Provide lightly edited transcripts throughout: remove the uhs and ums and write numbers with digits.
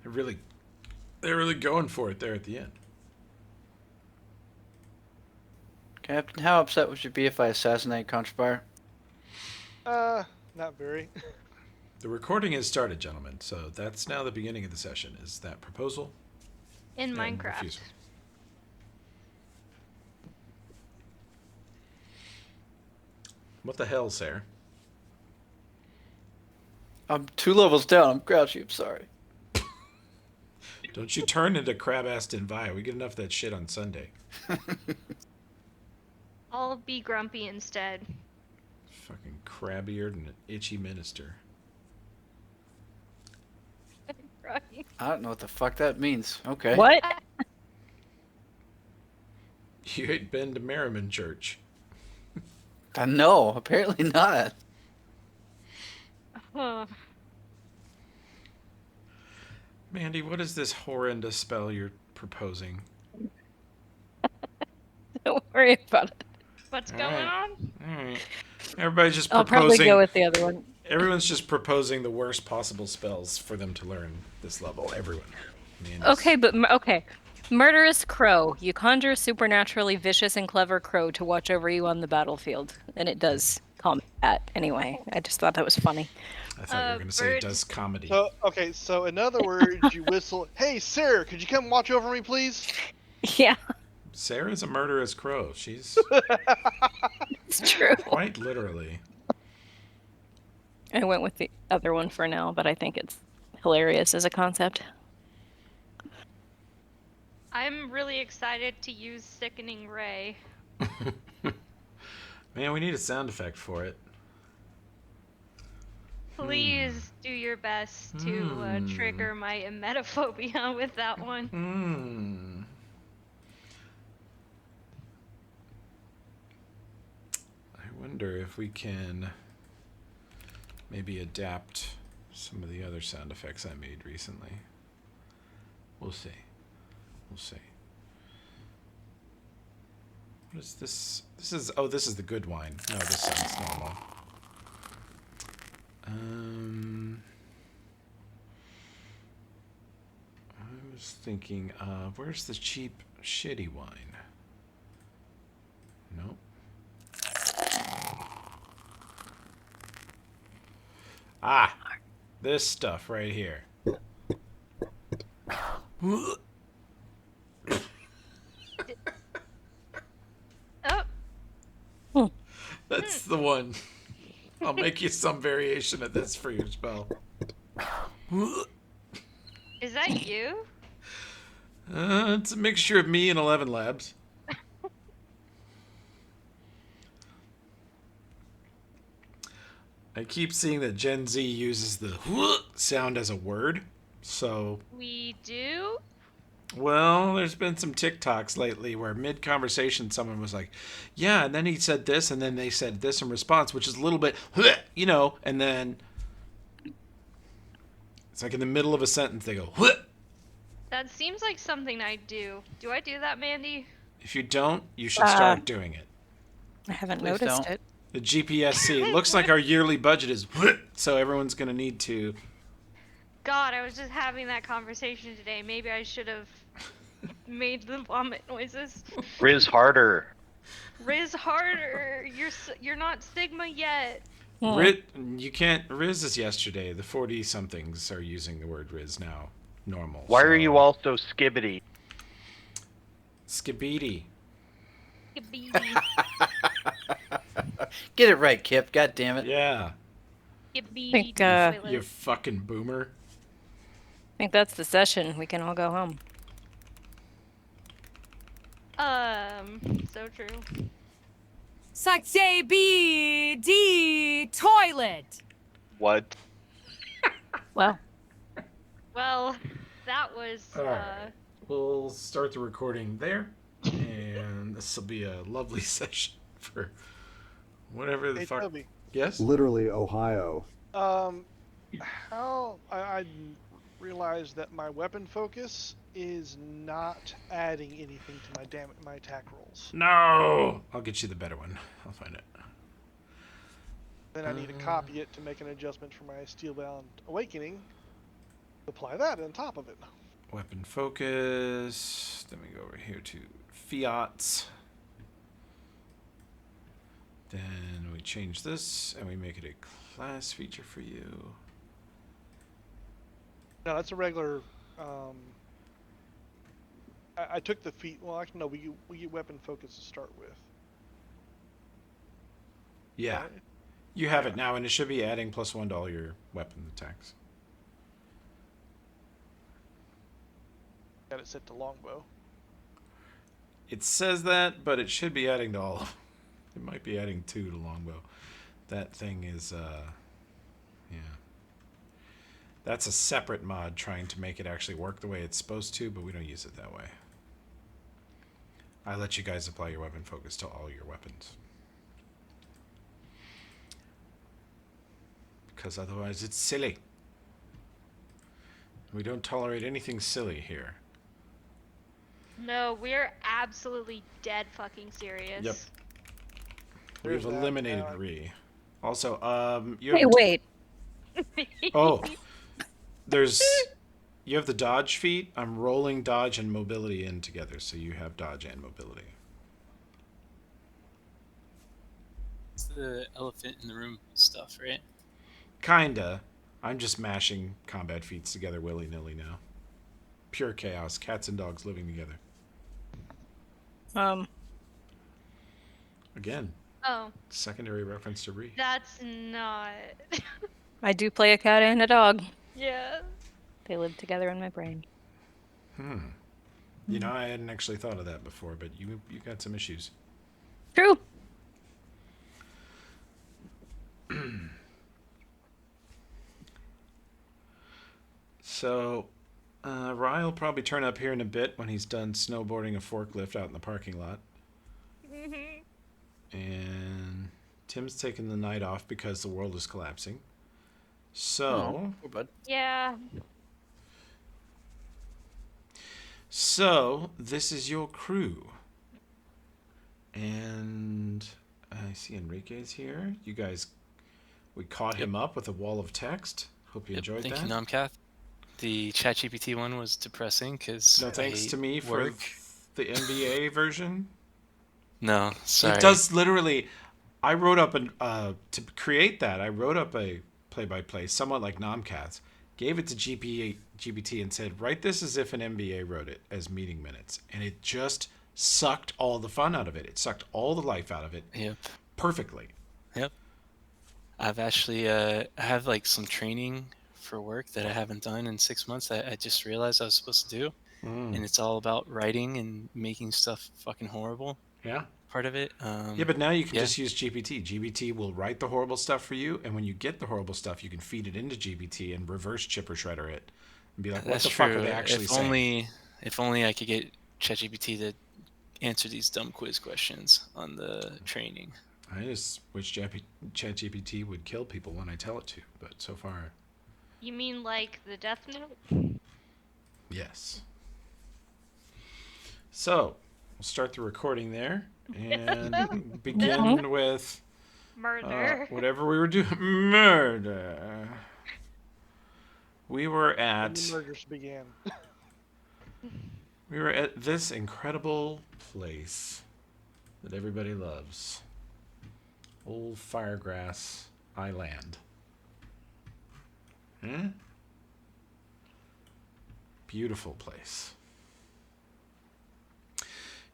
They're really going for it there at the end. Captain, how upset would you be if I assassinate Conchfire? Not very. The recording has started, gentlemen, so that's now the beginning of the session. Is that proposal In and Minecraft. refusal? What the hell, Sarah? I'm 2 levels down. I'm grouchy. I'm sorry. Don't you turn into crab-ass Denvi. We get enough of that shit on Sunday. I'll be grumpy instead. Fucking crab-eared and an itchy minister. I don't know what the fuck that means. Okay. What? You ain't been to Merriman Church. No, apparently not. Mandy, what is this horrendous spell you're proposing? Don't worry about it. What's going on? Alright. Everybody's just I'll proposing. probably go with the other one. Everyone's just proposing the worst possible spells for them to learn this level. Everyone. Okay, but okay. Murderous crow. You conjure a supernaturally vicious and clever crow to watch over you on the battlefield. And it does combat anyway. I just thought that was funny. I thought you were going to say it does comedy. So in other words, you whistle, "Hey, Sarah, could you come watch over me, please?" Yeah, Sarah's a murderous crow. She's it's true. quite literally. I went with the other one for now, but I think it's hilarious as a concept. I'm really excited to use Sickening Ray. Man, we need a sound effect for it. Please do your best to trigger my emetophobia with that one. I wonder if we can maybe adapt some of the other sound effects I made recently. We'll see. We'll see. What is this? This is the good wine. No, this sounds normal. I was thinking of where's the cheap, shitty wine? Nope. Ah, this stuff right here. Oh, That's the one. I'll make you some variation of this for your spell. is that you? It's a mixture of me and 11 Labs. I keep seeing that Gen Z uses the sound as a word. So, We do? well, there's been some TikToks lately where mid-conversation someone was like, yeah, and then he said this, and then they said this in response, which is a little bit, and then it's like in the middle of a sentence they go, That seems like something I do. Do I do that, Mandy? If you don't, you should start doing it. I haven't Please noticed don't. it. The GPSC. It looks like our yearly budget is so everyone's going to need to. God, I was just having that conversation today. Maybe I should have made the vomit noises. Riz harder. Riz harder. You're not Sigma yet. You can't. Riz is yesterday. The 40 somethings are using the word Riz now. Normal. Why are you all so skibbity? Skibidi. Get it right, Kip. God damn it. Yeah. Think, You fucking boomer. I think that's the session. We can all go home. So true. Suck D toilet. What? Well, Well, that was Alright. We'll start the recording there, and this will be a lovely session for whatever the Hey, fuck. Toby. Yes. Literally Ohio. How I realized that my weapon focus is not adding anything to my attack rolls. No. I'll get you the better one. I'll find it. Then I need to copy it to make an adjustment for my Steelbound Awakening. Apply that on top of it. Weapon focus. Then we go over here to fiats. Then we change this and we make it a class feature for you. No, that's a regular. I took the feat. Well, actually, no. We get weapon focus to start with. Yeah. Right? You have it now, and it should be adding +1 to all your weapon attacks. Got it set to longbow. It says that, but it should be adding to all of them. It might be adding 2 to longbow. That thing is, yeah. That's a separate mod trying to make it actually work the way it's supposed to, but we don't use it that way. I let you guys apply your weapon focus to all your weapons. Because otherwise it's silly. We don't tolerate anything silly here. No, we're absolutely dead fucking serious. Yep. There's We've that. eliminated Now I- Ree. Also, you Hey, have wait. oh, there's you have the dodge feat. I'm rolling dodge and mobility in together, so you have dodge and mobility. It's the elephant in the room stuff, right? Kinda. I'm just mashing combat feats together willy-nilly now. Pure chaos. Cats and dogs living together. Again, Oh, secondary reference to Ree. that's not. I do play a cat and a dog. Yeah. They live together in my brain. You know, I hadn't actually thought of that before, but you got some issues. True. So, Rye will probably turn up here in a bit when he's done snowboarding a forklift out in the parking lot. And Tim's taking the night off because the world is collapsing. So, Poor bud. Yeah. so this is your crew. And I see Enrique's here. You guys, we caught him up with a wall of text. Hope you enjoyed Thank that. you, Nomcath. The ChatGPT one was depressing because No thanks to me for the NBA version. No, sorry. It does literally. I wrote up to create that. I wrote up a play-by-play, somewhat like Nomcats. Gave it to GPT and said, "Write this as if an MBA wrote it as meeting minutes," and it just sucked all the fun out of it. It sucked all the life out of it Yep. perfectly. Yep. I've actually I have like some training for work that I haven't done in 6 months that I just realized I was supposed to do, and it's all about writing and making stuff fucking horrible. Yeah. Part of it. Yeah, but now you can yeah. just use GPT. GPT will write the horrible stuff for you, and when you get the horrible stuff, you can feed it into GPT and reverse chipper shredder it, and be like, "What That's the true. fuck are they actually if saying?" only I could get ChatGPT to answer these dumb quiz questions on the training. I just wish ChatGPT would kill people when I tell it to, but so far, You mean like the Death Note? yes. So, we'll start the recording there and begin with Murder. whatever we were doing. Murder. We were When at the murders began. this incredible place that everybody loves. Old Firegrass Island. Huh? Beautiful place.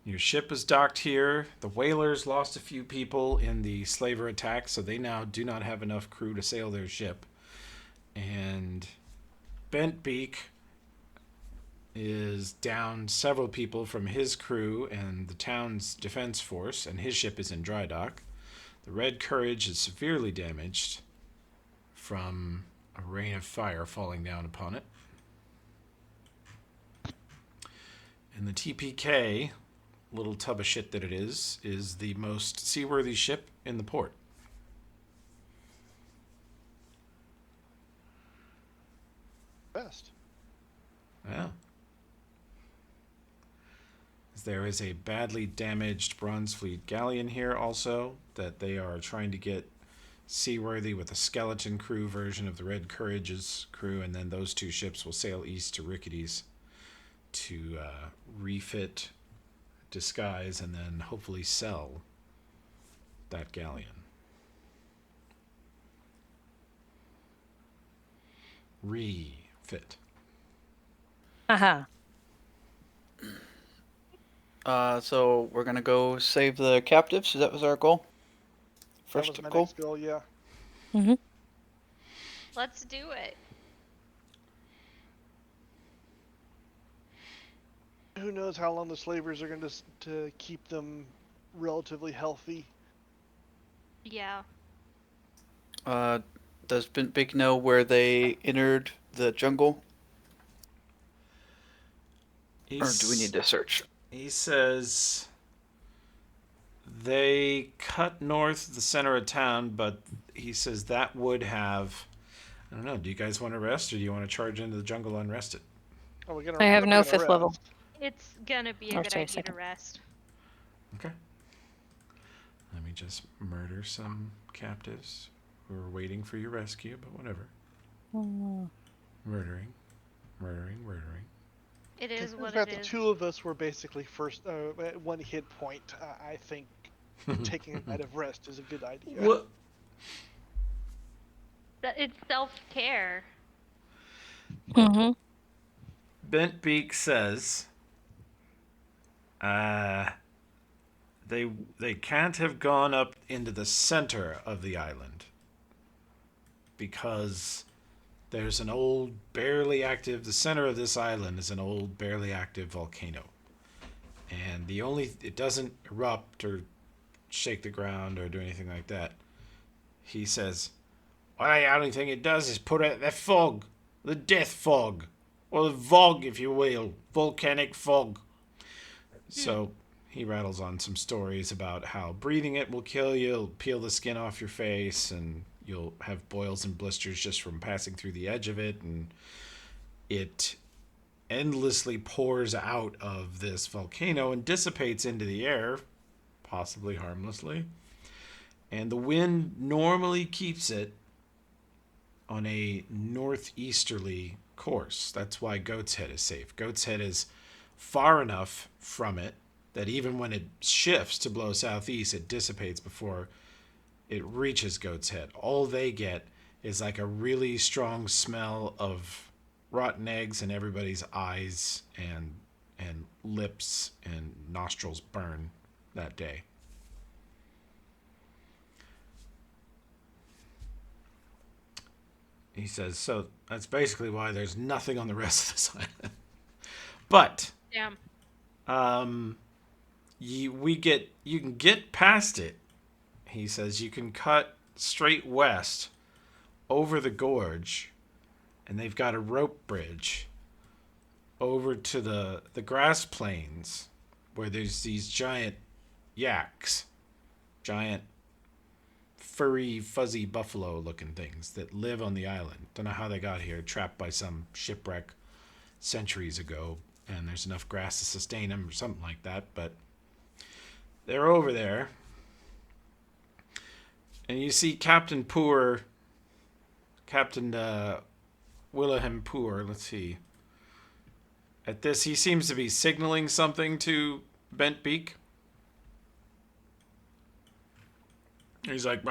Your ship is docked here. The whalers lost a few people in the slaver attack, so they now do not have enough crew to sail their ship. And Bentbeak is down several people from his crew and the town's defense force, and his ship is in dry dock. The Red Courage is severely damaged from a rain of fire falling down upon it. And the TPK, little tub of shit that it is the most seaworthy ship in the port. Best. Yeah. There is a badly damaged Bronze Fleet galleon here also that they are trying to get seaworthy with a skeleton crew version of the Red Courage's crew, and then those 2 ships will sail east to Rickety's to refit, disguise, and then hopefully sell that galleon. Refit. Haha. So we're gonna go save the captives. That was our goal. That First was my goal. next goal, yeah. Let's do it. Who knows how long the slavers are going to keep them relatively healthy. Yeah. Does Big know where they entered the jungle, or do we need to search? He says they cut north the center of town, but he says that would have. I don't know. Do you guys want to rest, or do you want to charge into the jungle unrested? Oh, we're gonna, I have we're no gonna 5th rest. level. It's gonna be a Or good sorry, idea to second. rest. Okay. Let me just murder some captives who are waiting for your rescue, but whatever. Murdering. It is Considering what that it the is. 2 of us were basically at 1 hit point, I think taking a night of rest is a good idea. What? It's self-care. Bent Beak says they can't have gone up into the center of the island because there's an old the center of this island is an old barely active volcano, and it doesn't erupt or shake the ground or do anything like that. He says, well, the only thing it does is put out the fog, the death fog, or the VOG, if you will, volcanic fog. So he rattles on some stories about how breathing it will kill you, it'll peel the skin off your face, and you'll have boils and blisters just from passing through the edge of it, and it endlessly pours out of this volcano and dissipates into the air, possibly harmlessly. And the wind normally keeps it on a northeasterly course. That's why Goat's Head is safe. Goat's Head is far enough from it that even when it shifts to blow southeast, it dissipates before it reaches Goat's Head. All they get is like a really strong smell of rotten eggs, and everybody's eyes and lips and nostrils burn that day. He says, so that's basically why there's nothing on the rest of this island. But Damn. you can get past it. He says you can cut straight west over the gorge, and they've got a rope bridge over to the grass plains where there's these giant yaks, giant furry, fuzzy buffalo looking things that live on the island. Don't know how they got here, trapped by some shipwreck centuries ago, and there's enough grass to sustain them or something like that, but they're over there. And you see Captain Wilhelm Poor, let's see. At this, he seems to be signaling something to Bent Beak. He's like,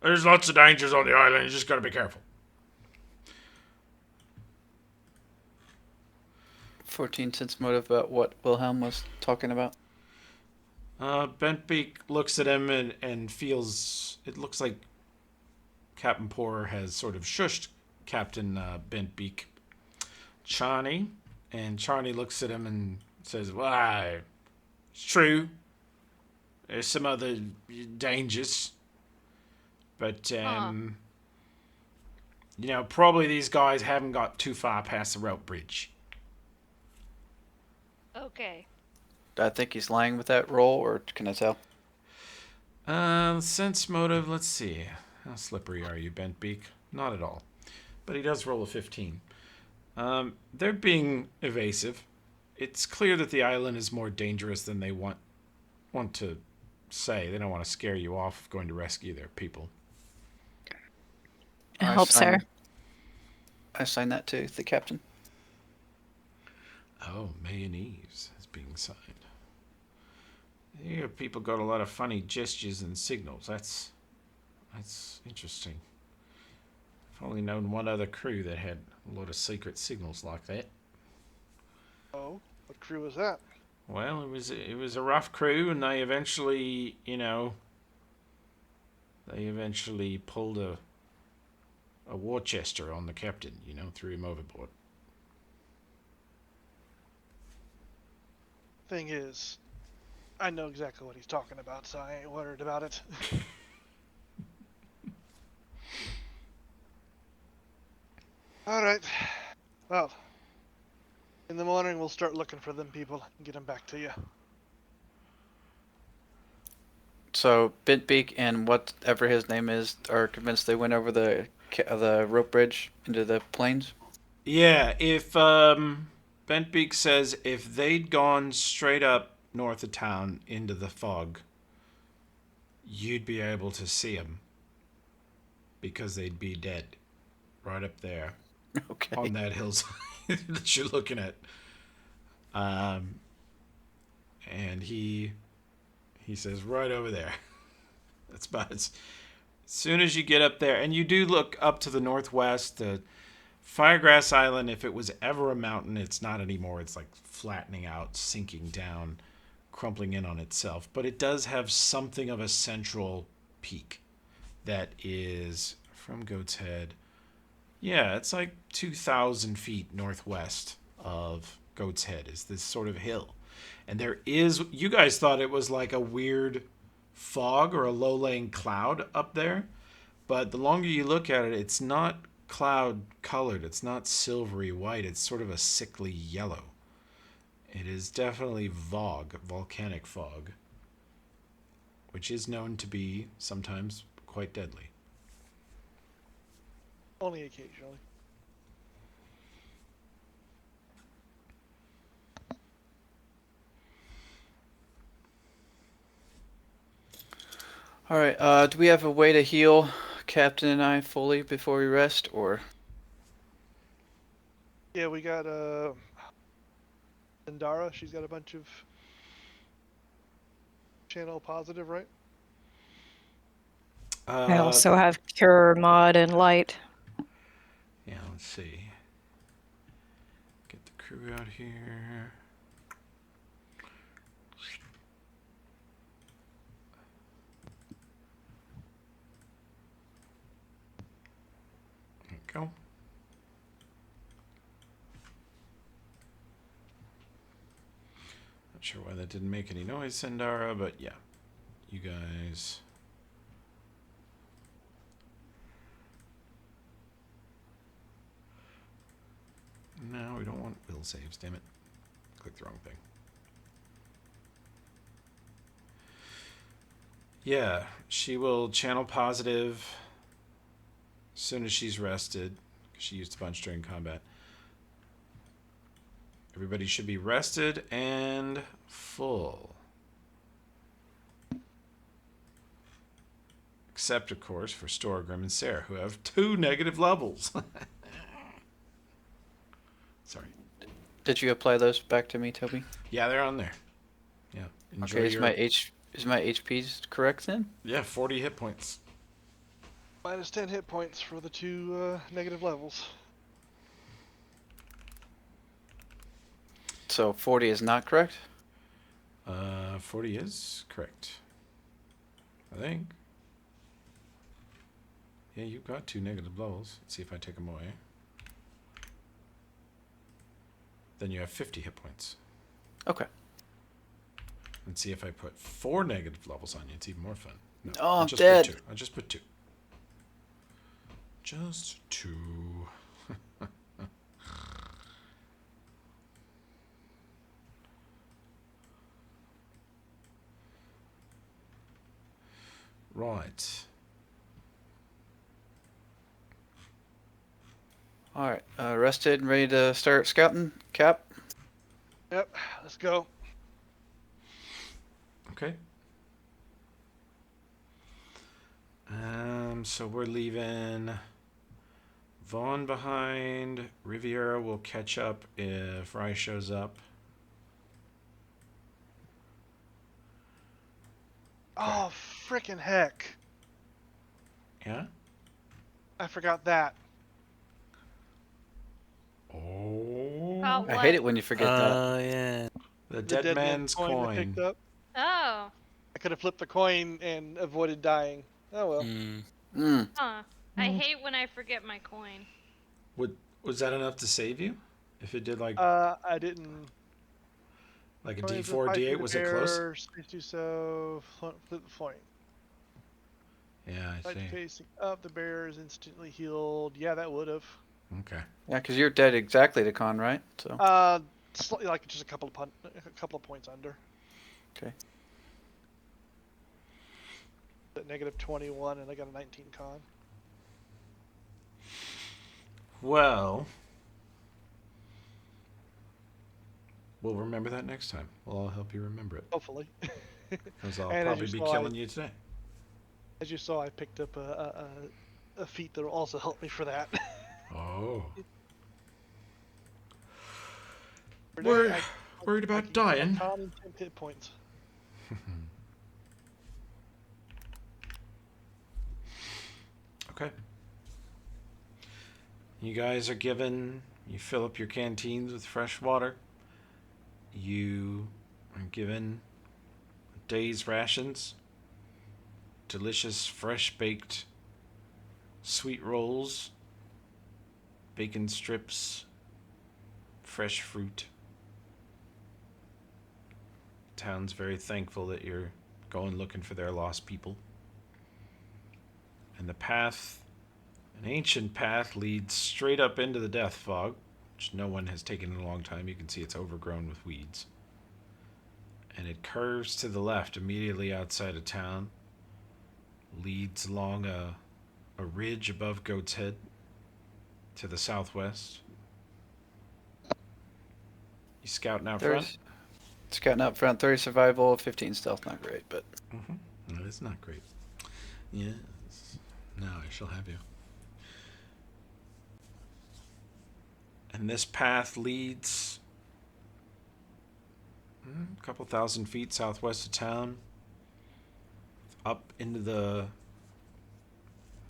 there's lots of dangers on the island. You just got to be careful. 14 sense motive about what Wilhelm was talking about. Bent Beak looks at him and feels... It looks like Captain Poor has sort of shushed Captain Bent Beak. Charney. And Charney looks at him and says, why, it's true. There's some other dangers. But, probably these guys haven't got too far past the rope bridge. Okay. Do I think he's lying with that roll, or can I tell? Sense motive, let's see. How slippery are you, Bent Beak? Not at all. But he does roll a 15. They're being evasive. It's clear that the island is more dangerous than they want to say. They don't want to scare you off going to rescue their people. I hope so. I assign that to the captain. Oh, mayonnaise is being signed. Here, people got a lot of funny gestures and signals. That's interesting. I've only known one other crew that had a lot of secret signals like that. Oh, what crew was that? Well, it was a rough crew, and they eventually, pulled a Worcester on the captain. Threw him overboard. Thing is, I know exactly what he's talking about, so I ain't worried about it. Alright. Well, in the morning we'll start looking for them people and get them back to you. So Bentbeak and whatever his name is are convinced they went over the rope bridge into the plains. Yeah, if Bentbeak says if they'd gone straight up north of town into the fog, you'd be able to see them because they'd be dead right up there Okay. on that hillside that you're looking at. And he says right over there. That's about as soon as you get up there, and you do look up to the northwest. The Firegrass Island, if it was ever a mountain, it's not anymore. It's like flattening out, sinking down, crumpling in on itself. But it does have something of a central peak that is from Goat's Head. Yeah, it's like 2,000 feet northwest of Goat's Head is this sort of hill. And you guys thought it was like a weird fog or a low-laying cloud up there. But the longer you look at it, it's not cloud colored. It's not silvery white. It's sort of a sickly yellow. It is definitely volcanic fog, which is known to be sometimes quite deadly. Only occasionally. All right. Do we have a way to heal Captain and I fully before we rest, or? Yeah, we got Zendara. She's got a bunch of channel positive, right? I also have Cure, Mod, and Light. Yeah, let's see. Get the crew out here. There we go. Not sure why that didn't make any noise, Sendara, but yeah. You guys... No, we don't want will saves, damn it. Clicked the wrong thing. Yeah, she will channel positive as soon as she's rested. She used a bunch during combat. Everybody should be rested and full. Except, of course, for Storgrim and Sarah, who have 2 negative levels. Sorry. Did you apply those back to me, Toby? Yeah, they're on there. Yeah. Enjoy Okay. Is my HP's correct then? Yeah, 40 hit points. Minus 10 hit points for the 2 negative levels. So 40 is not correct? 40 is correct. I think. Yeah, you've got 2 negative levels. Let's see if I take them away. Then you have 50 hit points. Okay. Let's see if I put 4 negative levels on you. It's even more fun. No, Oh, I'm just dead. Put 2. I'll just put 2. Just 2. Right. All right. Rested and ready to start scouting, Cap? Yep, let's go. Okay. So we're leaving Vaughn behind. Riviera will catch up if Rye shows up. Oh, frickin' heck. Yeah? I forgot that. Oh. About I hate what? it when you forget that. Oh yeah. The The dead man's coin I picked coin. up. Oh. I could have flipped the coin and avoided dying. Oh well. Mm. Mm. Huh. I hate when I forget my coin. Was that enough to save you? If it did like I didn't. a Coins D4, fight through D8, the was it close? bears. Please do so. Flip the coin. Yeah, I Fight see. facing up. The bear is instantly healed. Yeah, that would have. Okay. Yeah, because you're dead exactly to con, right? So Slightly, like just a couple of points under. okay. At negative 21, and I got a 19 con. Well, we'll remember that next time. Well, I'll help you remember it. Hopefully. Because I'll And as probably you be saw, killing you today. As you saw, I picked up a feat that will also help me for that. Oh. For We're now, worried I about can get my dying. con and 10 hit points. Okay. You guys are given, you fill up your canteens with fresh water. You are given a day's rations, delicious fresh baked sweet rolls, bacon strips, fresh fruit. Town's very thankful that you're going looking for their lost people. And the path, an ancient path, leads straight up into the death fog, which no one has taken in a long time. You can see it's overgrown with weeds. And it curves to the left immediately outside of town, leads along a ridge above Goat's Head to the southwest. You scouting out front? Scouting out front, 30 survival, 15 stealth, not great, but No, it's not great. Yes. Now I shall have you. And this path leads a couple thousand feet southwest of town, up into the,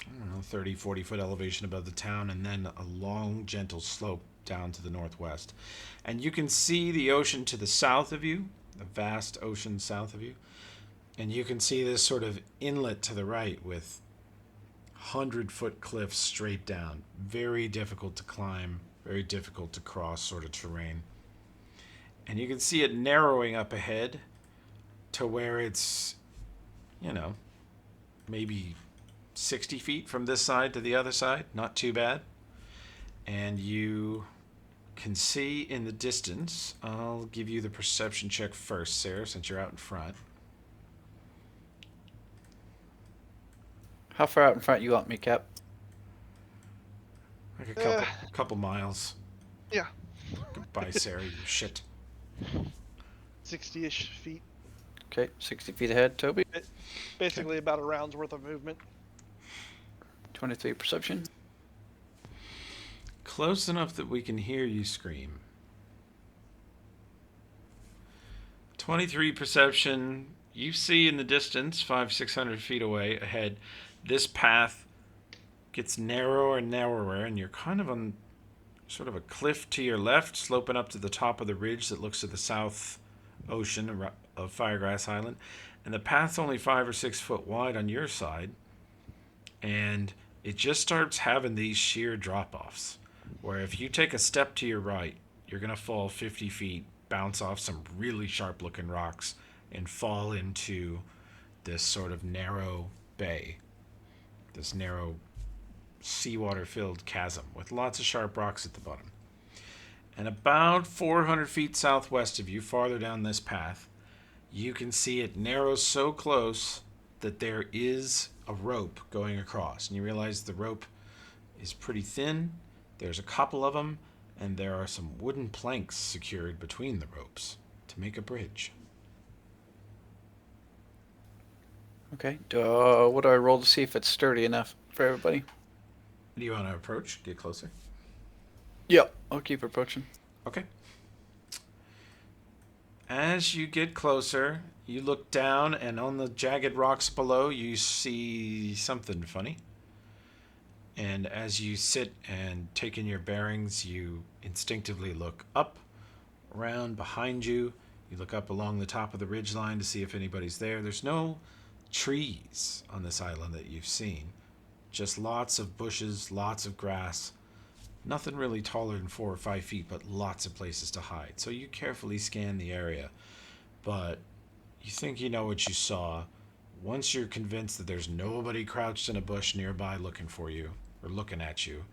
I don't know, 30, 40 foot elevation above the town, and then a long, gentle slope down to the northwest. And you can see the ocean to the south of you, the vast ocean south of you. And you can see this sort of inlet to the right with 100-foot cliffs straight down. Very difficult to climb, very difficult to cross sort of terrain. And you can see it narrowing up ahead to where it's, maybe 60 feet from this side to the other side. Not too bad. And you can see in the distance, I'll give you the perception check first, Sarah, since you're out in front. how far out in front you want me, Cap? Like a couple miles. Yeah. Goodbye, Sarah, you shit. 60-ish feet. Okay, 60 feet ahead, Toby. Basically about a round's worth of movement. 23 perception. Close enough that we can hear you scream. 23 perception. You see in the distance, 500-600 feet away ahead, this path gets narrower and narrower, and you're kind of on sort of a cliff to your left, sloping up to the top of the ridge that looks to the south ocean of Firegrass Island. And the path's only 5 or 6 foot wide on your side, and it just starts having these sheer drop-offs, where if you take a step to your right, you're going to fall 50 feet, bounce off some really sharp-looking rocks, and fall into this sort of narrow bay, this narrow seawater-filled chasm with lots of sharp rocks at the bottom. And about 400 feet southwest of you, farther down this path, you can see it narrows so close that there is a rope going across. And you realize the rope is pretty thin. There's a couple of them, and there are some wooden planks secured between the ropes to make a bridge. Okay. What do I roll to see if it's sturdy enough for everybody? Do you want to approach? Get closer? Yep, I'll keep approaching. Okay. As you get closer, you look down, and on the jagged rocks below, you see something funny. And as you sit and take in your bearings, you instinctively look up, around, behind you. You look up along the top of the ridgeline to see if anybody's there. There's no trees on this island that you've seen. Just lots of bushes, lots of grass. Nothing really taller than 4 or 5 feet, but lots of places to hide. So you carefully scan the area, but you think you know what you saw. Once you're convinced that there's nobody crouched in a bush nearby looking for you, or looking at you,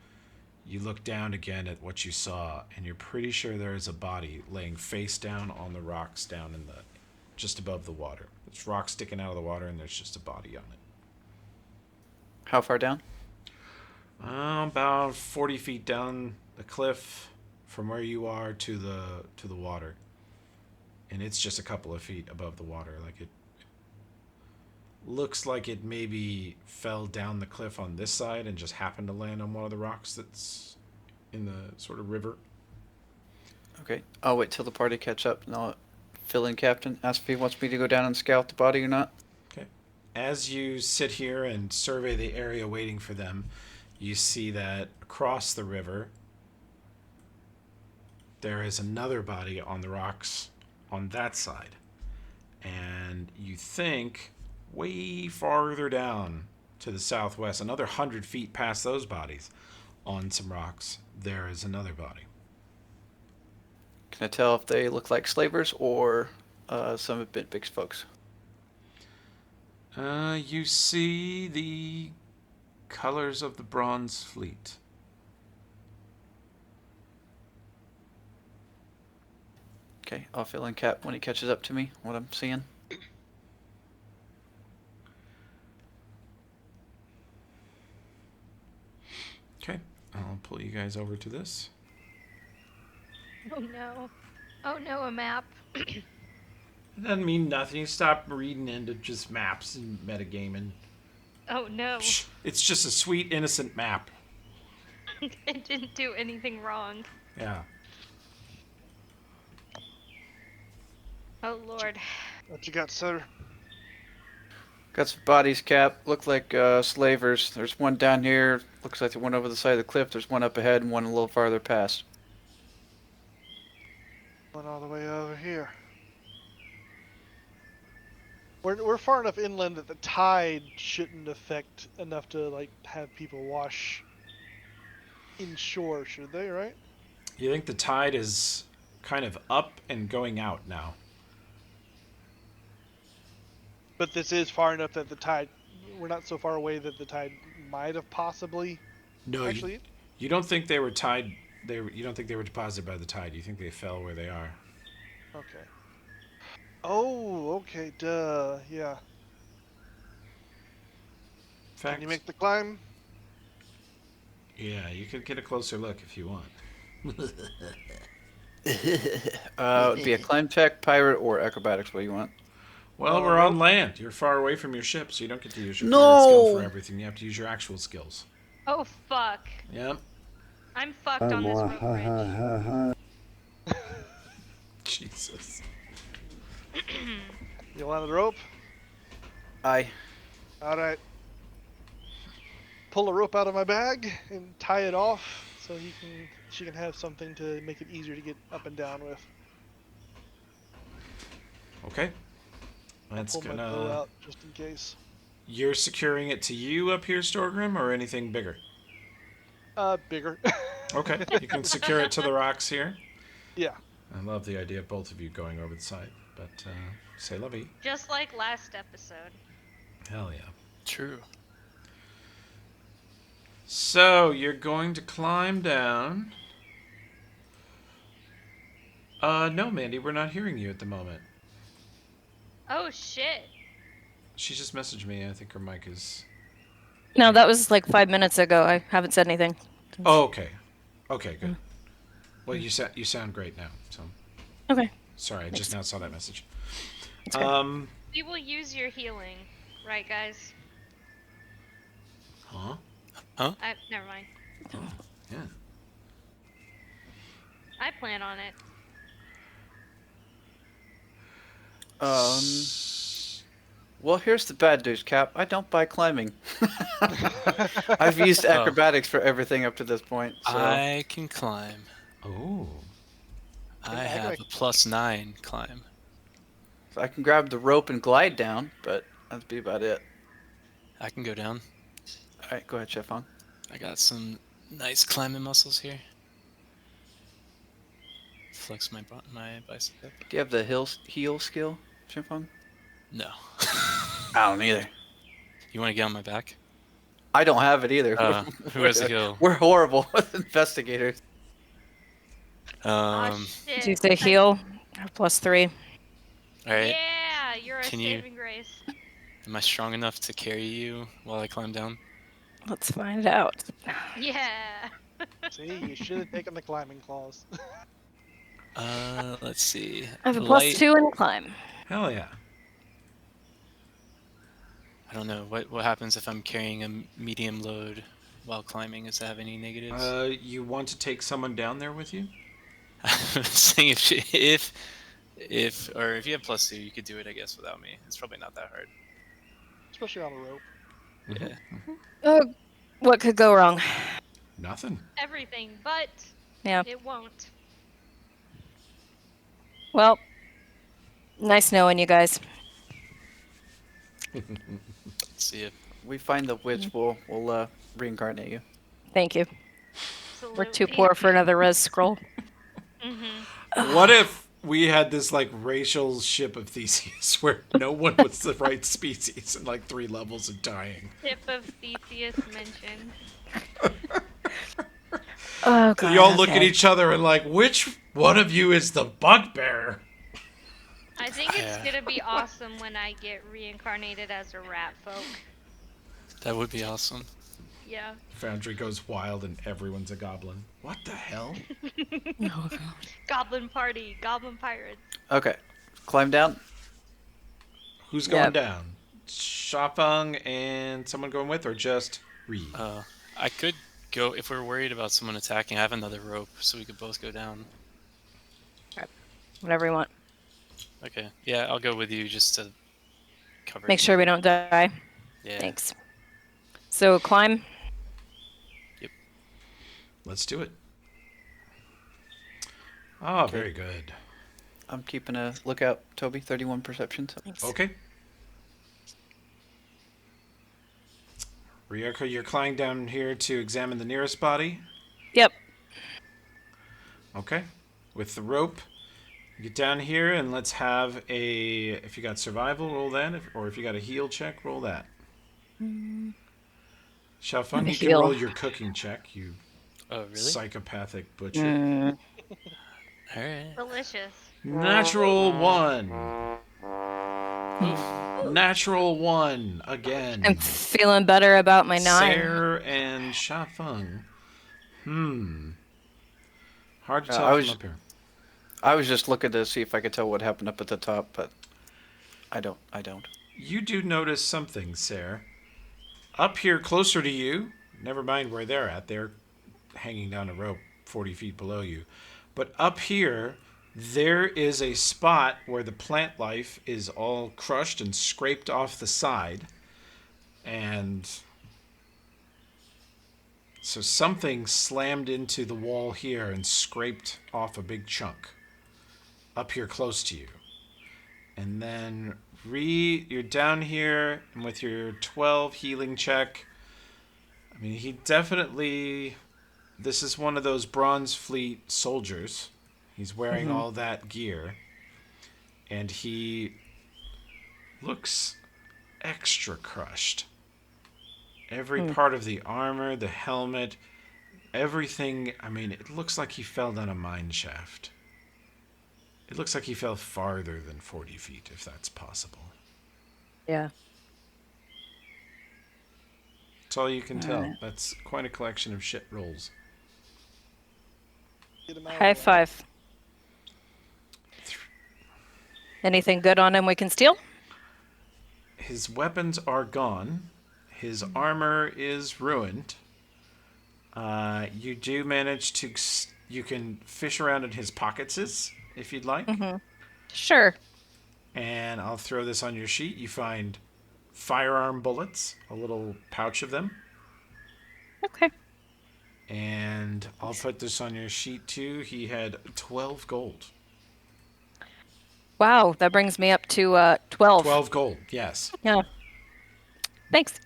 you look down again at what you saw, and you're pretty sure there is a body laying face down on the rocks down in the, just above the water. There's rocks sticking out of the water, and there's just a body on it. How far down? About 40 feet down the cliff from where you are to the water, and it's just a couple of feet above the water. Like it looks like it maybe fell down the cliff on this side and just happened to land on one of the rocks that's in the sort of river. Okay, I'll wait till the party catch up, and I'll fill in Captain. Ask if he wants me to go down and scout the body or not. Okay. As you sit here and survey the area waiting for them, you see that across the river there is another body on the rocks on that side. And you think way farther down to the southwest, another 100 feet past those bodies, on some rocks, there is another body. Can I tell if they look like slavers or some of Bitbig's folks? You see the colors of the Bronze Fleet. Okay, I'll fill in Cap when he catches up to me, what I'm seeing. Okay, I'll pull you guys over to this. Oh no. Oh no, a map. It doesn't mean nothing. You stop reading into just maps and metagaming. Oh no. Psh, it's just a sweet, innocent map. It didn't do anything wrong. Yeah. Oh lord. What you got, sir? Got some bodies, Cap. Look like slavers. There's one down here. Looks like the one over the side of the cliff. There's one up ahead and one a little farther past. One all the way over here. We're far enough inland that the tide shouldn't affect enough to like have people wash inshore, should they? Right? You think the tide is kind of up and going out now? But this is far enough that the tide. We're not so far away that the tide might have possibly. No, Actually, you don't think they were tied. You don't think they were deposited by the tide. You think they fell where they are. okay. Oh, okay. Duh. Yeah. Fact, Can you make the climb? yeah, you could get a closer look if you want. It'd be a climb check, pirate, or acrobatics. What do you want? Well, we're on land. You're far away from your ship, so you don't get to use your No! pirate skill for everything. You have to use your actual skills. Oh fuck. Yep. I'm fucked on this rope bridge. Jesus. You want the rope? Aye. All right. Pull a rope out of my bag and tie it off so she can have something to make it easier to get up and down with. Okay. That's Pull my bow out just in case. You're securing it to you up here, Storgrim, or anything bigger? Bigger. Okay. You can secure it to the rocks here. Yeah. I love the idea of both of you going over the side, but say la vie. Just like last episode. Hell yeah. True. So you're going to climb down. No, Mandy, we're not hearing you at the moment. Oh shit. She just messaged me. I think her mic is. No, that was like 5 minutes ago. I haven't said anything. Oh, okay. Okay, good. Well, you sound great now. So. Okay. Sorry, I just now saw that message. It's okay. We will use your healing, right, guys? Huh? Never mind. Yeah. I plan on it. Well, here's the bad news, Cap. I don't buy climbing. I've used acrobatics for everything up to this point. So I can climb. Oh. I I can have make- a +9 climb. I can grab the rope and glide down, but that'd be about it. I can go down. All right, go ahead, Chef Hong. I got some nice climbing muscles here. Flex my bicep. Do you have the heel skill, Chef Hong? No. I don't either. You want to get on my back? I don't have it either. Who has a heel? We're horrible with investigators. Oh, shit. Did you say heal? +3. All right. Yeah, you're a Can you- saving grace. Am I strong enough to carry you while I climb down? Let's find out. Yeah. See, you should have taken the climbing claws. Let's see. I have a Light- +2 in climb. Hell yeah. I don't know. What happens if I'm carrying a medium load while climbing? Does that have any negatives? You want to take someone down there with you? I'm saying if you have +2, you could do it, I guess, without me. It's probably not that hard. Especially on a rope. Yeah. What could go wrong? Nothing. Everything, but Yeah. it won't. Well, nice knowing you guys. Let's see if We find the witch, we'll reincarnate you. Thank you. We're too Absolutely. poor for another res scroll. What if we had this like racial ship of Theseus where no one was the right species and like 3 levels of dying? Tip of Theseus mentioned. Oh, So God. you all look at okay. each other and like, which one of you is the bugbear? I think it's Yeah. gonna be awesome when I get reincarnated as a rat folk. that would be awesome. Yeah. Foundry goes wild and everyone's a goblin. What the hell? Oh, God. Goblin party, goblin pirates. Okay, climb down. Who's going Yep. down? Shafang and someone going with, or just Reed? I could go if we're worried about someone attacking. I have another rope, so we could both go down. Whatever you want. Okay. Yeah, I'll go with you just to cover. Make sure we don't die. Yeah. Thanks. So climb. Let's do it. Oh, very good. I'm keeping a lookout, Toby. 31 perception. Thanks. Okay. Ryoko, you're climbing down here to examine the nearest body. Yep. Okay. With the rope, get down here and let's have a. If you got survival, roll that. Or if you got a heal check, roll that. Shafang, Have a you can heal. roll your cooking check. You Oh, really? psychopathic butcher. Mm, All right. Delicious. Natural 1. Natural 1 again. I'm feeling better about my 9. Sarah and Shafang. Hard to tell I from was- up here. I was just looking to see if I could tell what happened up at the top, but I don't. You do notice something, Sarah. Up here, closer to you, never mind where they're at, they're hanging down a rope 40 feet below you. But up here, there is a spot where the plant life is all crushed and scraped off the side. And so something slammed into the wall here and scraped off a big chunk up here close to you. And then you're down here, and with your 12 healing check, I mean, he definitely, this is one of those Bronze Fleet soldiers. He's wearing all that gear, and he looks extra crushed. Every part of the armor, the helmet, everything, I mean, it looks like he fell down a mine shaft. It looks like he fell farther than 40 feet, if that's possible. Yeah. That's all you can tell. That's quite a collection of shit rolls. Get him out of High the way. 5. Anything good on him we can steal? His weapons are gone. His armor is ruined. You do manage to. You can fish around in his pockets if you'd like. Sure. And I'll throw this on your sheet. You find firearm bullets, a little pouch of them. Okay. And I'll put this on your sheet too. He had 12 gold. Wow, that brings me up to 12. 12 gold, yes. Yeah. Thanks.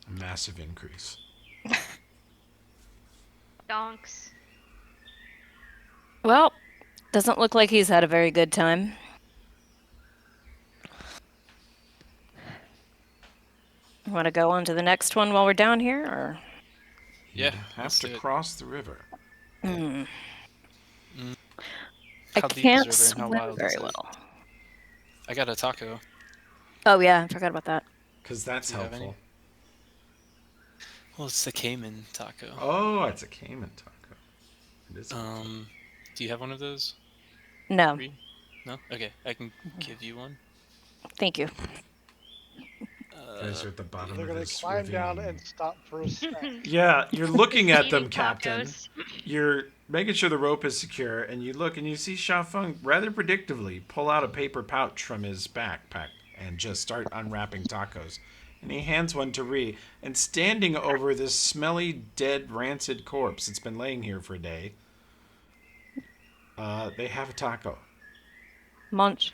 A massive increase. Donks. Well, doesn't look like he's had a very good time. Want to go on to the next one while we're down here, or? You Yeah, have let's to do it. cross the river. I How deep can't is the river and how swim wild very is it? well. I got a taco. Oh yeah, I forgot about that. Because that's Do you have any? helpful. Well, it's the Cayman taco. Oh, it's a Cayman taco. It is helpful. Do you have one of those? No, Reed? No? Okay, I can give you one. thank you. You guys are at the bottom They're of gonna this climb down ravine. and stop for a snack. Yeah, you're looking at them, Eating Captain. tacos. You're making sure the rope is secure, and you look and you see Xiaofeng rather predictably pull out a paper pouch from his backpack and just start unwrapping tacos. And he hands one to Ree, and standing over this smelly, dead, rancid corpse that's been laying here for a day, they have a taco. Munch.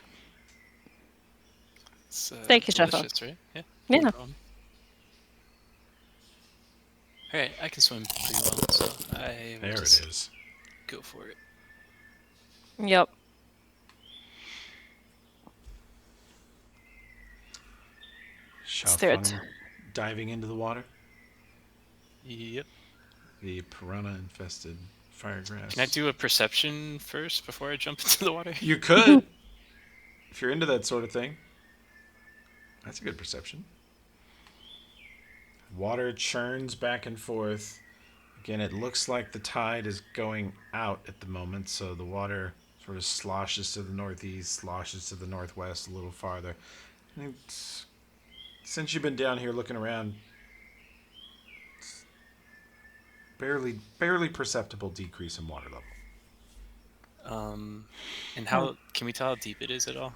It's, Thank you, Chef. delicious, right? Yeah. Yeah. No problem. Alright, I can swim pretty well, so I will There it just is. go for it. Yep. Let's do it. Xiaofeng diving into the water. Yep. The piranha-infested firegrass. Can I do a perception first before I jump into the water? You could, if you're into that sort of thing. That's a good perception. Water churns back and forth. Again, it looks like the tide is going out at the moment, so the water sort of sloshes to the northeast, sloshes to the northwest a little farther. And since you've been down here looking around, it's barely perceptible decrease in water level. And how can we tell how deep it is at all?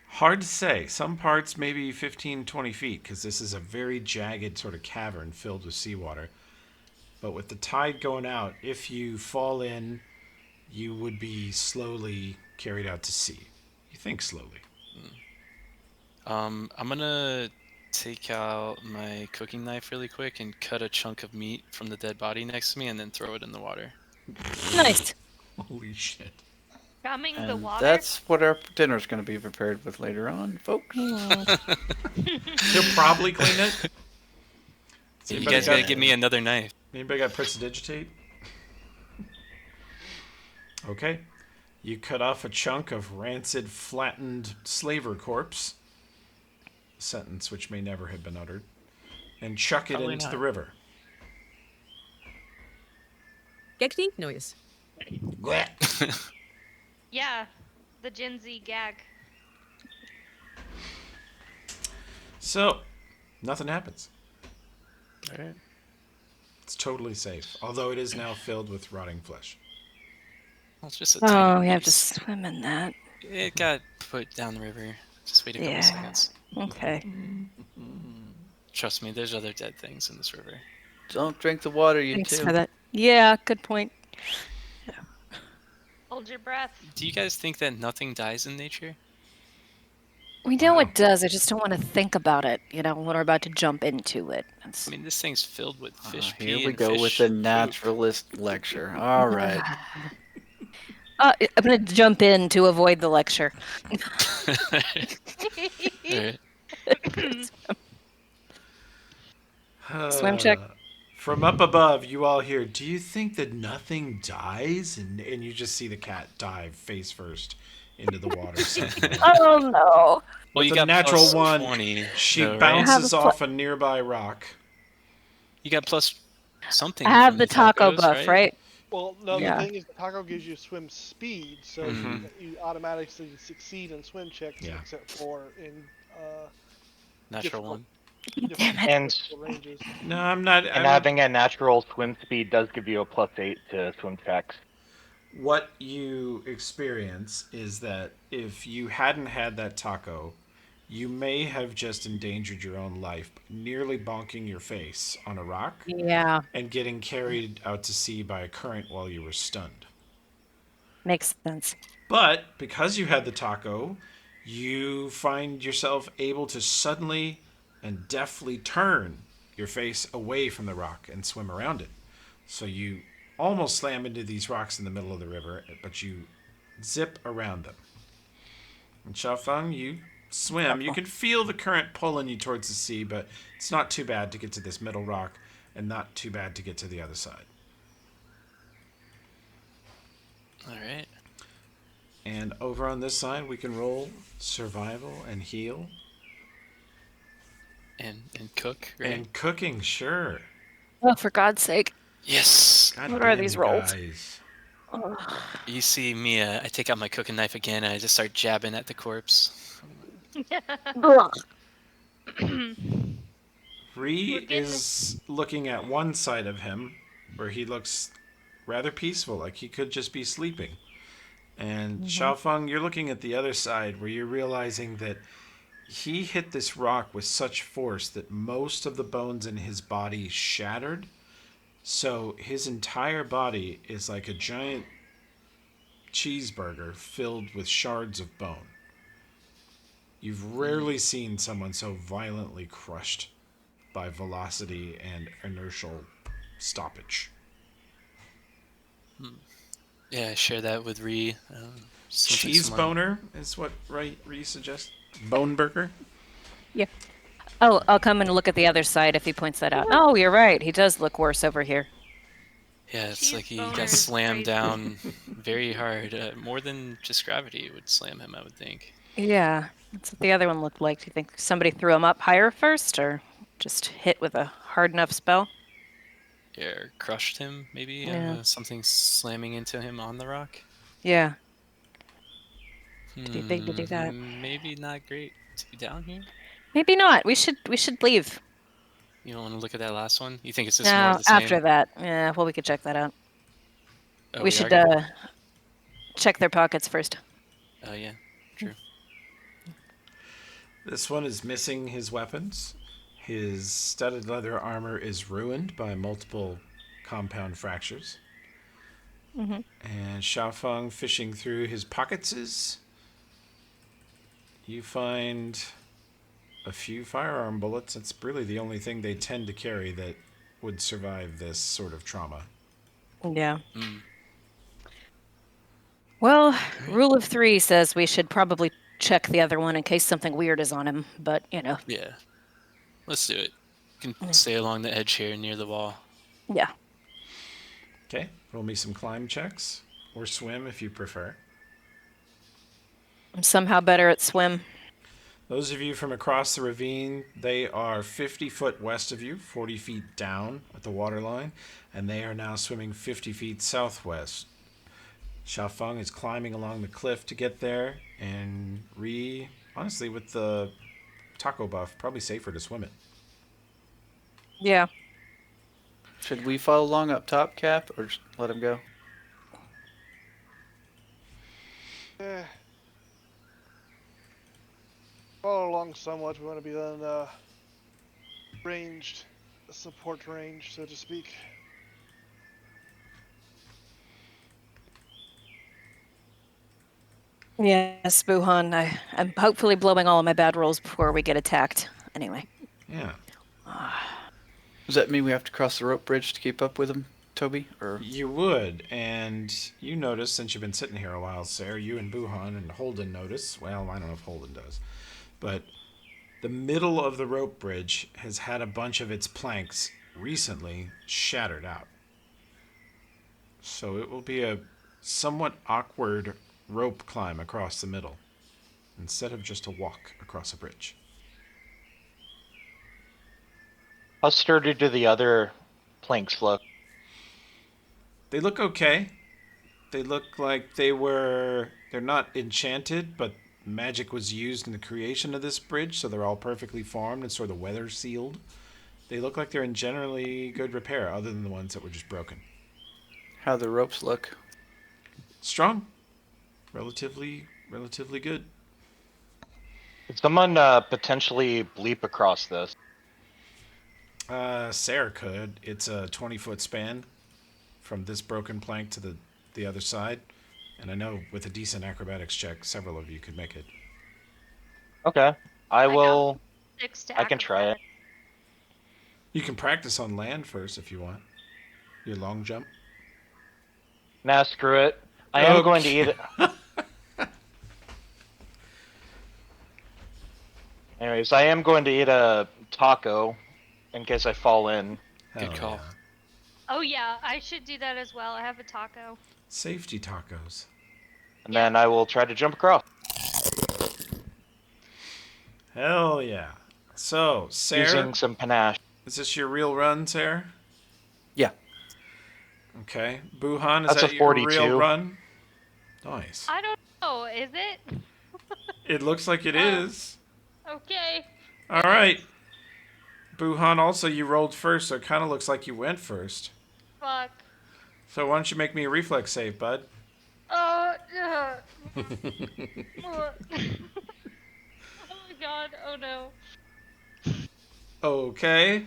Hard to say. Some parts maybe 15, 20 feet, because this is a very jagged sort of cavern filled with seawater. But with the tide going out, if you fall in, you would be slowly carried out to sea. You think slowly. I'm gonna take out my cooking knife really quick and cut a chunk of meat from the dead body next to me and then throw it in the water. Nice. Holy shit. Chumming the And water. that's what our dinner's going to be prepared with later on, folks. He'll probably clean it. You guys gotta give me another knife. Anybody got prestidigitate? Okay. You cut off a chunk of rancid, flattened slaver corpse. A sentence which may never have been uttered. And chuck it Probably into not. the river. Gekti noise. Yeah, the Gen Z gag. So, nothing happens. Alright. It's totally safe. Although it is now filled with rotting flesh. Well, it's just a Oh, tiny we have to piece. swim in that. It got put down the river. Just wait a couple Yeah. seconds. Okay. Trust me, there's other dead things in this river. Don't drink the water, you Thanks two. for that. Yeah, good point. Hold your breath. Do you guys think that nothing dies in nature? We know Wow. it does. I just don't want to think about it. You know, when we're about to jump into it. I mean, this thing's filled with fish pee Here we and go with fish the poop. naturalist lecture. All right. I'm going to jump in to avoid the lecture. Alright. Swim check. From up above, you all hear, do you think that nothing dies? And you just see the cat dive face first into the water. Oh, no. Well, With you a got natural plus one, 20, She though, right? bounces I have a off a nearby rock. You got plus something. I have from the taco tacos, buff, right? Well, no, Yeah. the thing is, taco gives you swim speed, so you automatically succeed in swim checks, Yeah. except for in Natural difficult. one. different And ranges. No, I'm not. and having a natural swim speed does give you a +8 to swim checks. What you experience is that if you hadn't had that taco, you may have just endangered your own life, nearly bonking your face on a rock Yeah, and getting carried out to sea by a current while you were stunned. makes sense. But because you had the taco, you find yourself able to suddenly and deftly turn your face away from the rock and swim around it. So you almost slam into these rocks in the middle of the river, but you zip around them. And Xiaofeng, you swim. You can feel the current pulling you towards the sea, but it's not too bad to get to this middle rock and not too bad to get to the other side. All right. And over on this side, we can roll survival and heal. And cook, right? And cooking, sure. Oh, for God's sake. Yes. God What are damn these you rolls? guys. You see me, I take out my cooking knife again and I just start jabbing at the corpse. Ugh. Ree is looking at one side of him where he looks rather peaceful, like he could just be sleeping. And Xiaofeng, you're looking at the other side where you're realizing that he hit this rock with such force that most of the bones in his body shattered. So his entire body is like a giant cheeseburger filled with shards of bone. You've rarely seen someone so violently crushed by velocity and inertial stoppage. Yeah, I share that with Ree. Seems like Cheese someone- boner is what Ree suggests. Bone burger? Yeah. Oh, I'll come and look at the other side if he points that out. Oh, you're right. He does look worse over here. Yeah, it's Cheese like he boner got is slammed crazy. down very hard. More than just gravity would slam him, I would think. Yeah, that's what the other one looked like. Do you think somebody threw him up higher first, or just hit with a hard enough spell? Yeah, or crushed him, maybe? Yeah. Something slamming into him on the rock? Yeah. Too big to do that. Maybe not great to be down here. Maybe not. We should leave. You don't want to look at that last one? You think it's just more No, of the same? after that. Yeah, well, we could check that out. Oh, we are should gonna- check their pockets first. Oh, yeah, true. This one is missing his weapons. His studded leather armor is ruined by multiple compound fractures. Mm-hmm. And Xiaofeng fishing through his pockets, you find a few firearm bullets. It's really the only thing they tend to carry that would survive this sort of trauma. Yeah. Mm. Well, rule of three says we should probably check the other one in case something weird is on him, but, Yeah. Let's do it. You can stay along the edge here near the wall. yeah. Okay, roll me some climb checks, or swim if you prefer. I'm somehow better at swim. Those of you from across the ravine, they are 50 foot west of you, 40 feet down at the waterline, and they are now swimming 50 feet southwest. Xiaofeng is climbing along the cliff to get there, and Ree, honestly, with the taco buff, probably safer to swim it. Yeah. Should we follow along up top, Cap, or just let him go? Eh. Follow along somewhat. We want to be on ranged, support range, so to speak. Yes, Buhan. I'm hopefully blowing all of my bad rolls before we get attacked. Anyway. Yeah. Does that mean we have to cross the rope bridge to keep up with him, Toby? Or You would, and you notice, since you've been sitting here a while, Sarah, you and Buhan and Holden notice, well, I don't know if Holden does, but the middle of the rope bridge has had a bunch of its planks recently shattered out. So it will be a somewhat awkward rope climb across the middle, instead of just a walk across a bridge. How sturdy do the other planks look? They look okay. They look like they're not enchanted, but magic was used in the creation of this bridge, so they're all perfectly formed and sort of weather sealed. They look like they're in generally good repair, other than the ones that were just broken. How the ropes look? Strong, relatively good. Could someone potentially bleep across this? Sarah could. It's a 20-foot span from this broken plank to the other side, and I know with a decent acrobatics check, several of you could make it. Okay. I got will. 6 to I can try it. acrobatics. You can practice on land first if you want. Your long jump. Nah, screw it. I am going to eat it. Anyways, I am going to eat a taco in case I fall in. Hell Good call. yeah. Oh yeah, I should do that as well. I have a taco. Safety tacos. And then I will try to jump across. Hell yeah. So, Sarah, Using some panache. is this your real run, Sarah? Yeah. Okay. Buhan, is That's that a your 42. real run? Nice. I don't know. Is it? It looks like it is. Okay. All right. Buhan, also you rolled first, so it kind of looks like you went first. Fuck. So why don't you make me a reflex save, bud? Oh. Oh my god. Oh no. Okay.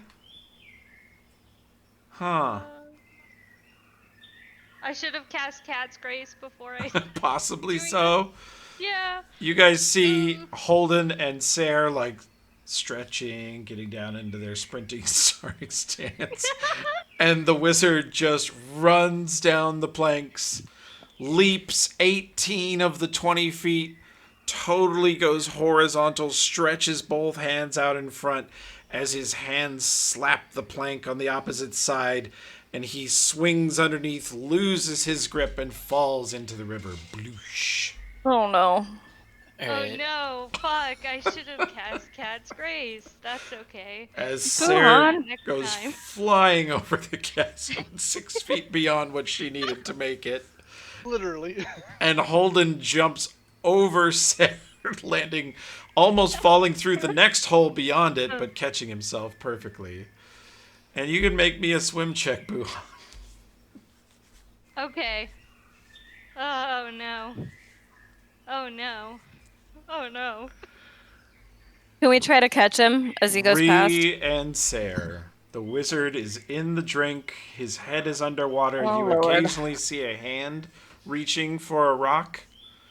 Huh. I should have cast Cat's Grace before I. Possibly Doing so. Yeah. You guys see Holden and Sarah like stretching, getting down into their sprinting starting stance. And the wizard just runs down the planks, leaps 18 of the 20 feet, totally goes horizontal, stretches both hands out in front as his hands slap the plank on the opposite side, and he swings underneath, loses his grip, and falls into the river. Bloosh. Oh no. Oh Alright. no. Fuck. I should have cast Cat's Grace. That's okay. As Go Sarah on. Next goes time. flying over the chasm 6 feet beyond what she needed to make it. Literally. And Holden jumps over Sarah, landing, almost falling through the next hole beyond it, but catching himself perfectly. And you can make me a swim check, Boo. Okay. Oh no. Oh no. Oh no. Can we try to catch him as he goes past? Bree and Sarah. The wizard is in the drink. His head is underwater. Oh, you Lord. occasionally see a hand reaching for a rock.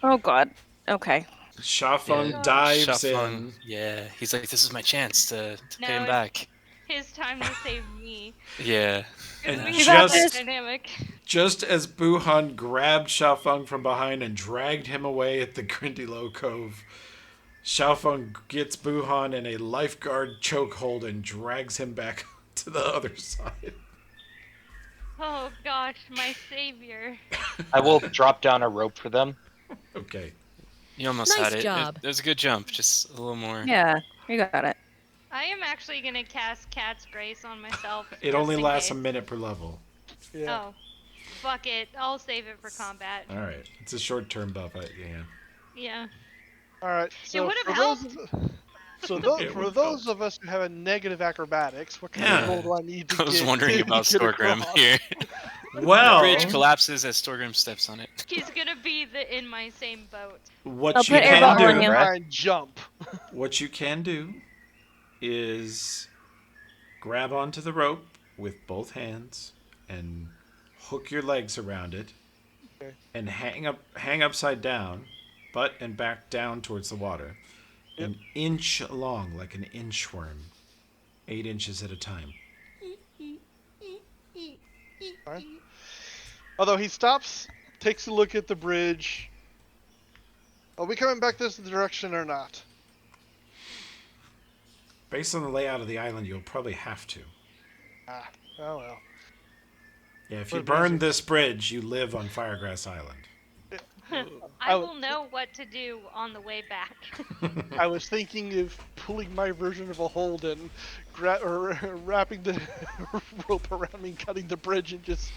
Oh god. Okay. Shafung Yeah. dives Shafung, in. yeah, he's like, this is my chance to pay No, him it's- back. His time to save me. Yeah. And We You have got that this. dynamic. Just as Buhan grabbed Xiaofeng from behind and dragged him away at the Grindylow Cove, Xiaofeng gets Buhan in a lifeguard chokehold and drags him back to the other side. Oh gosh, my savior. I will drop down a rope for them. Okay. You almost Nice had it. job. It was a good jump, just a little more. Yeah, you got it. I am actually gonna cast Cat's Grace on myself. It just only in lasts a case. minute per level. Yeah. Oh. Fuck it. I'll save it for combat. Alright. It's a short-term buff. Yeah. Yeah. All right. So would've for helped. It for would've those of us who have a negative acrobatics, what kind Yeah. of roll do I need to I was get wondering to about get Storgrim across? here. Well, Bridge collapses as Storgrim steps on it. He's gonna be in my same boat. what I'll you put can airball do, on you. Try and jump. what you can do is grab onto the rope with both hands and hook your legs around it Okay. and hang upside down, butt and back down towards the water. Yep. An inch long, like an inchworm. 8 inches at a time. Alright. Although he stops, takes a look at the bridge. Are we coming back this direction or not? Based on the layout of the island, you'll probably have to. Ah, oh well. Yeah, if What you a burn basic- this bridge, you live on Firegrass Island. I w- will know what to do on the way back. I was thinking of pulling my version of a Holden, wrapping the rope around me, cutting the bridge, and just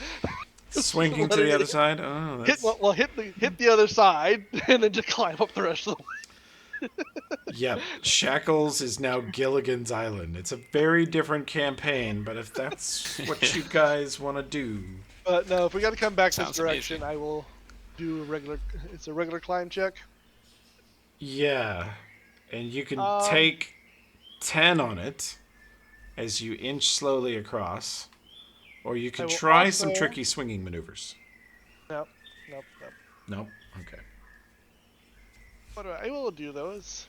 Swinging to letting the it other side? Oh, that's... hit the other side, and then just climb up the rest of the way. Yep, Shackles is now Gilligan's Island. It's a very different campaign, but if that's what you guys want to do. But no, if we got to come back this Sounds direction, amazing. I will do a regular. It's a regular climb check. Yeah, and you can Um, take 10 on it as you inch slowly across, or you I can will try some also- tricky swinging maneuvers. Nope. Nope. Okay. What I will do though is,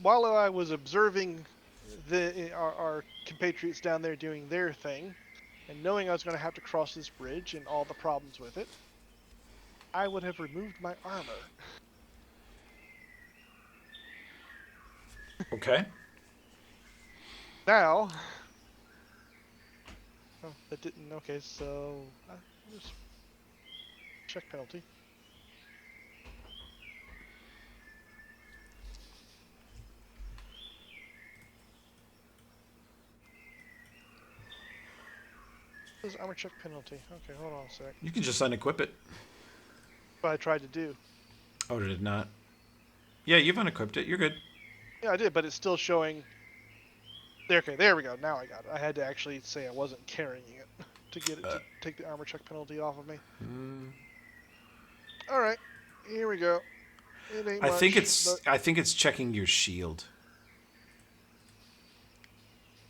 while I was observing our compatriots down there doing their thing, and knowing I was going to have to cross this bridge and all the problems with it, I would have removed my armor. Okay. Now, oh, that didn't. Okay, so just check penalty. This is armor check penalty. Okay, hold on a sec. You can just unequip it. What I tried to do. Oh, did it not? Yeah, you've unequipped it. You're good. Yeah, I did, but it's still showing. There, okay, there we go. Now I got it. I had to actually say I wasn't carrying it to get it to take the armor check penalty off of me. All right, here we go. It ain't I much, think it's but- I think it's checking your shield.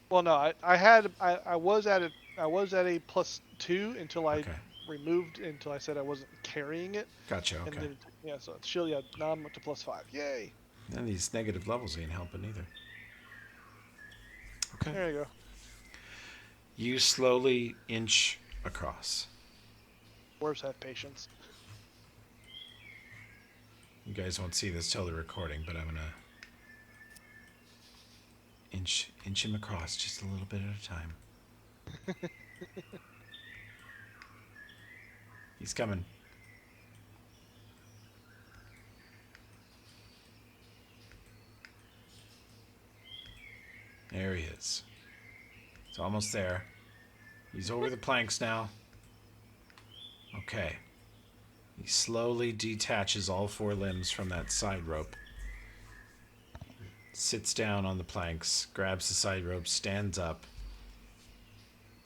Well, no, I was at a +2 until I Okay. removed until I said I wasn't carrying it. Gotcha. And Okay. then, yeah, so it's shield. Yeah, now I'm up to +5. Yay! And these negative levels ain't helping either. Okay. There you go. You slowly inch across. Dwarves have patience. You guys won't see this till the recording, but I'm gonna inch him across just a little bit at a time. He's coming. There he is. It's almost there. He's over the planks now. Okay. He slowly detaches all 4 limbs from that side rope. Sits down on the planks, grabs the side rope, stands up.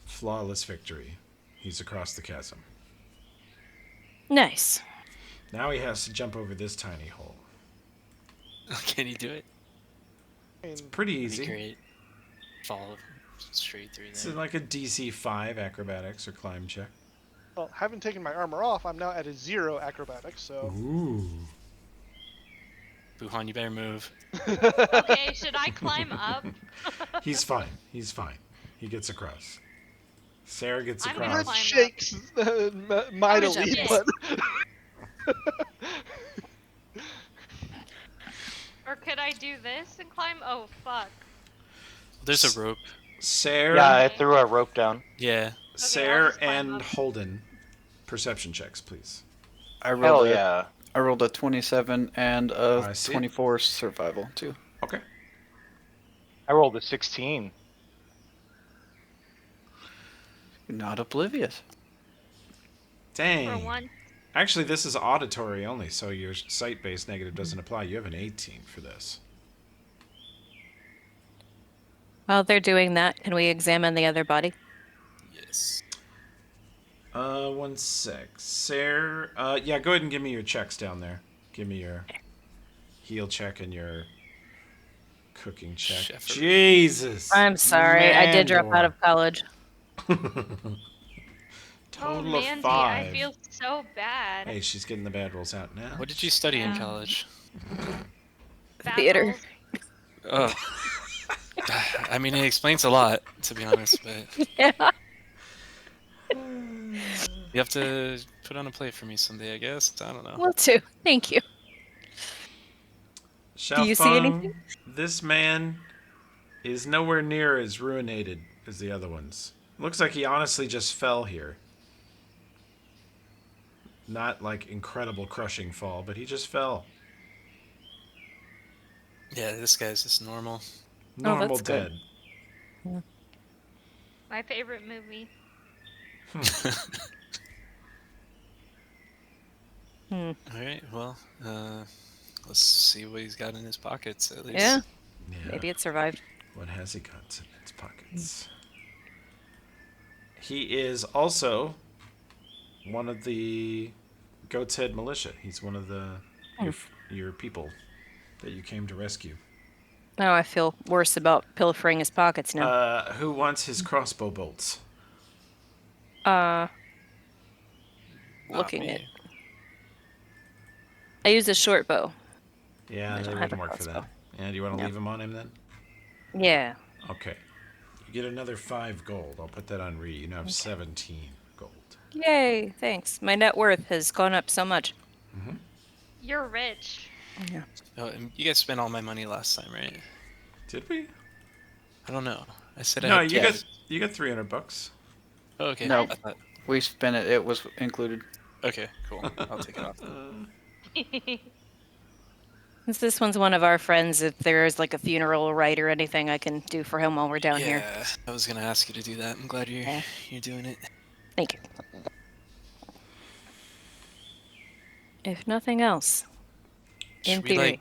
Flawless victory. He's across the chasm. Nice. Now he has to jump over this tiny hole. Can you do it? I mean, Pretty That'd be easy. great. Fall straight through It's there. like a DC 5 acrobatics or climb check. well, having taken my armor off, I'm now at a 0 acrobatics. So. Ooh. Buhan, you better move. Okay, should I climb up? He's fine. He's fine. He gets across. Sarah gets I'm gonna across. climb Shakes mightily, jump but Or could I do this and climb? Oh, fuck. There's a rope. Sarah, Yeah, I threw a rope down. Yeah. Sarah just climb and up. Holden, perception checks, please. I Hell rolled yeah. I rolled a 27 and I a see. 24 survival too. Okay. I rolled a 16. Not oblivious. Dang. For one. Actually, this is auditory only, so your sight-based negative doesn't apply. You have an 18 for this. While they're doing that, can we examine the other body? Yes. 1 sec. Sarah, yeah, go ahead and give me your checks down there. Give me your heal check and your cooking check. Shepherd. Jesus. I'm sorry, I did drop out Mandor. of college. Total Oh, of Mandy, 5. I feel so bad. Hey, she's getting the bad rolls out now. What did you study in Yeah. college? Bad Theater. rolls. Oh. I mean, it explains a lot, to be honest, but Yeah. you have to put on a play for me someday, I guess. I don't know. Will too. Thank you. Do you see anything? This man is nowhere near as ruinated as the other ones. Looks like he honestly just fell here. Not like incredible crushing fall, but he just fell. Yeah, this guy's just normal. Normal that's good. dead. My favorite movie. All right, well, let's see what he's got in his pockets at least. Yeah. Yeah. Maybe it survived. What has he got in its pockets? He is also one of the Goat's Head militia. He's one of the your people that you came to rescue. Now I feel worse about pilfering his pockets now. Who wants his crossbow bolts? Not Looking me. at. I use a short bow. Yeah, I they don't have wouldn't a work for that. crossbow. And you want to No. leave him on him then? Yeah. Okay. You get another 5 gold. I'll put that on Ree. You now have 17 gold. Yay! Thanks. My net worth has gone up so much. You're rich. Yeah. Oh, and you guys spent all my money last time, right? Did we? I don't know. I said No, I had you cash. got you got 300 bucks. Oh, okay. No. I thought, We spent it. It was included. okay, cool. I'll take it off. Since this one's one of our friends, if there is like a funeral rite or anything I can do for him while we're down here. Yeah, I was gonna ask you to do that. I'm glad Yeah. you're doing it. Thank you. If nothing else, in Should we theory. like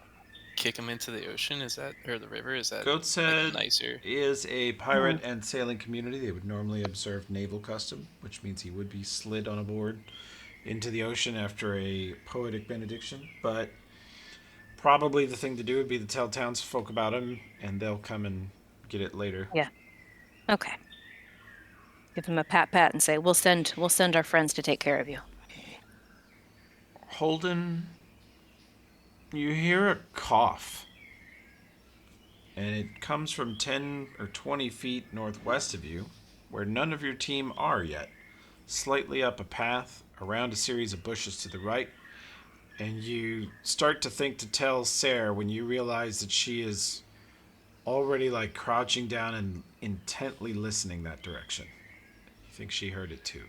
kick him into the ocean? Is that or the river? Is that Goat's like, Head nicer? is a pirate and sailing community. They would normally observe naval custom, which means he would be slid on a board into the ocean after a poetic benediction. But probably the thing to do would be to tell townsfolk about him, and they'll come and get it later. Yeah. Okay. Give him a pat and say, we'll send our friends to take care of you. Holden, you hear a cough, and it comes from 10 or 20 feet northwest of you, where none of your team are yet. Slightly up a path, around a series of bushes to the right, and you start to think to tell Sarah when you realize that she is already like crouching down and intently listening that direction. You think she heard it too.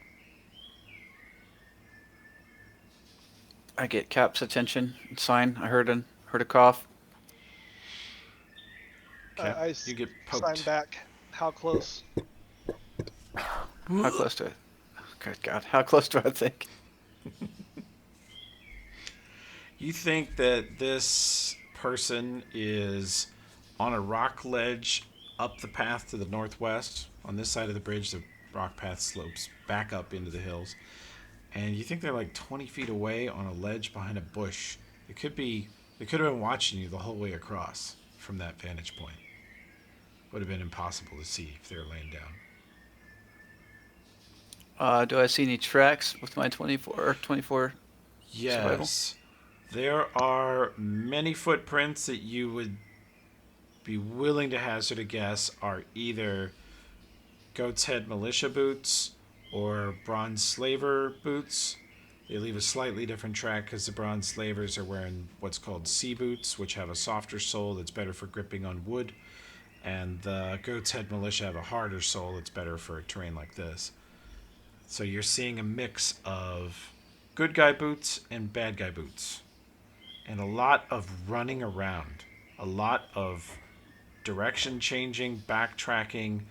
I get Cap's attention. It's fine. I heard a cough. Okay, you get poked. sign back. How close? How close to it? Good God. How close do I think? You think that this person is on a rock ledge up the path to the northwest. On this side of the bridge, the rock path slopes back up into the hills. And you think they're like 20 feet away on a ledge behind a bush. They could have been watching you the whole way across from that vantage point. Would have been impossible to see if they were laying down. Do I see any tracks with my 24? Yes. There are many footprints that you would be willing to hazard a guess are either Goat's Head militia boots or bronze slaver boots. They leave a slightly different track because the bronze slavers are wearing what's called sea boots, which have a softer sole that's better for gripping on wood. And the Goat's Head militia have a harder sole that's better for a terrain like this. So you're seeing a mix of good guy boots and bad guy boots. And a lot of running around. A lot of direction changing, backtracking.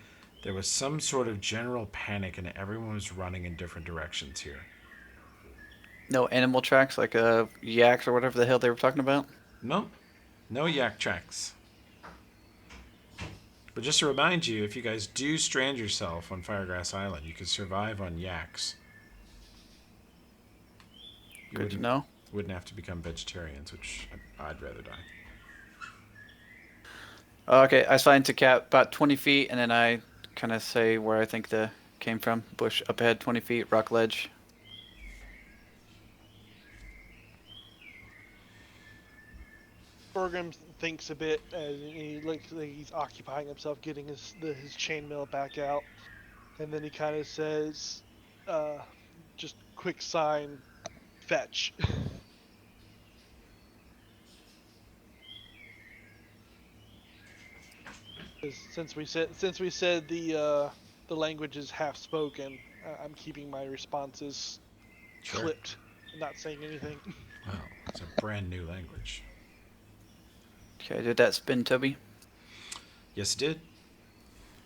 There was some sort of general panic and everyone was running in different directions here. No animal tracks like yaks or whatever the hell they were talking about? Nope. No yak tracks. But just to remind you, if you guys do strand yourself on Firegrass Island, you can survive on yaks. You Good to know. wouldn't have to become vegetarians, which I'd rather die. Okay, I signed to Cap about 20 feet, and then I kind of say where I think the came from. Bush up ahead, 20 feet, rock ledge. Bergam thinks a bit, and he looks like he's occupying himself, getting his chainmail back out, and then he kind of says, "Just quick sign, fetch." Since we said the language is half spoken, I'm keeping my responses clipped, not saying anything. Wow, it's a brand new language. Okay, did that spin, Toby? Yes, it did.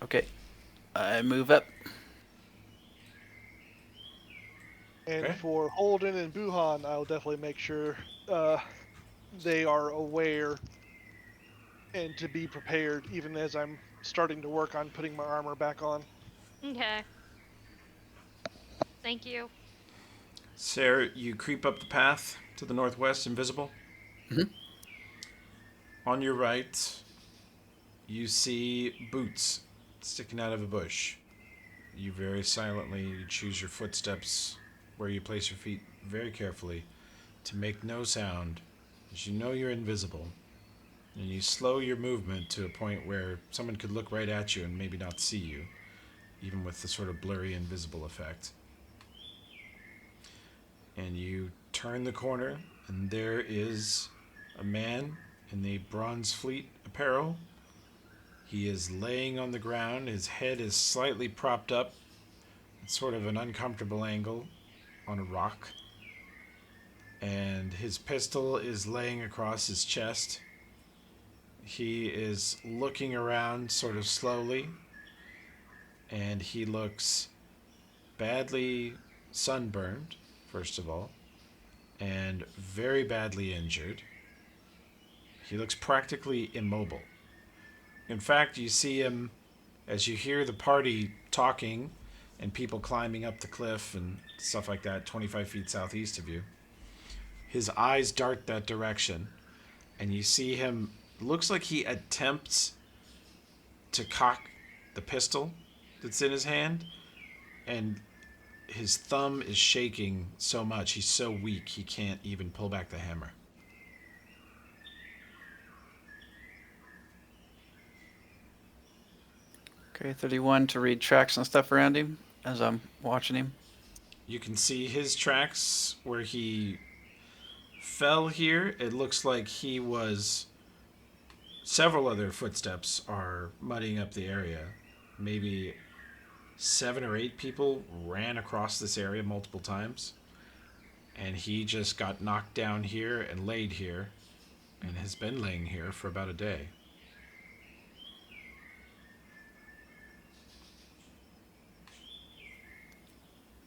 Okay, I move up. And Okay. for Holden and Buhan, I'll definitely make sure they are aware and to be prepared, even as I'm starting to work on putting my armor back on. Okay. Thank you. Sarah, you creep up the path to the northwest, invisible. Mhm. On your right, you see boots sticking out of a bush. You very silently choose your footsteps where you place your feet very carefully to make no sound, as you know you're invisible. And you slow your movement to a point where someone could look right at you and maybe not see you, even with the sort of blurry invisible effect. And you turn the corner, and there is a man in the Bronze Fleet apparel. He is laying on the ground. His head is slightly propped up at sort of an uncomfortable angle on a rock. And his pistol is laying across his chest. He is looking around sort of slowly, and he looks badly sunburned, first of all, and very badly injured. He looks practically immobile. In fact, you see him as you hear the party talking and people climbing up the cliff and stuff like that, 25 feet southeast of you. His eyes dart that direction, and you see him. Looks like he attempts to cock the pistol that's in his hand, and his thumb is shaking so much, he's so weak he can't even pull back the hammer. Okay, 31 to read tracks and stuff around him as I'm watching him. You can see his tracks where he fell here. It looks like he was. Several other footsteps are muddying up the area. Maybe 7 or 8 people ran across this area multiple times. And he just got knocked down here and laid here and has been laying here for about a day.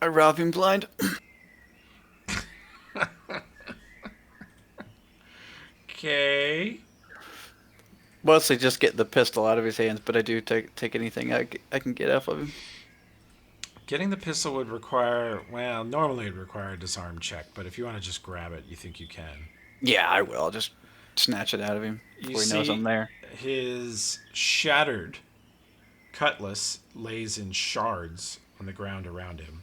I rob him blind. Okay. Mostly just get the pistol out of his hands, but I do take anything I can get off of him. Getting the pistol would require, well, normally it'd require a disarm check, but if you want to just grab it, you think you can. Yeah, I will. I'll just snatch it out of him before he knows I'm there. His shattered cutlass lays in shards on the ground around him.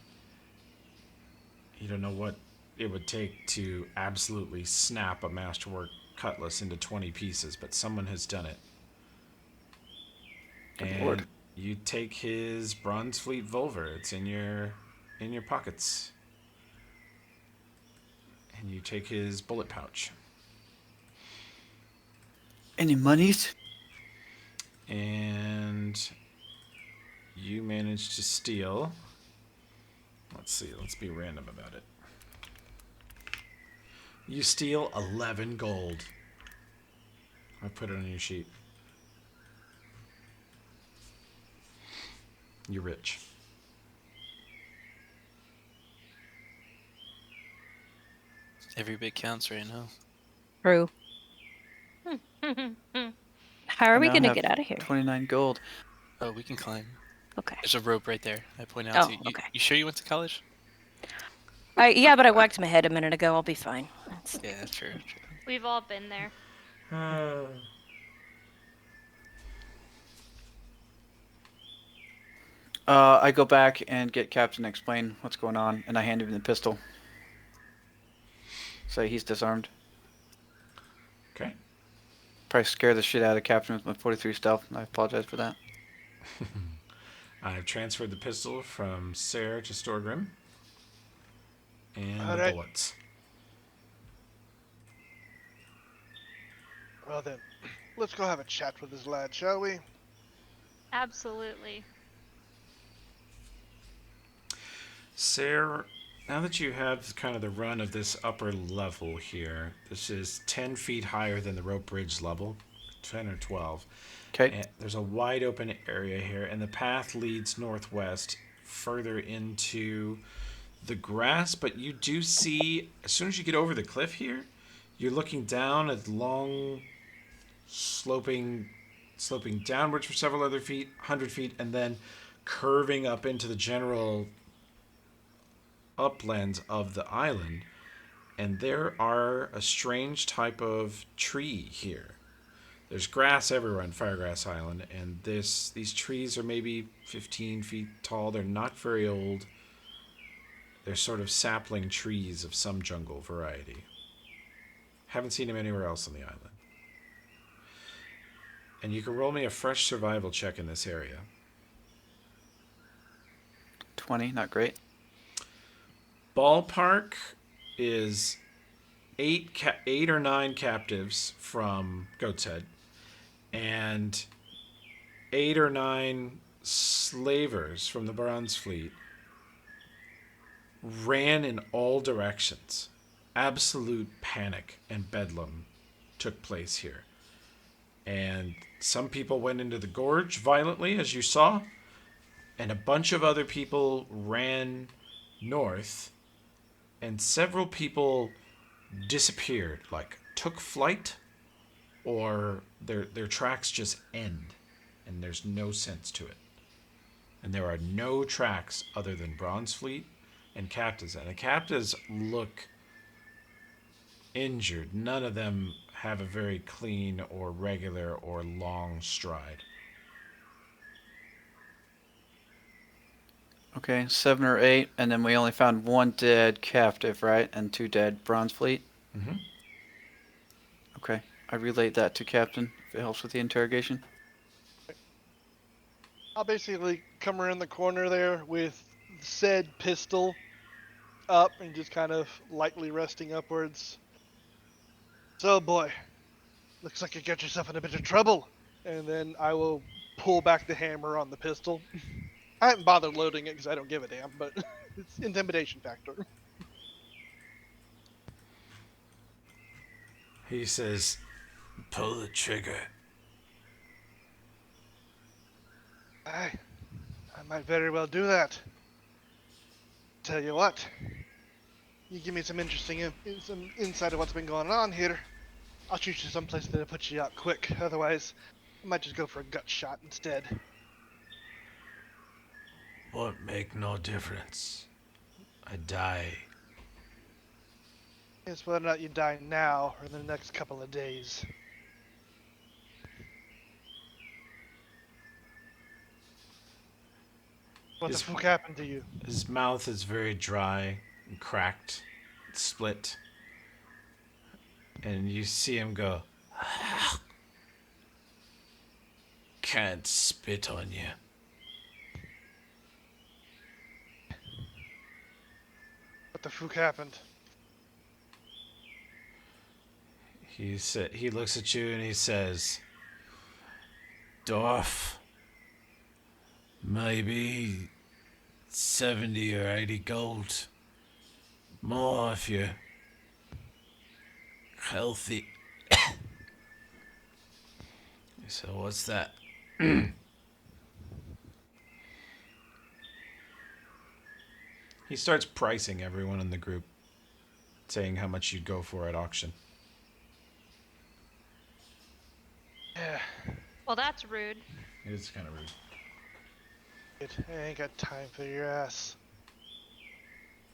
You don't know what it would take to absolutely snap a masterwork cutlass into 20 pieces, but someone has done it. Good And Lord. you take his Bronze Fleet Volver. It's in your pockets. And you take his bullet pouch. Any monies? And you manage to steal. Let's see, let's be random about it. You steal 11 gold. I put it on your sheet. You're rich. Every bit counts right now. True. How are I we now going to have get out of here? 29 gold. Oh, we can climb. Okay. There's a rope right there. I point out Oh, to you. okay. You sure you went to college? Yeah, but I whacked my head a minute ago. I'll be fine. Yeah, true. We've all been there. I go back and get Captain to explain what's going on, and I hand him the pistol. Say he's disarmed. Okay. Probably scare the shit out of Captain with my 43 stealth, and I apologize for that. I've transferred the pistol from Sarah to Storgrim. And All the right. bullets. Well then, let's go have a chat with this lad, shall we? Absolutely. Sarah, now that you have kind of the run of this upper level here, this is 10 feet higher than the rope bridge level, 10 or 12. Okay. And there's a wide open area here, and the path leads northwest further into the grass, but you do see, as soon as you get over the cliff here, You're looking down at long, sloping downwards for several other feet, 100 feet, and then curving up into the general uplands of the island. And there are a strange type of tree here. There's grass everywhere on Firegrass Island, and these trees are maybe 15 feet tall. They're not very old. They're sort of sapling trees of some jungle variety. Haven't seen them anywhere else on the island. And you can roll me a fresh survival check in this area. 20, not great. Ballpark is eight or nine captives from Goat's Head, and 8 or 9 slavers from the Bronze Fleet ran in all directions. Absolute panic and bedlam took place here. And some people went into the gorge violently, as you saw, and a bunch of other people ran north, and several people disappeared, like took flight, or their tracks just end, and there's no sense to it. And there are no tracks other than Bronze Fleet and captives. And the captives look injured. None of them have a very clean or regular or long stride. Okay, 7 or 8, and then we only found 1 dead captive, right? And 2 dead Bronze Fleet? Mm-hmm. Okay, I relate that to Captain, if it helps with the interrogation. I'll basically come around the corner there with said pistol up and just kind of lightly resting upwards. So, boy, looks like you got yourself in a bit of trouble. And then I will pull back the hammer on the pistol. I haven't bothered loading it because I don't give a damn, but it's intimidation factor. He says, "Pull the trigger." I might very well do that. Tell you what, you give me some some insight of what's been going on here. I'll shoot you someplace that'll put you out quick. Otherwise, I might just go for a gut shot instead. Won't make no difference. I die. It's whether or not you die now or in the next couple of days. What the fuck happened to you? His mouth is very dry and cracked, split. And you see him go, "Can't spit on you." What the fuck happened? He looks at you and he says, "Dwarf, maybe 70 or 80 gold. More if you're healthy." So what's that? He starts pricing everyone in the group, saying how much you'd go for at auction. Yeah, Well, that's rude. It's kind of rude. I ain't got time for your ass.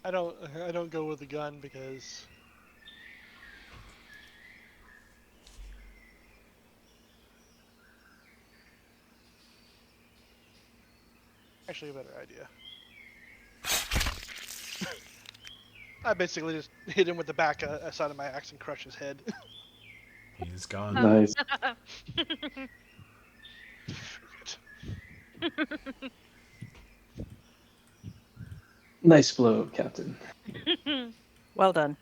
I don't go with a gun because actually a better idea. I basically just hit him with the back side of my axe and crush his head. He's gone. Nice. Nice blow, Captain. Well done.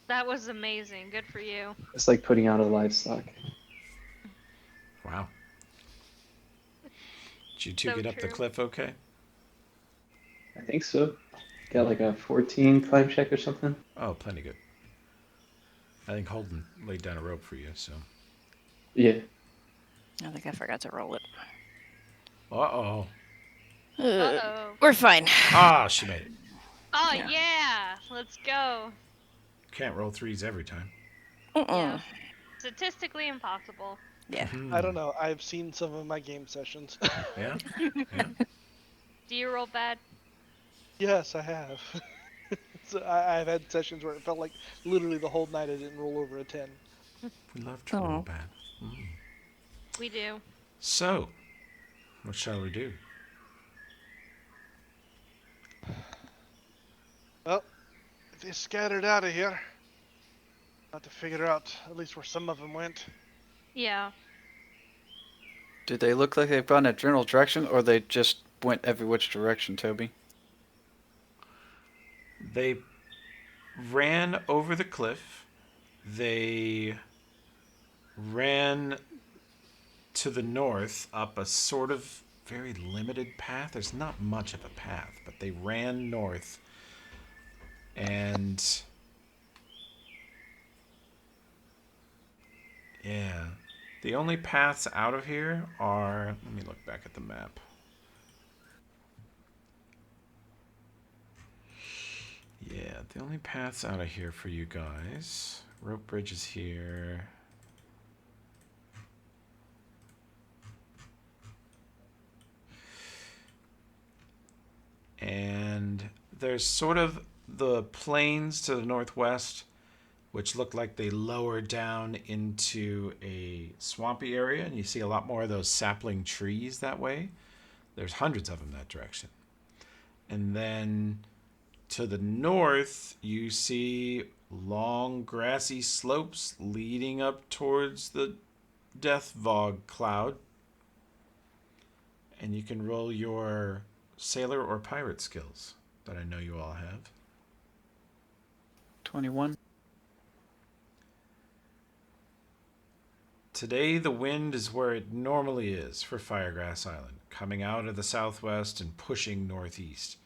That was amazing. Good for you. It's like putting out a livestock. Wow. Did you two So get up the true. cliff okay? I think so. Got like a 14 climb check or something. Oh, plenty good. I think Holden laid down a rope for you, so. Yeah. I think I forgot to roll it. Uh-oh. Uh-oh. We're fine. Ah, she made it. Oh, Yeah. yeah. Let's go. Can't roll threes every time. Yeah. Statistically impossible. Yeah. I don't know. I've seen some of my game sessions. Yeah. Yeah. Do you roll bad? Yes, I have. So I've had sessions where it felt like literally the whole night I didn't roll over a 10. We love to roll Oh. bad. Mm. We do. So, what shall we do? Well, they scattered out of here. Have to figure out at least where some of them went. Yeah. Did they look like they've gone a general direction, or they just went every which direction, Toby? They ran over the cliff. They ran to the north up a sort of very limited path. There's not much of a path, but they ran north and yeah. The only paths out of here are, let me look back at the map. Yeah, the only paths out of here for you guys. Rope bridge is here. And there's sort of the plains to the northwest, which look like they lower down into a swampy area, and you see a lot more of those sapling trees that way. There's hundreds of them that direction. And then to the north, you see long grassy slopes leading up towards the Death Vog cloud. And you can roll your sailor or pirate skills that I know you all have. 21. Today, the wind is where it normally is for Firegrass Island, coming out of the southwest and pushing northeast,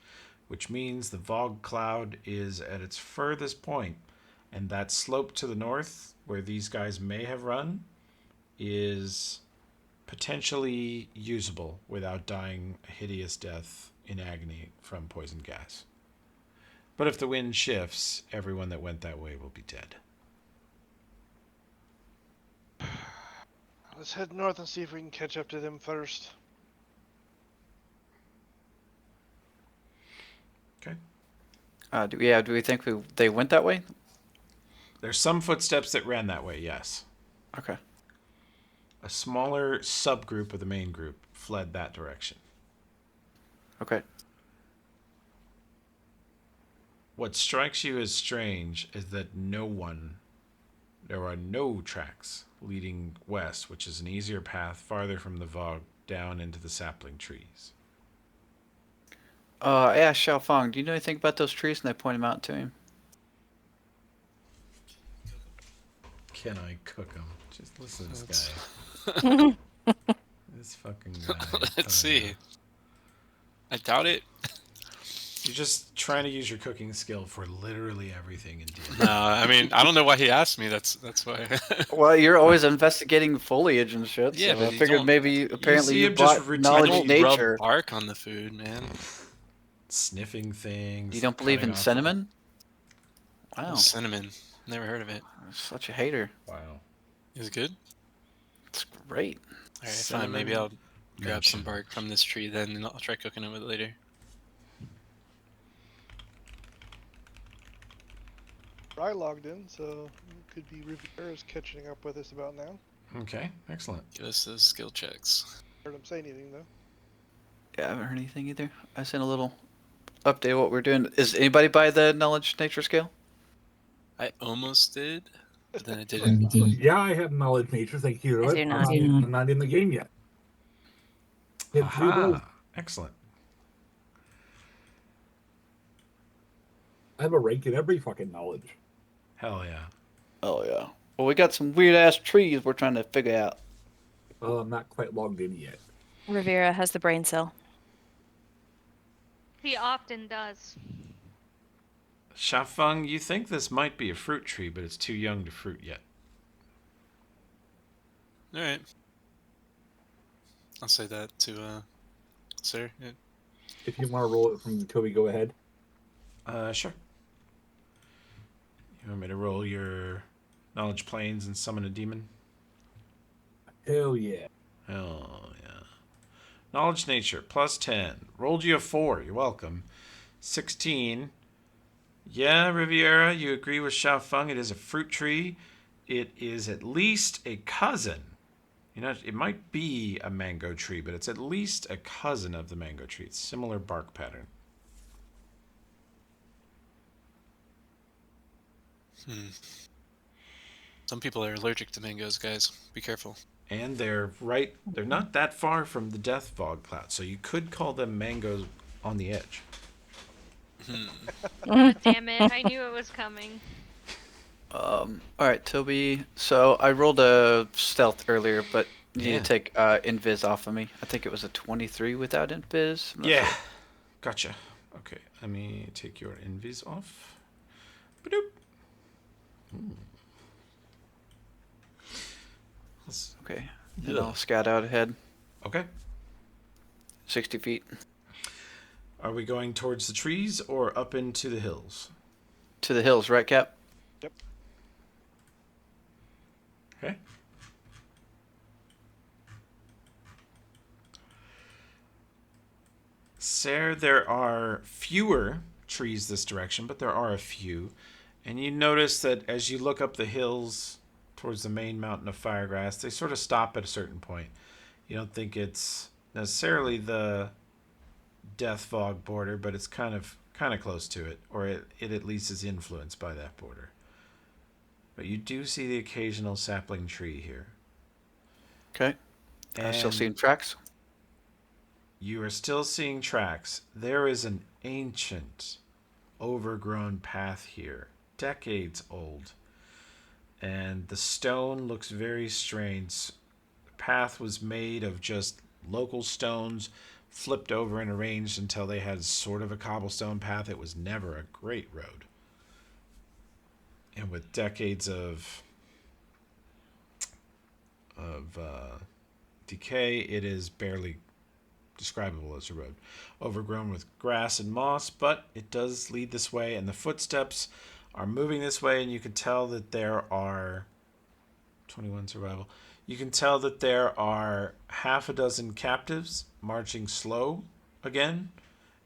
which means the Vog cloud is at its furthest point, and that slope to the north, where these guys may have run, is potentially usable without dying a hideous death in agony from poison gas. But if the wind shifts, everyone that went that way will be dead. Let's head north and see if we can catch up to them first. Okay. Do we think they went that way? There's some footsteps that ran that way, yes. Okay. A smaller subgroup of the main group fled that direction. Okay. What strikes you as strange is that there are no tracks leading west, which is an easier path farther from the Vog down into the sapling trees. I asked Xiaofang, do you know anything about those trees? And I point them out to him. Can I cook them? Just listen to this guy. This fucking guy. Let's see. I doubt it. You're just trying to use your cooking skill for literally everything in D&D. No, I mean, I don't know why he asked me. That's why. Well, you're always investigating foliage and shit. Yeah, so but I you figued don't- maybe apparently see you him just brought knowledge I of don't nature. rub bark on the food, man. Sniffing things. You don't believe cutting in off- cinnamon? Wow, Cinnamon. Never heard of it. such a hater. Wow. Is it good? It's great. All right, fine. Maybe Cinnamon I'll grab some mentioned. bark from this tree then, and I'll try cooking it with it later. I logged in, so it could be Riviera's catching up with us about now. Okay, excellent. Give us those skill checks. Heard him say anything though. Yeah, I haven't heard anything either. I sent a little update of what we're doing. Is anybody by the knowledge nature scale? I almost did, but then I didn't. Yeah, I have knowledge nature. Thank you. I do not. I'm not in the game yet. Hit 3 goals. Aha, excellent. I have a rank in every fucking knowledge. Hell yeah. Oh yeah. Well, we got some weird ass trees we're trying to figure out. Well, I'm not quite logged in yet. Rivera has the brain cell. He often does. Shafeng, you think this might be a fruit tree, but it's too young to fruit yet. All right. I'll say that to sir. Yeah. If you want to roll it from Toby, go ahead. Sure. You want me to roll your Knowledge planes and summon a demon. Hell yeah. Hell yeah. Knowledge nature, +10. Rolled you a 4. You're welcome. 16. Yeah, Riviera, you agree with Xiao Feng. It is a fruit tree. It is at least a cousin. You know, it might be a mango tree, but it's at least a cousin of the mango tree. It's similar bark pattern. Some people are allergic to mangoes, guys. Be careful. And they're not that far from the death fog cloud, so you could call them mangoes on the edge. Damn it! I knew it was coming. All right, Toby. So I rolled a stealth earlier, but you need Yeah. to take invis off of me. I think it was a 23 without invis. I'm not Yeah. sure. Gotcha. Okay, let me take your invis off. Ba-doop. Okay. And I'll scout out ahead. Okay. 60 feet. Are we going towards the trees or up into the hills? To the hills, right, Cap? Yep. Okay. Sir, there are fewer trees this direction, but there are a few. And you notice that as you look up the hills towards the main mountain of Firegrass, they sort of stop at a certain point. You don't think it's necessarily the Death Fog border, but it's kind of close to it, or it at least is influenced by that border. But you do see the occasional sapling tree here. Okay. I'm still And seeing tracks. you are still seeing tracks. There is an ancient, overgrown path here, decades old. And the stone looks very strange. The path was made of just local stones, flipped over and arranged until they had sort of a cobblestone path. It was never a great road. And with decades of decay, it is barely describable as a road. Overgrown with grass and moss, but it does lead this way, and the footsteps are moving this way, and you can tell that there are 21 survival. You can tell that there are half a dozen captives marching slow again,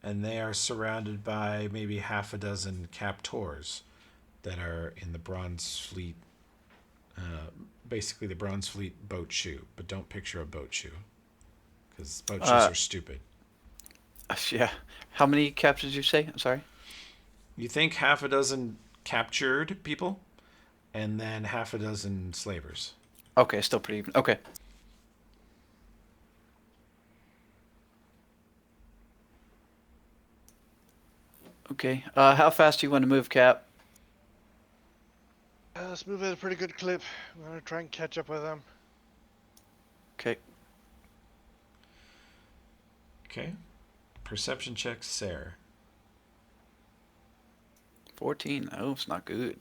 and they are surrounded by maybe half a dozen captors that are in the Bronze Fleet, basically the Bronze Fleet boat shoe, but don't picture a boat shoe, because boat shoes are stupid. Yeah. How many captures did you say? I'm sorry. You think half a dozen captured people, and then half a dozen slavers. Okay, still pretty even. Okay. Okay. How fast do you want to move, Cap? Let's move at a pretty good clip. I'm gonna try and catch up with them. Okay. Okay. Perception check, Sarah. 14. Oh, it's not good.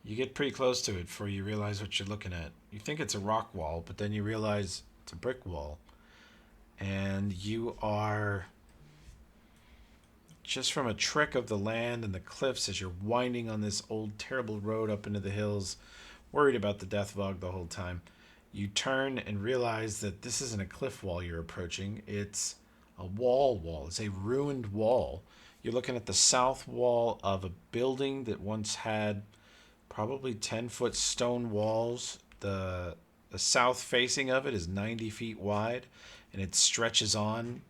You get pretty close to it before you realize what you're looking at. You think it's a rock wall, but then you realize it's a brick wall. And you are, just from a trick of the land and the cliffs as you're winding on this old terrible road up into the hills, worried about the death fog the whole time, you turn and realize that this isn't a cliff wall you're approaching. It's a wall. It's a ruined wall. You're looking at the south wall of a building that once had probably 10-foot stone walls. The south facing of it is 90 feet wide, and it stretches on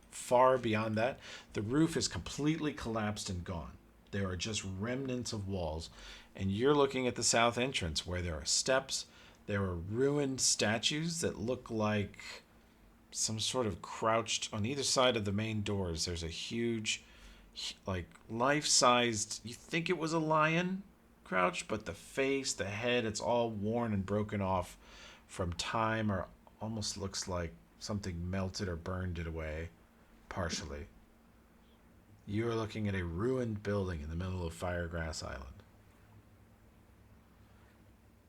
far beyond that. The roof is completely collapsed and gone. There are just remnants of walls, and you're looking at the south entrance where there are steps. There are ruined statues that look like some sort of crouched on either side of the main doors. There's a huge, like, life-sized, you think it was a lion crouched, but the face, the head, it's all worn and broken off from time, or almost looks like something melted or burned it away partially. You are looking at a ruined building in the middle of Firegrass Island.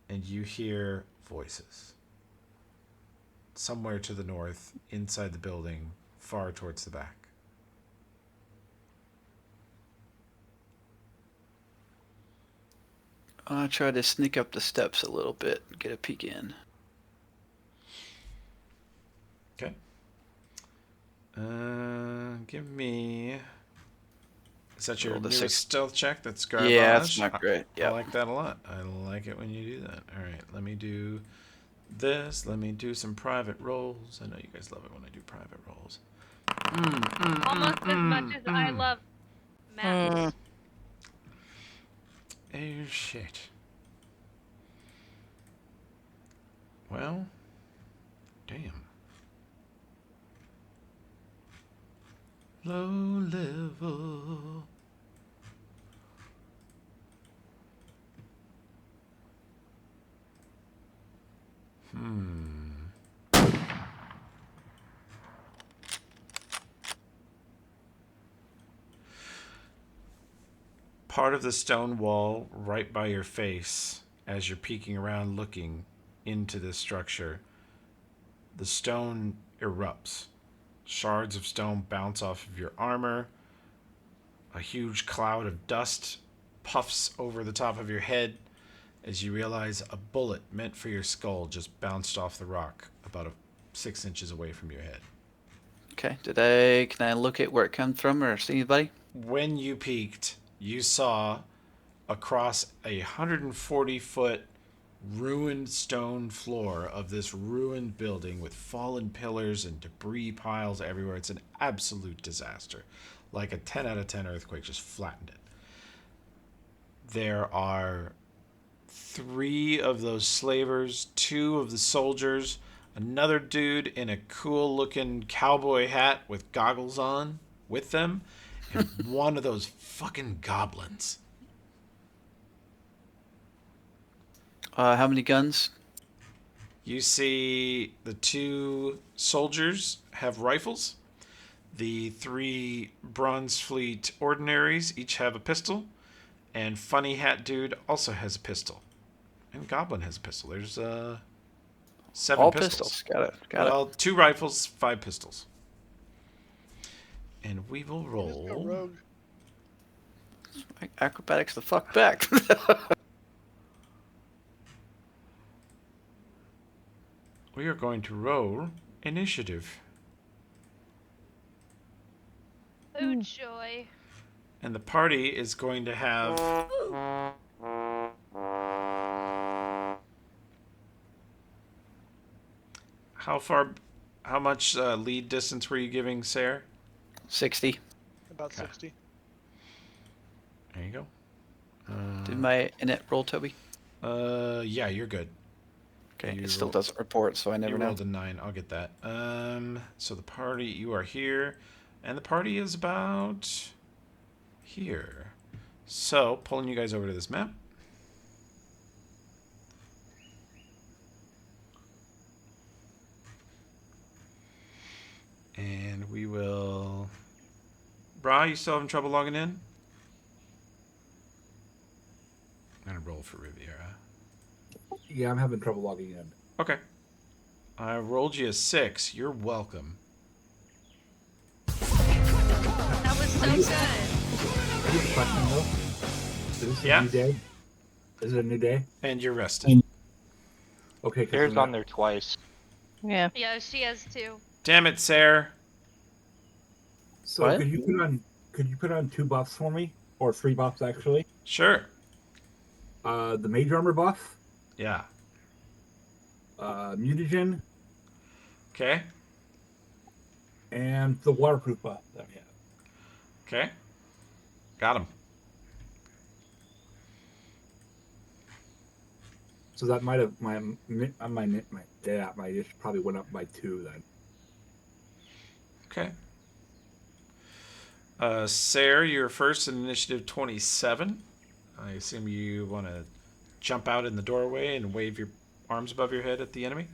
And you hear voices. Somewhere to the north, inside the building, far towards the back. I'll try to sneak up the steps a little bit, get a peek in. Okay. Give me. Is that your Roll the newest 6. stealth check? That's garbage. Yeah, that's not great. I Yeah. like that a lot. I like it when you do that. All right, let me do this. Let me do some private rolls. I know you guys love it when I do private rolls. Almost as much as I love maps. Oh shit. Well, damn. Low level. Part of the stone wall right by your face, as you're peeking around looking into this structure, the stone erupts. Shards of stone bounce off of your armor. A huge cloud of dust puffs over the top of your head as you realize a bullet meant for your skull just bounced off the rock about 6 inches away from your head. Okay. Can I look at where it comes from or see anybody? When you peeked, you saw across 140-foot ruined stone floor of this ruined building with fallen pillars and debris piles everywhere. It's an absolute disaster. Like a 10 out of 10 earthquake just flattened it. There are 3 of those slavers, 2 of the soldiers, another dude in a cool looking cowboy hat with goggles on with them, and one of those fucking goblins. How many guns? You see the 2 soldiers have rifles. The 3 Bronze Fleet ordinaries each have a pistol. And Funny Hat Dude also has a pistol. And Goblin has a pistol. There's 7 All pistols. Got it. 2 rifles, 5 pistols. And we will Let's go roll. rogue. Acrobatics the fuck back. We are going to roll initiative. Oh joy. And the party is going to have how much lead distance were you giving Sarah? 60. About Okay. 60. There you go. Did my Innit roll, Toby? Yeah, you're good. Okay, You it still roll- doesn't report, so I never You know. rolled a 9. I'll get that. So the party, you are here, and the party is about here. So, pulling you guys over to this map. And we will... Bra, you still having trouble logging in? I'm going to roll for Riviera. Yeah, I'm having trouble logging in. Okay. I rolled you a 6. You're welcome. That was so good. I have a question though. Is this Yeah. a new day? Is it a new day? And you're rested. Okay. 'cause Sarah's I'm on not- there twice. Yeah. Yeah, she has 2. Damn it, Sarah. So What? could you put on 2 buffs for me, or 3 buffs actually? Sure. The mage armor buff, Yeah. mutagen, Okay. and the waterproof buff that we have. Okay. Got him. So that might have my just probably went up by 2 then. Okay. Sarah, you're first in initiative 27. I assume you want to jump out in the doorway and wave your arms above your head at the enemy?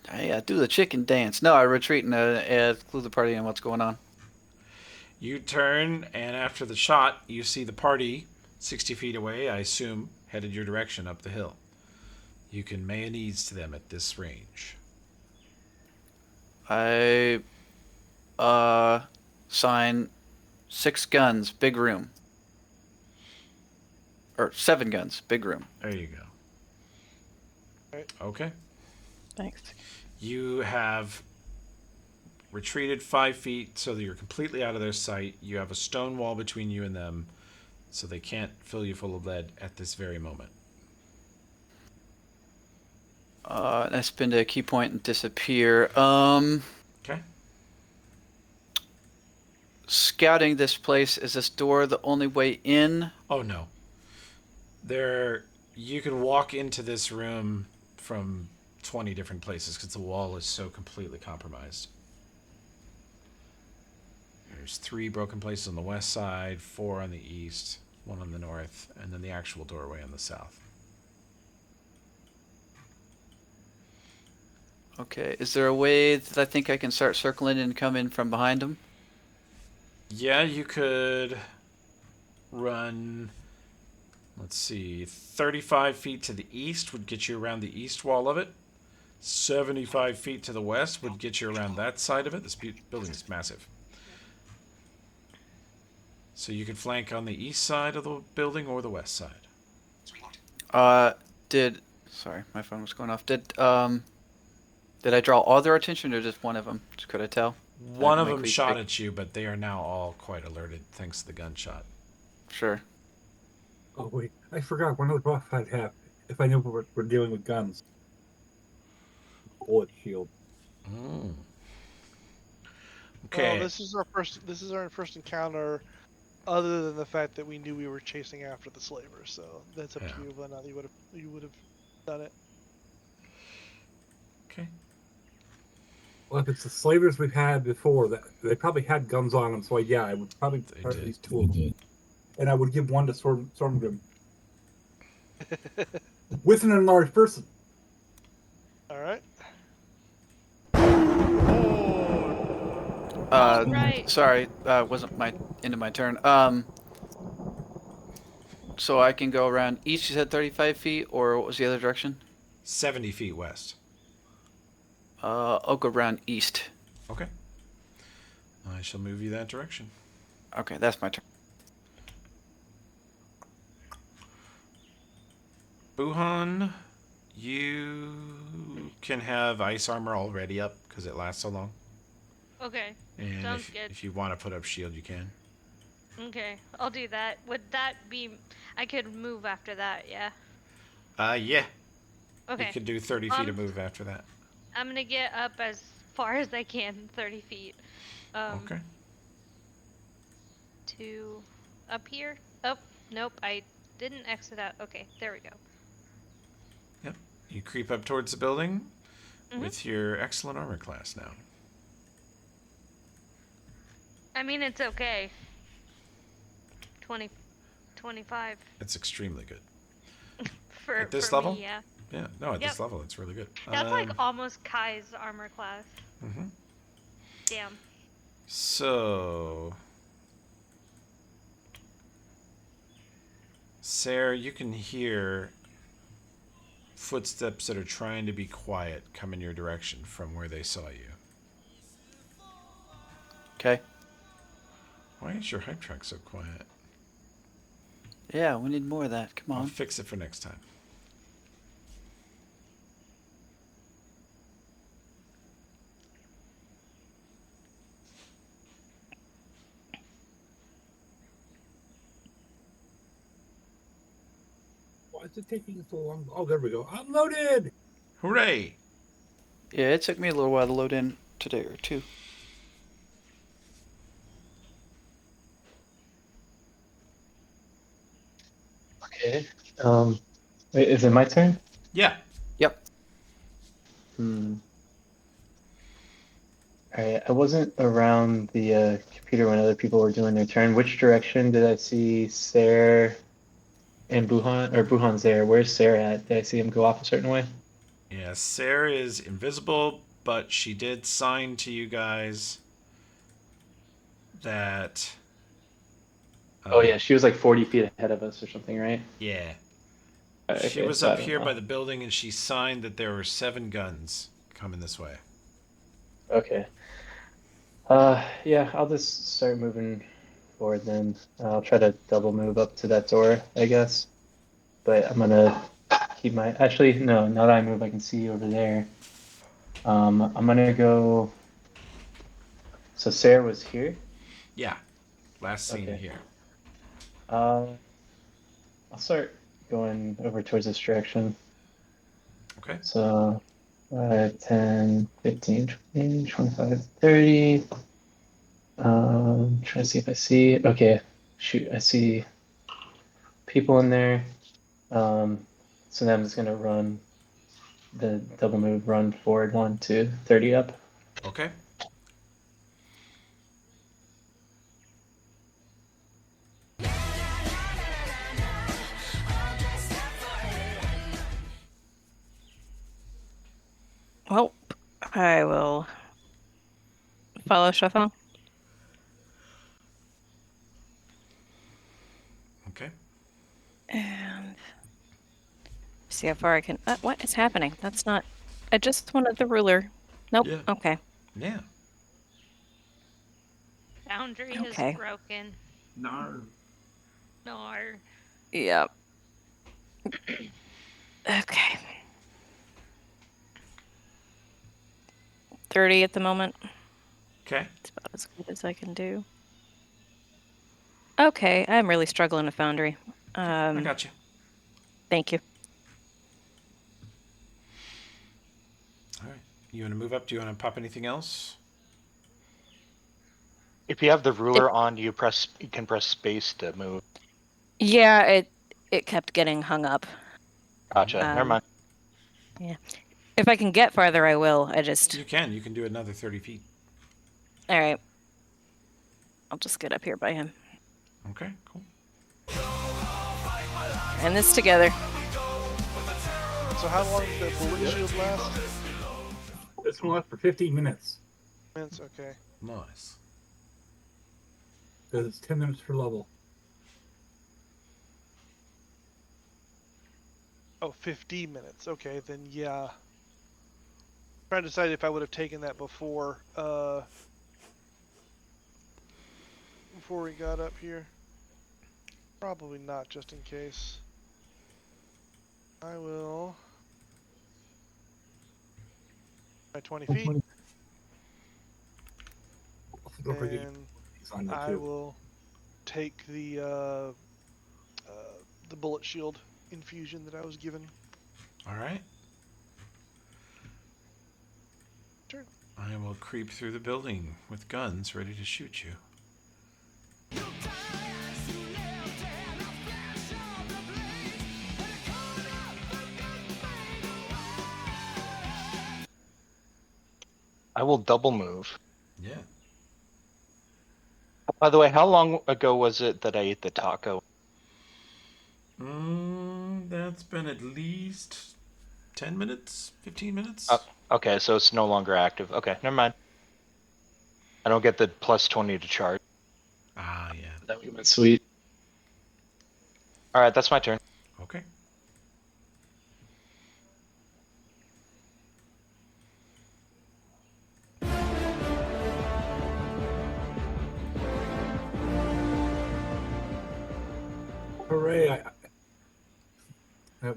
Hey, do the chicken dance. No, I retreat and clue the party on what's going on. You turn, and after the shot, you see the party 60 feet away, I assume, headed your direction up the hill. You can mayonnaise to them at this range. I sign 6 guns, big room. or 7 guns. Big room. There you go. Right. Okay. Thanks. You have retreated 5 feet so that you're completely out of their sight. You have a stone wall between you and them, so they can't fill you full of lead at this very moment. And I spend a key point and disappear. Okay. Scouting this place, is this door the only way in? Oh no. You can walk into this room from 20 different places because the wall is so completely compromised. There's 3 broken places on the west side, 4 on the east, 1 on the north, and then the actual doorway on the south. Okay, is there a way that I think I can start circling and come in from behind them? Yeah, you could run, let's see, 35 feet to the east would get you around the east wall of it. 75 feet to the west would get you around that side of it. This building is massive. So you could flank on the east side of the building or the west side. Sorry, my phone was going off. Did I draw all their attention or just one of them? Could I tell? One of them shot at you, but they are now all quite alerted thanks to the gunshot. Sure. Oh wait, I forgot one other buff I'd have if I knew we're dealing with guns. Bullet shield. Okay. Well, this is our first encounter, other than the fact that we knew we were chasing after the slavers. So that's up to you whether or not you would have done it. Okay. Well, if it's the slavers we've had before, that they probably had guns on them, so I would probably target at least 2 of them, and I would give 1 to Stormgrim with an enlarged person. All right. Right. Sorry, wasn't my end of my turn. So I can go around east. You said 35 feet, or what was the other direction? 70 feet west. I'll go around east. Okay. I shall move you that direction. Okay, that's my turn. Buhan, you can have ice armor already up because it lasts so long. Okay. And Sounds good. if you want to put up shield, you can. Okay, I'll do that. Would that be? I could move after that, yeah. Yeah. Okay. You could do 30 feet of move after that. I'm gonna get up as far as I can, 30 feet. Okay. To up here. Oh, nope, I didn't exit out. Okay, there we go. Yep. You creep up towards the building Mhm. with your excellent armor class now. I mean, it's okay. 25 It's extremely good. for At this for level? me, yeah. Yeah, no, at Yep. this level, it's really good. That's like almost Kai's armor class. Mm-hmm. Damn. So, Sarah, you can hear footsteps that are trying to be quiet come in your direction from where they saw you. Okay. Why is your hype track so quiet? Yeah, we need more of that. Come I'll on. fix it for next time. Why is it taking so long? Oh, there we go. Unloaded! Hooray! Yeah, it took me a little while to load in today or two. Okay. Wait, is it my turn? Yeah. Yep. Alright, I wasn't around the computer when other people were doing their turn. Which direction did I see Sarah and Buhan? Or Buhan's there. Where's Sarah at? Did I see him go off a certain way? Yeah, Sarah is invisible, but she did sign to you guys that... Oh yeah, she was like 40 feet ahead of us or something, right? Yeah. Okay, She was so I up don't here know. by the building, and she signed that there were 7 guns coming this way. Okay. Yeah, I'll just start moving forward then. I'll try to double move up to that door, I guess. but I'm gonna keep my. Actually, no. Now that I move, I can see over there. I'm gonna go. So Sarah was here. Yeah. Last scene Okay. here. I'll start going over towards this direction. Okay. So 5, 10, 15, 20, 25, 30. Trying to see if I see. Okay, shoot, I see people in there. So then I'm just gonna run the double move, run forward 1 to 30 up. Okay. Well, I will follow Shuffle. Okay. And see how far I can. What is happening? That's not. I just wanted the ruler. Nope. Yeah. Okay. Yeah. Boundary Okay. is broken. No. No. Yep. Okay. 30 at the moment. Okay. It's about as good as I can do. Okay, I'm really struggling with Foundry. I got you. Thank you. All right. You want to move up? Do you want to pop anything else? If you have the ruler on, you can press space to move. Yeah, it kept getting hung up. Gotcha. Never mind. Yeah. If I can get farther, I will. I just. You can. You can do another 30 feet. All right. I'll just get up here by him. Okay. Cool. And this together. So how long did the bullet shield last? This one lasts for 15 minutes. Minutes, okay. Nice. Because it's 10 minutes per level. Oh, 15 minutes. Okay, then yeah. Trying to decide if I would have taken that before we got up here. Probably not, just in case. I will. By 20 feet. Don't forget And he's on there I too. will take the bullet shield infusion that I was given. All right. Sure. I will creep through the building with guns ready to shoot you. I will double move. Yeah. By the way, how long ago was it that I ate the taco? That's been at least 10 minutes, 15 minutes. Okay, so it's no longer active. Okay, never mind. I don't get the plus 20 to charge. Ah, yeah. That would have been sweet. All right, that's my turn. Okay. Hooray!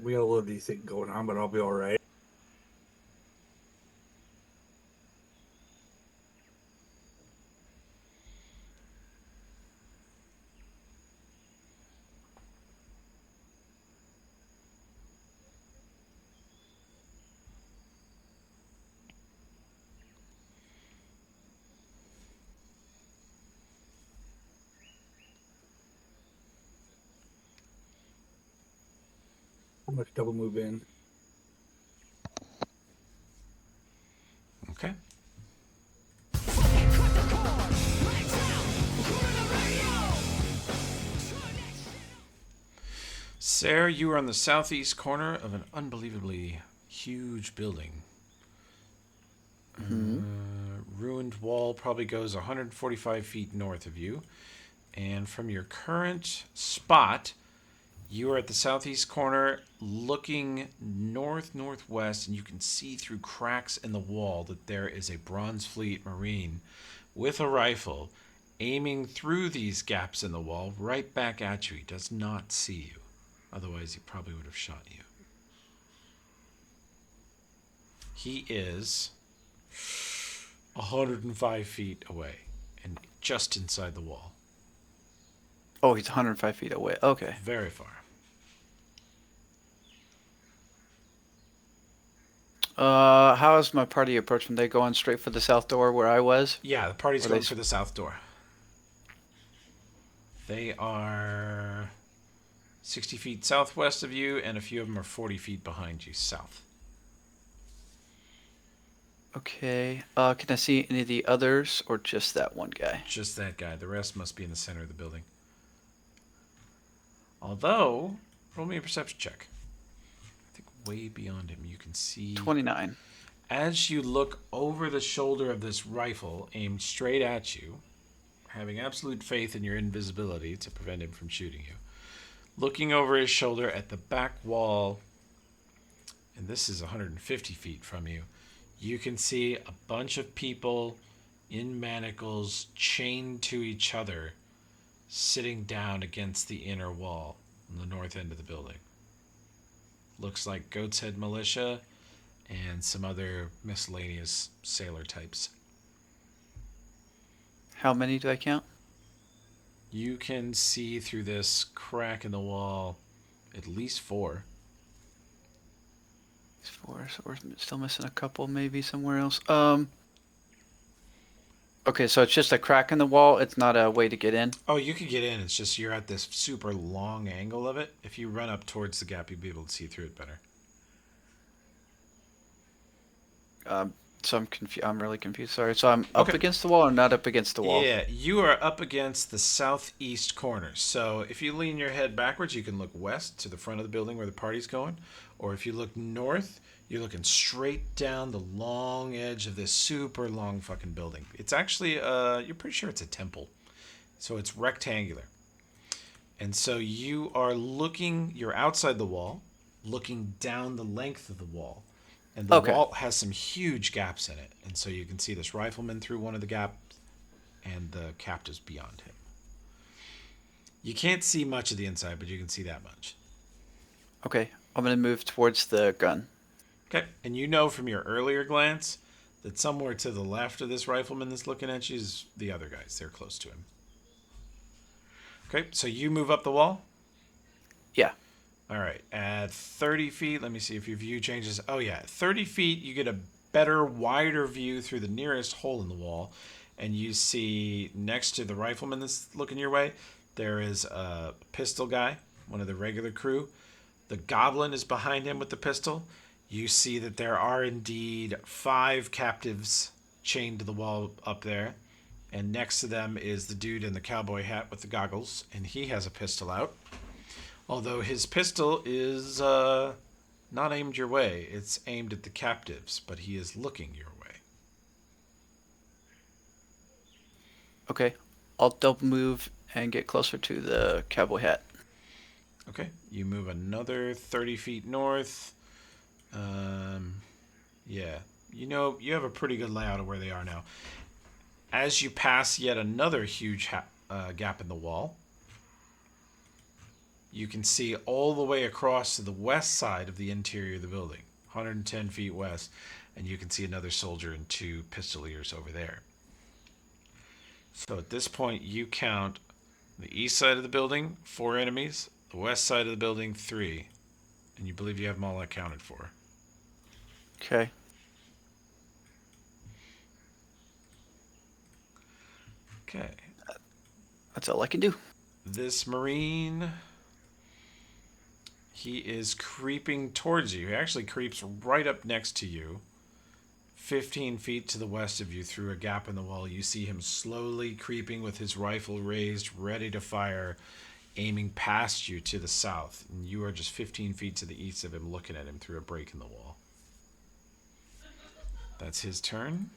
We got a little decent going on, but I'll be all right. How much double move in? Okay. Sarah, you are on the southeast corner of an unbelievably huge building. Ruined wall probably goes 145 feet north of you. And from your current spot, you are at the southeast corner looking northwest, and you can see through cracks in the wall that there is a Bronze Fleet Marine with a rifle aiming through these gaps in the wall right back at you. He does not see you. Otherwise, he probably would have shot you. He is 105 feet away and just inside the wall. Oh, he's 105 feet away. Okay. Very far. How is my party approaching? They going straight for the south door where I was? Yeah, the party's going for the south door. They are 60 feet southwest of you, and a few of them are 40 feet behind you south. Okay. Can I see any of the others, or just that one guy? Just that guy. The rest must be in the center of the building. Although, roll me a perception check. I think way beyond him you can see... 29. As you look over the shoulder of this rifle aimed straight at you, having absolute faith in your invisibility to prevent him from shooting you, looking over his shoulder at the back wall, and this is 150 feet from you, you can see a bunch of people in manacles chained to each other sitting down against the inner wall on the north end of the building. Looks like Goat's Head Militia and some other miscellaneous sailor types. How many do I count? You can see through this crack in the wall at least 4. It's 4, so we're still missing a couple maybe somewhere else. Okay, so it's just a crack in the wall. It's not a way to get in? Oh, you could get in. It's just you're at this super long angle of it. If you run up towards the gap, you'd be able to see through it better. So I'm really confused. Sorry. So I'm up against the wall or not up against the wall? Yeah, you are up against the southeast corner. So if you lean your head backwards, you can look west to the front of the building where the party's going. Or if you look north, you're looking straight down the long edge of this super long fucking building. It's actually, you're pretty sure it's a temple. So it's rectangular. And so you are looking, you're outside the wall, looking down the length of the wall. And the wall has some huge gaps in it. And so you can see this rifleman through one of the gaps and the captives beyond him. You can't see much of the inside, but you can see that much. Okay, I'm going to move towards the gun. Okay, and you know from your earlier glance that somewhere to the left of this rifleman that's looking at you is the other guys. They're close to him. Okay, so you move up the wall? Yeah. All right, at 30 feet, let me see if your view changes. Oh, yeah, at 30 feet, you get a better, wider view through the nearest hole in the wall, and you see next to the rifleman that's looking your way, there is a pistol guy, one of the regular crew. The goblin is behind him with the pistol. You see that there are indeed 5 captives chained to the wall up there, and next to them is the dude in the cowboy hat with the goggles, and he has a pistol out. Although his pistol is not aimed your way. It's aimed at the captives, but he is looking your way. Okay. I'll double move and get closer to the cowboy hat. Okay. You move another 30 feet north. Yeah. You know, you have a pretty good layout of where they are now. As you pass yet another huge gap in the wall, you can see all the way across to the west side of the interior of the building, 110 feet west, and you can see another soldier and 2 pistoliers over there. So at this point, you count the east side of the building, 4 enemies, the west side of the building, 3, and you believe you have them all accounted for. Okay. Okay. That's all I can do. This Marine... He is creeping towards you. He actually creeps right up next to you. 15 feet to the west of you through a gap in the wall. You see him slowly creeping with his rifle raised, ready to fire, aiming past you to the south. And you are just 15 feet to the east of him, looking at him through a break in the wall. That's his turn.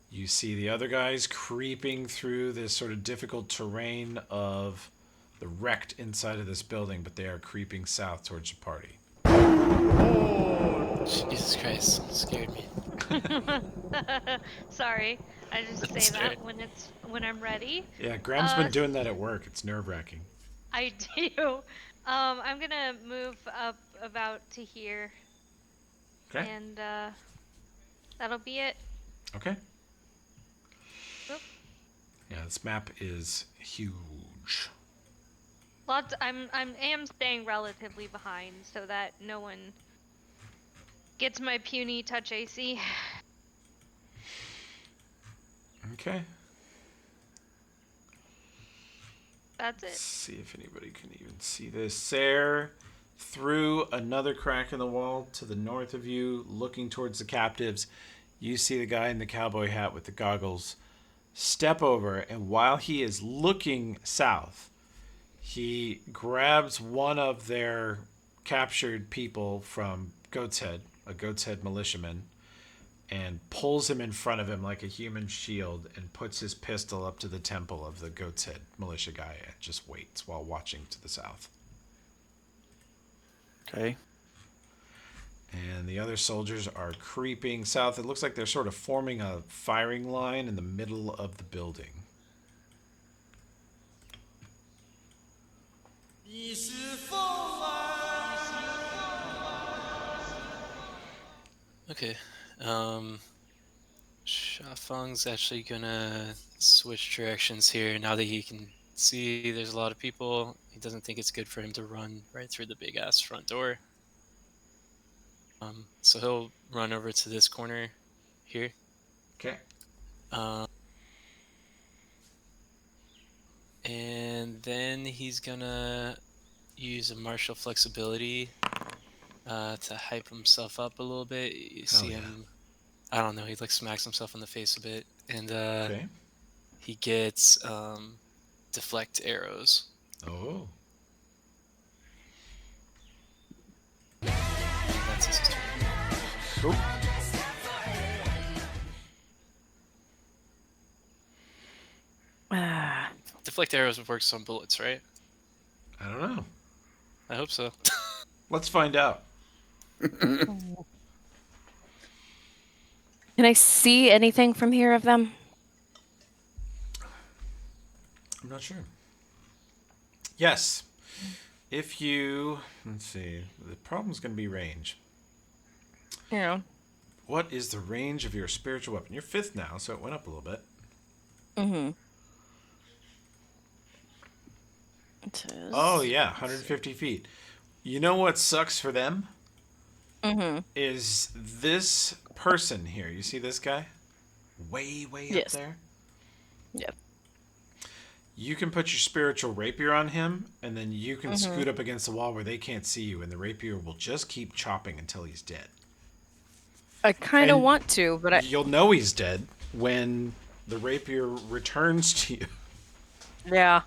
You see the other guys creeping through this sort of difficult terrain of the wrecked inside of this building, but they are creeping south towards the party. Oh, Jesus Christ, scared me. Sorry, I just say that when I'm ready. Yeah, Graham's been doing that at work. It's nerve-wracking. I do. I'm gonna move up about to here, Okay. and that'll be it. Okay. Oop. Yeah, this map is huge. I am staying relatively behind so that no one gets my puny touch AC. Okay. That's Let's it. see if anybody can even see this. There, through another crack in the wall to the north of you, looking towards the captives, you see the guy in the cowboy hat with the goggles step over, and while he is looking south, he grabs one of their captured people from Goat's Head, a Goat's Head militiaman, and pulls him in front of him like a human shield and puts his pistol up to the temple of the Goat's Head militia guy and just waits while watching to the south. Okay. And the other soldiers are creeping south. It looks like they're sort of forming a firing line in the middle of the building. Okay. Shafang's actually gonna switch directions here now that he can see there's a lot of people. He doesn't think it's good for him to run right through the big ass front door. So he'll run over to this corner here. Okay. And then he's gonna use a martial flexibility to hype himself up a little bit. You see him, I don't know, he like smacks himself in the face a bit, and he gets deflect arrows. Oh. And that's his turn. Cool. Deflect arrows works on bullets, right? I don't know. I hope so. Let's find out. Can I see anything from here of them? I'm not sure. Yes. If you... Let's see. The problem's going to be range. Yeah. What is the range of your spiritual weapon? You're 5th now, so it went up a little bit. Mm-hmm. Oh, yeah. 150 feet. You know what sucks for them? Mm-hmm. Is this person here. You see this guy? Way up there? Yep. You can put your spiritual rapier on him, and then you can scoot up against the wall where they can't see you, and the rapier will just keep chopping until he's dead. I kind of want to, but You'll know he's dead when the rapier returns to you. Yeah.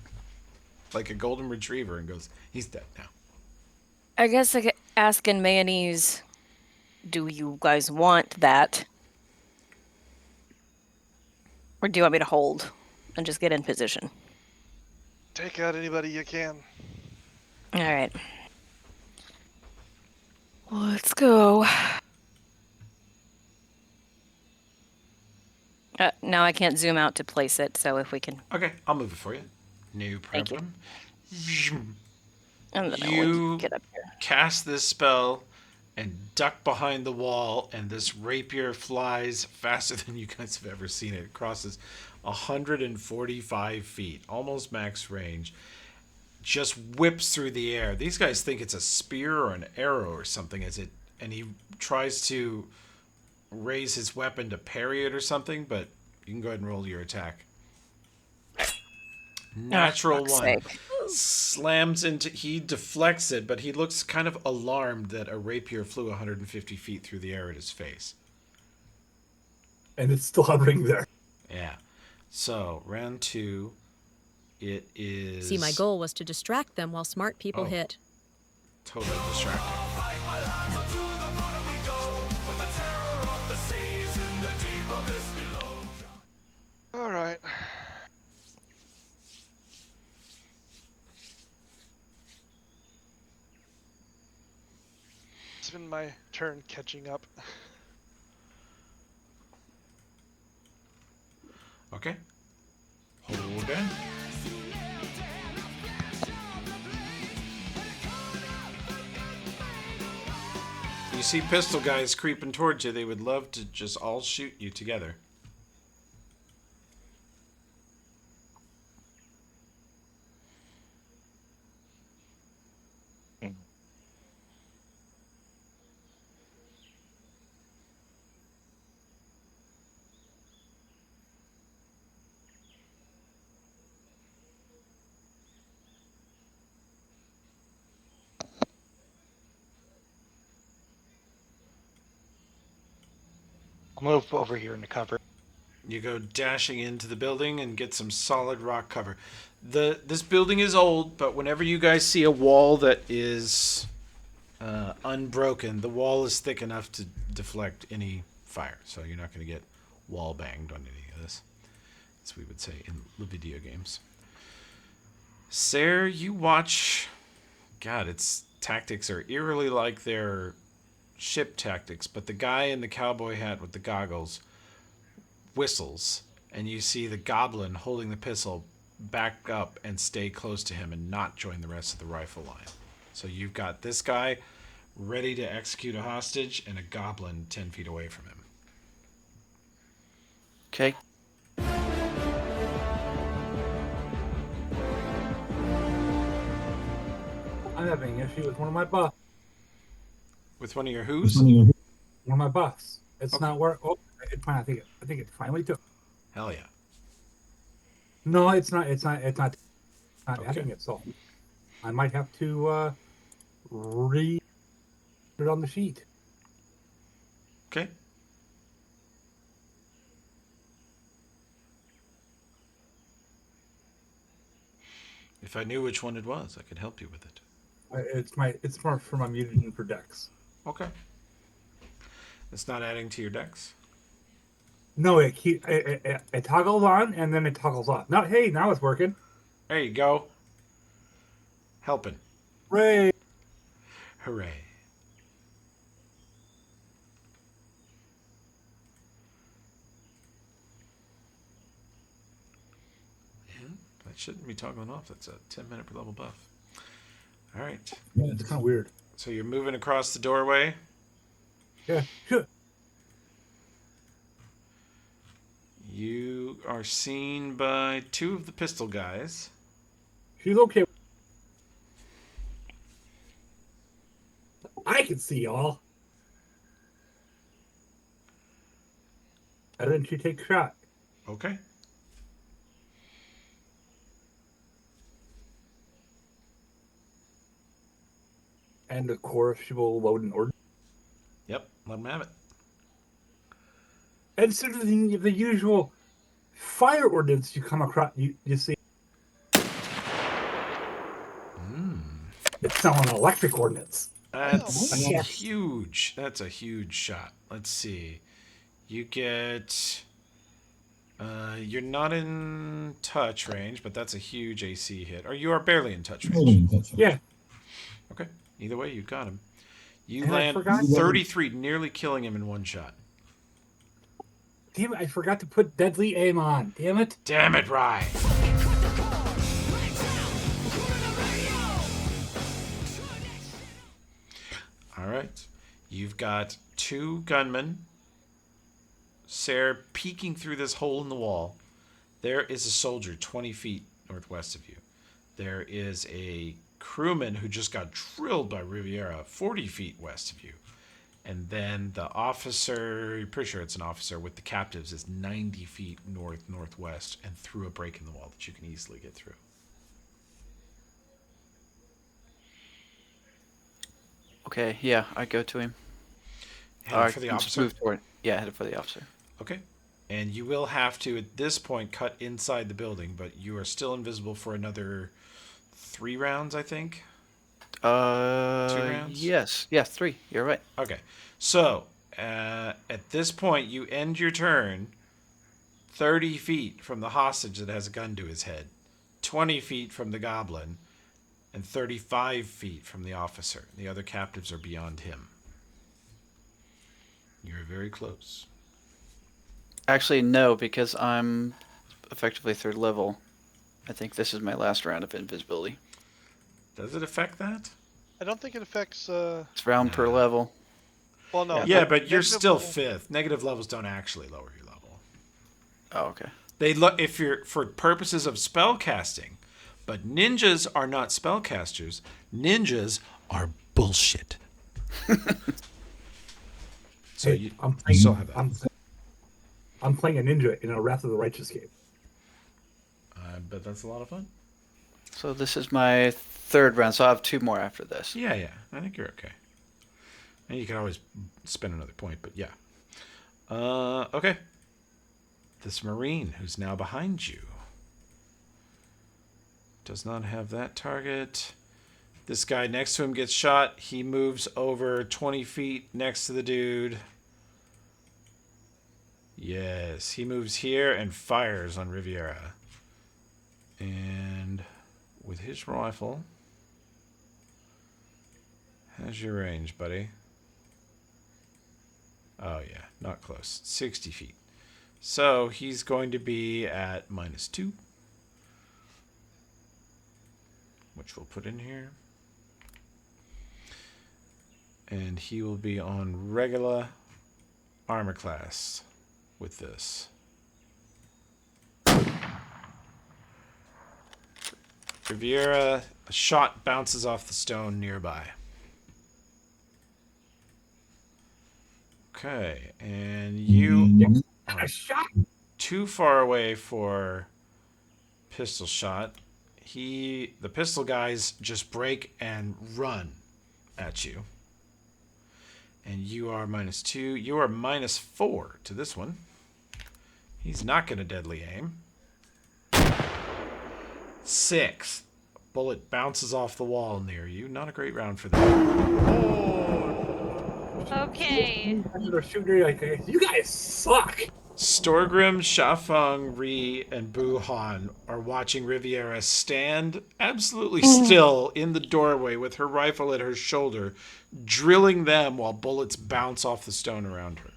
Like a golden retriever and goes, he's dead now. I guess I could ask in Mayonnaise, do you guys want that? Or do you want me to hold and just get in position? Take out anybody you can. All right. Let's go. Now I can't zoom out to place it, so if we can... Okay, I'll move it for you. No problem. And then You get up here. cast this spell and duck behind the wall, and this rapier flies faster than you guys have ever seen it. It crosses 145 feet, almost max range. Just whips through the air. These guys think it's a spear or an arrow or something, and he tries to raise his weapon to parry it or something, but you can go ahead and roll your attack. Natural one. Slams into... He deflects it, but he looks kind of alarmed that a rapier flew 150 feet through the air at his face. And it's still hovering there. Yeah. So, round 2, it is... See, my goal was to distract them while smart people hit. Totally distracting. All right. It's been my turn catching up. Okay. Hold on. you see pistol guys creeping towards you, they would love to just all shoot you together. I'll move over here into cover. You go dashing into the building and get some solid rock cover. This building is old, but whenever you guys see a wall that is unbroken, the wall is thick enough to deflect any fire. So you're not going to get wall banged on any of this, as we would say in the video games. Sarah, you watch. God, its tactics are eerily like their ship tactics, but the guy in the cowboy hat with the goggles whistles, and you see the goblin holding the pistol back up and stay close to him and not join the rest of the rifle line. So you've got this guy ready to execute a hostage and a goblin 10 feet away from him. Okay. I'm having an issue with one of my buffs. With one of your who's? One of my buffs. It's Okay. not work. Oh, I think it finally took. Hell yeah. No, it's not. It's not Okay. adding it. So I might have to read it on the sheet. Okay. If I knew which one it was, I could help you with it. It's more for my mutagen for Dex. Okay. It's not adding to your decks? No, it toggles on and then it toggles off. Now, hey, now it's working. There you go. Helping. Hooray! Hooray. Yeah, that shouldn't be toggling off. That's a 10-minute per level buff. All right. Yeah, it's kind of weird. So you're moving across the doorway. Yeah, sure. You are seen by two of the pistol guys. She's okay. I can see y'all. And then she takes a shot. Okay. And of course, she will load an order. Yep, let them have it. Instead of the usual fire ordnance you come across, you see. It's now an electric ordnance. That's huge. That's a huge shot. Let's see. You get... you're not in touch range, but that's a huge AC hit. Or you are barely in touch range. Yeah. Okay. Either way, you got him. You And I land forgot- 33, nearly killing him in one shot. Damn it, I forgot to put deadly aim on. Damn it. Damn it, Rye. All right. You've got two gunmen. Sarah peeking through this hole in the wall. There is a soldier 20 feet northwest of you. There is a crewman who just got drilled by Riviera 40 feet west of you. And then the officer, you're pretty sure it's an officer with the captives, is 90 feet northwest and through a break in the wall that you can easily get through. Okay, yeah, I go to him. Headed for the just officer? move toward. Yeah, headed for the officer. Okay. And you will have to, at this point, cut inside the building, but you are still invisible for another 3 rounds, I think? 2 rounds? Yes. Yeah, 3. You're right. Okay. So, at this point, you end your turn 30 feet from the hostage that has a gun to his head, 20 feet from the goblin, and 35 feet from the officer. The other captives are beyond him. You're very close. Actually, no, because I'm effectively 3rd level. I think this is my last round of invisibility. Does it affect that? I don't think it affects. It's round per level. Well, no. Yeah, but you're negative still level- 5th. Negative levels don't actually lower your level. Oh, okay. They look if you're for purposes of spell casting, but ninjas are not spellcasters. Ninjas are bullshit. So Hey, you I'm playing, still have that. I'm playing a ninja in a Wrath of the Righteous game. I bet that's a lot of fun. So this is my 3rd round, so I have 2 more after this. Yeah. I think you're okay. And you can always spend another point, but yeah. Okay. This Marine who's now behind you does not have that target. This guy next to him gets shot. He moves over 20 feet next to the dude. Yes, he moves here and fires on Riviera. And with his rifle, how's your range, buddy? Oh, yeah, not close. 60 feet. So he's going to be at -2, which we'll put in here. And he will be on regular armor class with this. Riviera, a shot bounces off the stone nearby. Okay, and you are too far away for pistol shot. The pistol guys just break and run at you. And you are -2. You are -4 to this one. He's not going to deadly aim. 6. Bullet bounces off the wall near you. Not a great round for them. Okay. You guys suck. Storgrim, Shafeng, Ri, and Buhan are watching Riviera stand absolutely still in the doorway with her rifle at her shoulder, drilling them while bullets bounce off the stone around her.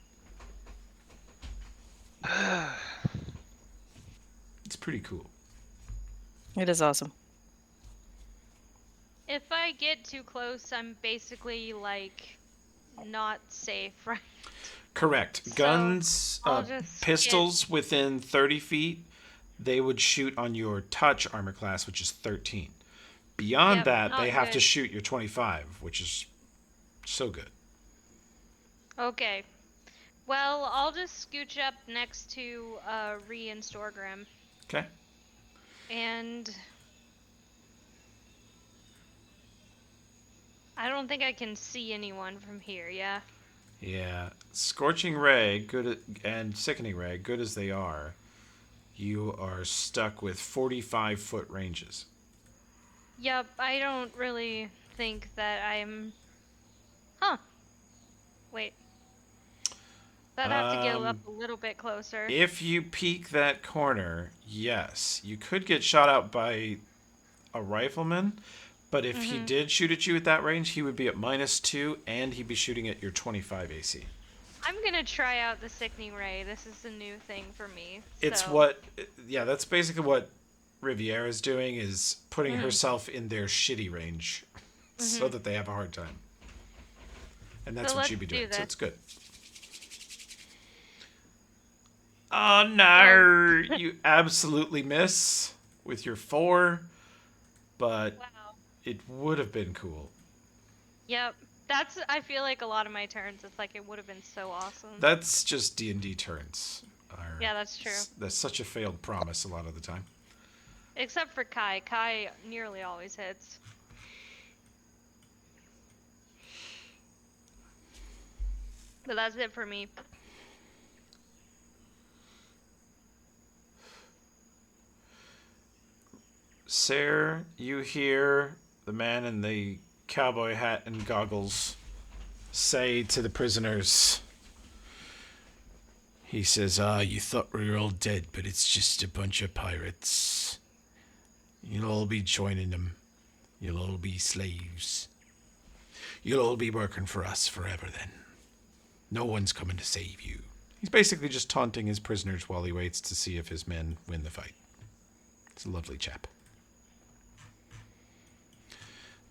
It's pretty cool. It is awesome. If I get too close, I'm basically like not safe, right? Correct. So, Guns, I'll just pistols within 30 feet, they would shoot on your touch armor class, which is 13. Beyond Yep, that, not they have to good. shoot your 25, which is so good. Okay. Well, I'll just scooch up next to Ree and Storgrim. Okay. And I don't think I can see anyone from here, yeah? Yeah. Scorching Ray, and Sickening Ray, good as they are, you are stuck with 45-foot ranges. Yep, I don't really think that I'm... Huh. Wait. I'd have to get up a little bit closer. If you peek that corner, yes. You could get shot out by a rifleman, but if he did shoot at you at that range, he would be at -2, and he'd be shooting at your 25 AC. I'm gonna try out the Sickening Ray. This is a new thing for me. It's so. that's basically what Riviera's doing, is putting herself in their shitty range so that they have a hard time. And that's So what you'd let's be doing, do so this. it's good. Oh no! You absolutely miss with your 4, but Wow. it would have been cool. Yep. That's, I feel like a lot of my turns, it's like it would have been so awesome. That's just D&D turns. Yeah, that's true. That's such a failed promise a lot of the time. Except for Kai. Kai nearly always hits. But that's it for me. Sarah, you hear the man in the cowboy hat and goggles say to the prisoners, he says, you thought we were all dead, but it's just a bunch of pirates. You'll all be joining them. You'll all be slaves. You'll all be working for us forever then. No one's coming to save you. He's basically just taunting his prisoners while he waits to see if his men win the fight. It's a lovely chap.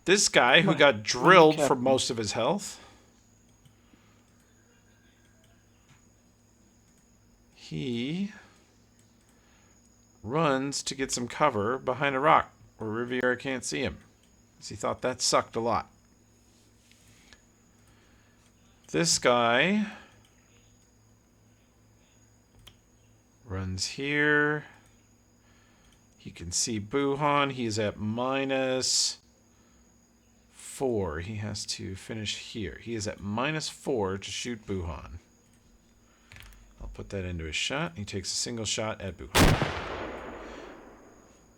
This guy, who got drilled for most of his health, he runs to get some cover behind a rock where Riviera can't see him, because he thought that sucked a lot. This guy runs here. He can see Buhan. He's at -4. He has to finish here. He is at -4 to shoot Buhan. I'll put that into his shot. He takes a single shot at Buhan.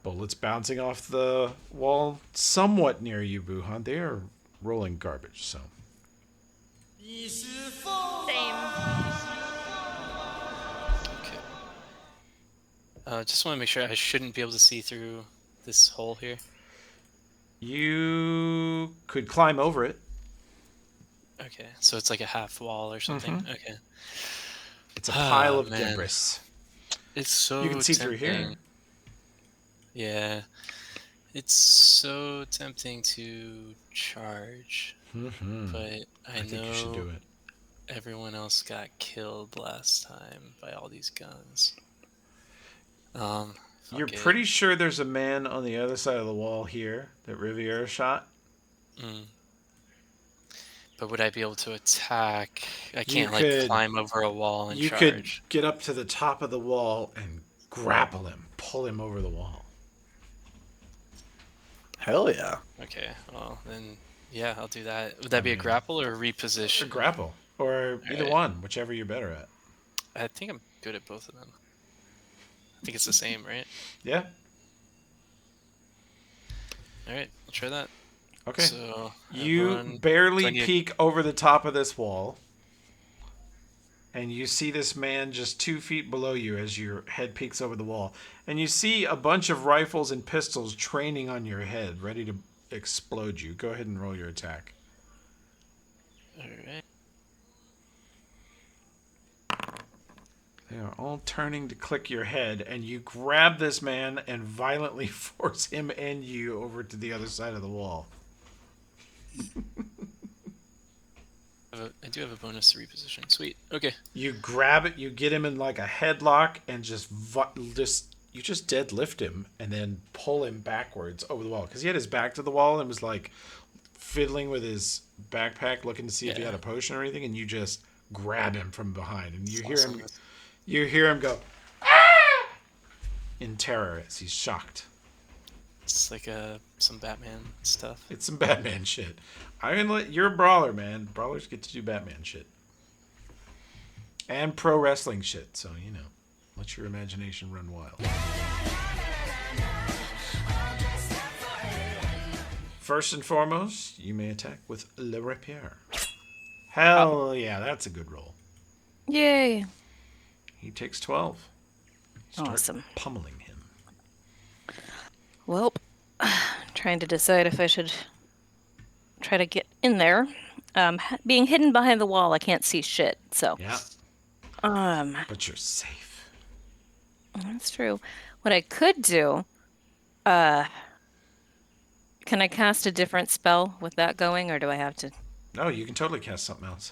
Bullets bouncing off the wall somewhat near you, Buhan. They are rolling garbage, so. Same. Okay. Just want to make sure I shouldn't be able to see through this hole here. You could climb over it. Okay, so it's like a half wall or something. Mhm. Okay. It's a pile of man. debris. It's so You can see tempting. through here. Yeah. It's so tempting to charge, Mm-hmm. but I think you should do know it. everyone else got killed last time by all these guns. You're fuck it. pretty sure there's a man on the other side of the wall here that Riviera shot? But would I be able to attack? I can't could- climb over a wall and You charge. could get up to the top of the wall and grapple him, pull him over the wall. Hell yeah. Okay, well then, yeah, I'll do that. Would that be a grapple or a reposition? Or grapple. Or either Alright. one, whichever you're better at. I think I'm good at both of them. I think it's the same, right? Yeah. All right, I'll try that. Okay. So You everyone- barely do I need- peek over the top of this wall, and you see this man just 2 feet below you as your head peeks over the wall. And you see a bunch of rifles and pistols training on your head, ready to explode you. Go ahead and roll your attack. All right. They are all turning to click your head, and you grab this man and violently force him and you over to the other side of the wall. I do have a bonus to reposition. Sweet. Okay. You grab it, you get him in like a headlock, and just you just deadlift him and then pull him backwards over the wall, because he had his back to the wall and was like fiddling with his backpack, looking to see if he Yeah. had a potion or anything, and you just grab him from behind, and you hear Awesome. him go "Ah!" in terror as he's shocked. It's like some Batman stuff. It's some Batman shit. You're a brawler, man. Brawlers get to do Batman shit. And pro wrestling shit, so, let your imagination run wild. First and foremost, you may attack with Le Rapier. Hell yeah, that's a good roll. Yay. He takes 12. Start Awesome. pummeling him. Well, trying to decide if I should try to get in there. Being hidden behind the wall, I can't see shit. So, Yeah, but you're safe. that's true. What I could do, can I cast a different spell with that going, or do I have to? No, you can totally cast something else.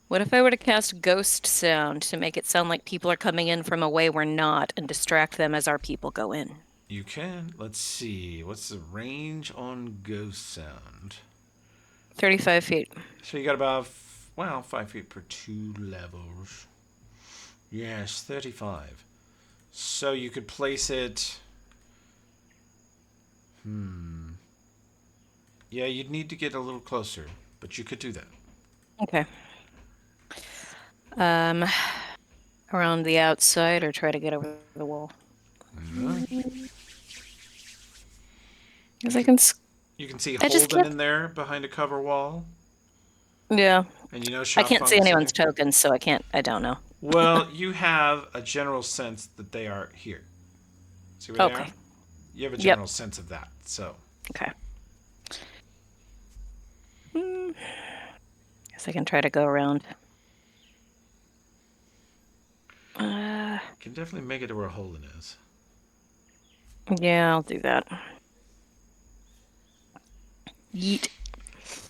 What if I were to cast Ghost Sound to make it sound like people are coming in from a way we're not and distract them as our people go in? You can. Let's see. What's the range on Ghost Sound? 35 feet. So you got about, 5 feet per 2 levels. Yes, 35. So you could place it... Yeah, you'd need to get a little closer, but you could do that. Okay. Around the outside, or try to get over the wall? Because I can... You can see I just Holden can't- in there behind a cover wall. Yeah. And I can't see anyone's tokens, so I don't know. Well, you have a general sense that they are here. See where they Okay. are? You have a Yep. general sense of that, so. Okay. Guess I can try to go around. You can definitely make it to where Holden is. Yeah, I'll do that. Yeet.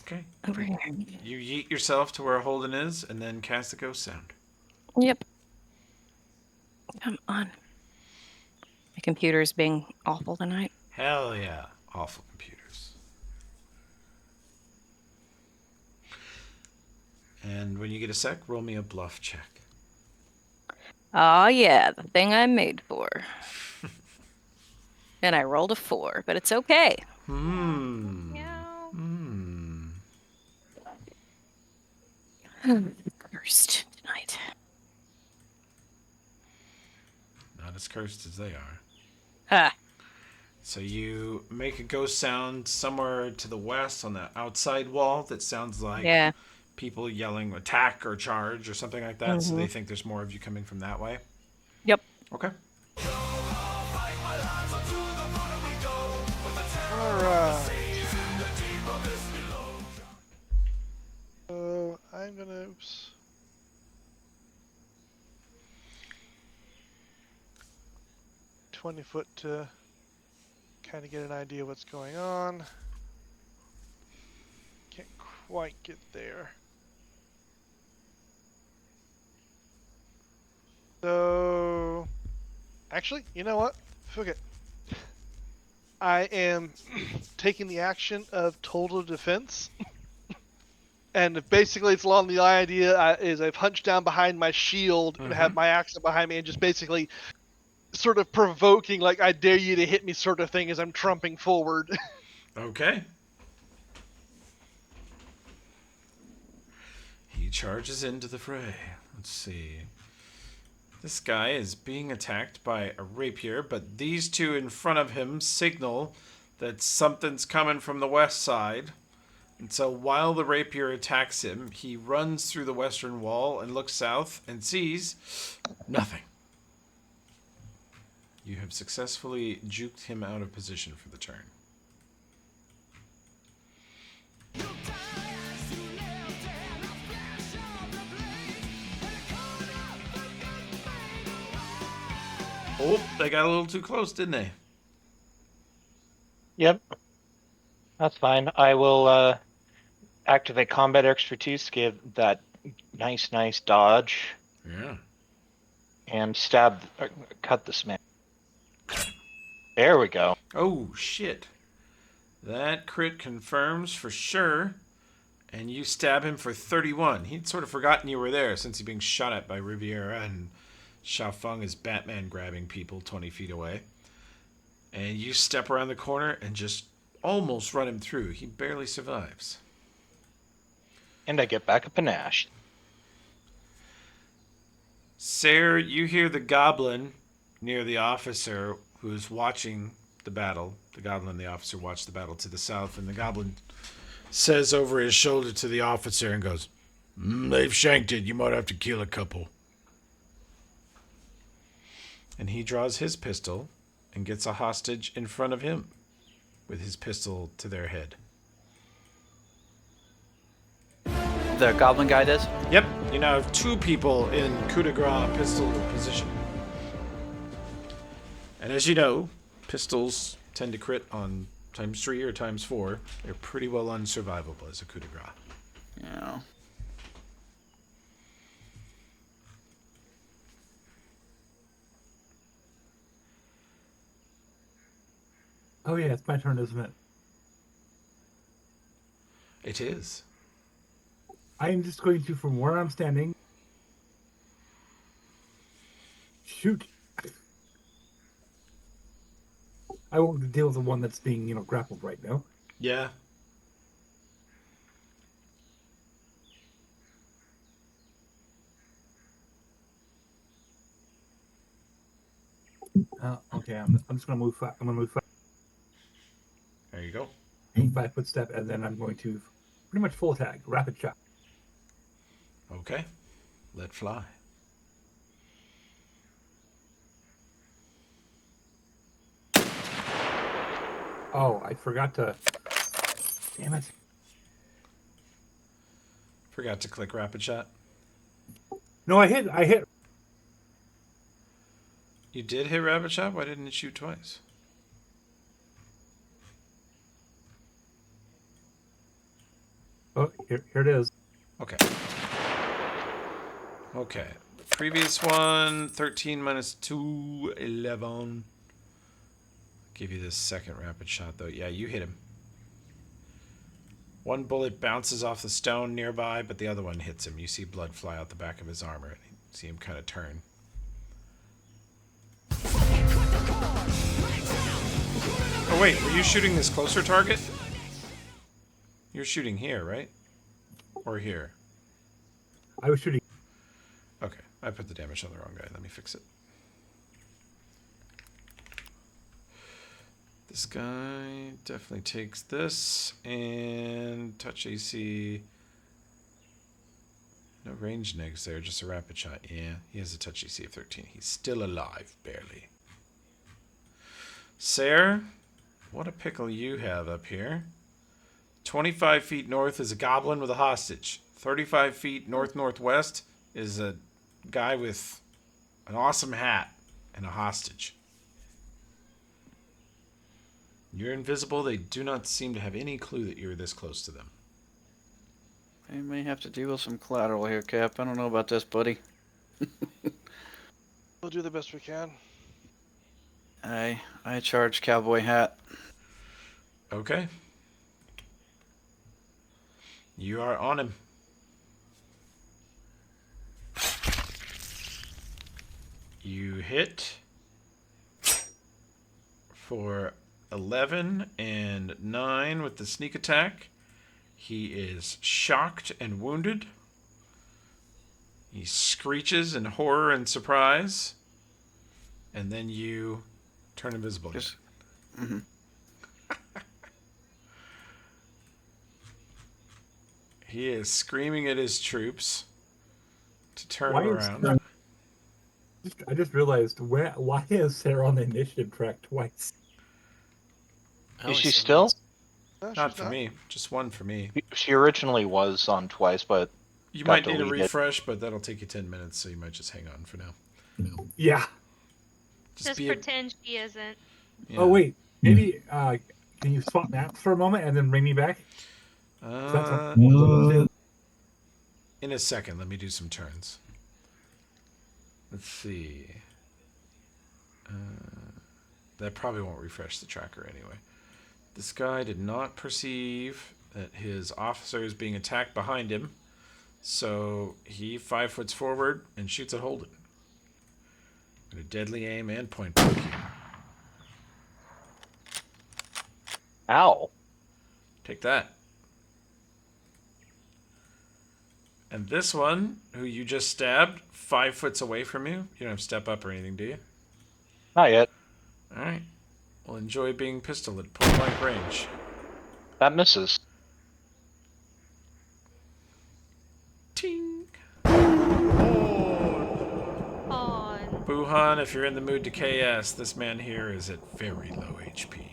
Okay. Over here. You yeet yourself to where Holden is, and then cast the Ghost Sound. Yep. Come on. My computer's being awful tonight. Hell yeah. Awful computers. And when you get a sec, roll me a bluff check. Oh yeah, the thing I'm made for. And I rolled a 4, but it's okay. Cursed tonight. Not as cursed as they are. Ha. So you make a ghost sound somewhere to the west on the outside wall that sounds like people yelling attack or charge or something like that. So they think there's more of you coming from that way. Yep. Okay. Alright. So I'm gonna 20 foot to kind of get an idea what's going on. Can't quite get there. So, actually, you know what? Fuck it. I am taking the action of total defense. And basically, it's along the idea is I've hunched down behind my shield and have my axe behind me and just basically sort of provoking, like, I dare you to hit me sort of thing as I'm trumping forward. Okay. He charges into the fray. Let's see. This guy is being attacked by a rapier, but these two in front of him signal that something's coming from the west side. And so while the rapier attacks him, he runs through the western wall and looks south and sees nothing. You have successfully juked him out of position for the turn. Oh, they got a little too close, didn't they? Yep. That's fine. I will activate combat expertise, give that nice dodge. Yeah. And cut this man. There we go. Oh, shit. That crit confirms for sure. And you stab him for 31. He'd sort of forgotten you were there since he's being shot at by Riviera and Xiaofeng is Batman grabbing people 20 feet away. And you step around the corner and just almost run him through. He barely survives. And I get back a panache. Sarah, you hear the goblin near the officer who's watching the battle. The goblin and the officer watch the battle to the south, and the goblin says over his shoulder to the officer and goes, "They've shanked it. You might have to kill a couple." And he draws his pistol and gets a hostage in front of him with his pistol to their head. The goblin guy does? Yep, you now have two people in coup de grace pistol position. And as you know, pistols tend to crit on ×3 or ×4. They're pretty well unsurvivable as a coup de grace. Yeah. Oh yeah, it's my turn, isn't it? It is. I am just going to, from where I'm standing, shoot. I won't deal with the one that's being, grappled right now. Yeah. Okay, I'm just going to move. I'm going to move. There you go. 5-foot step, and then I'm going to pretty much full attack, rapid shot. Okay. Let fly. Oh, I forgot to. Damn it. Forgot to click rapid shot. No, I hit. You did hit rapid shot? Why didn't it shoot twice? Oh, here it is. Okay. Okay. Previous one, 13 minus 2, 11. Give you this second rapid shot, though. Yeah, you hit him. One bullet bounces off the stone nearby, but the other one hits him. You see blood fly out the back of his armor. And you see him kind of turn. Oh, wait. Were you shooting this closer target? You're shooting here, right? Or here? I was shooting. Okay. I put the damage on the wrong guy. Let me fix it. This guy definitely takes this. And touch AC. No range negs there, just a rapid shot. Yeah, he has a touch AC of 13. He's still alive, barely. Sarah, what a pickle you have up here. 25 feet north is a goblin with a hostage. 35 feet north-northwest is a guy with an awesome hat and a hostage. You're invisible. They do not seem to have any clue that you're this close to them. I may have to deal with some collateral here, Cap. I don't know about this, buddy. We'll do the best we can. I charge cowboy hat. Okay. You are on him. You hit for 11 and 9 with the sneak attack. He is shocked and wounded. He screeches in horror and surprise. And then you turn invisible again. Mm-hmm. He is screaming at his troops to turn around. I just realized, why is Sarah on the initiative track twice? Is she still? No, Not she's for me. Just one for me. She originally was on twice, but You got might need a deleted. refresh, but that'll take you 10 minutes, so you might just hang on for now. Yeah. Just be pretend she isn't. Yeah. Oh wait, maybe can you swap maps for a moment and then bring me back? In a second, let me do some turns. Let's see. That probably won't refresh the tracker anyway. This guy did not perceive that his officer is being attacked behind him, so he 5 foots forward and shoots at Holden. Got a deadly aim and point blank here. Ow. Take that. And this one, who you just stabbed, 5 foot away from you. You don't have to step up or anything, do you? Not yet. All right. Well, enjoy being pistol at point blank range. That misses. Ting. Oh, Buhan, if you're in the mood to KS, this man here is at very low HP.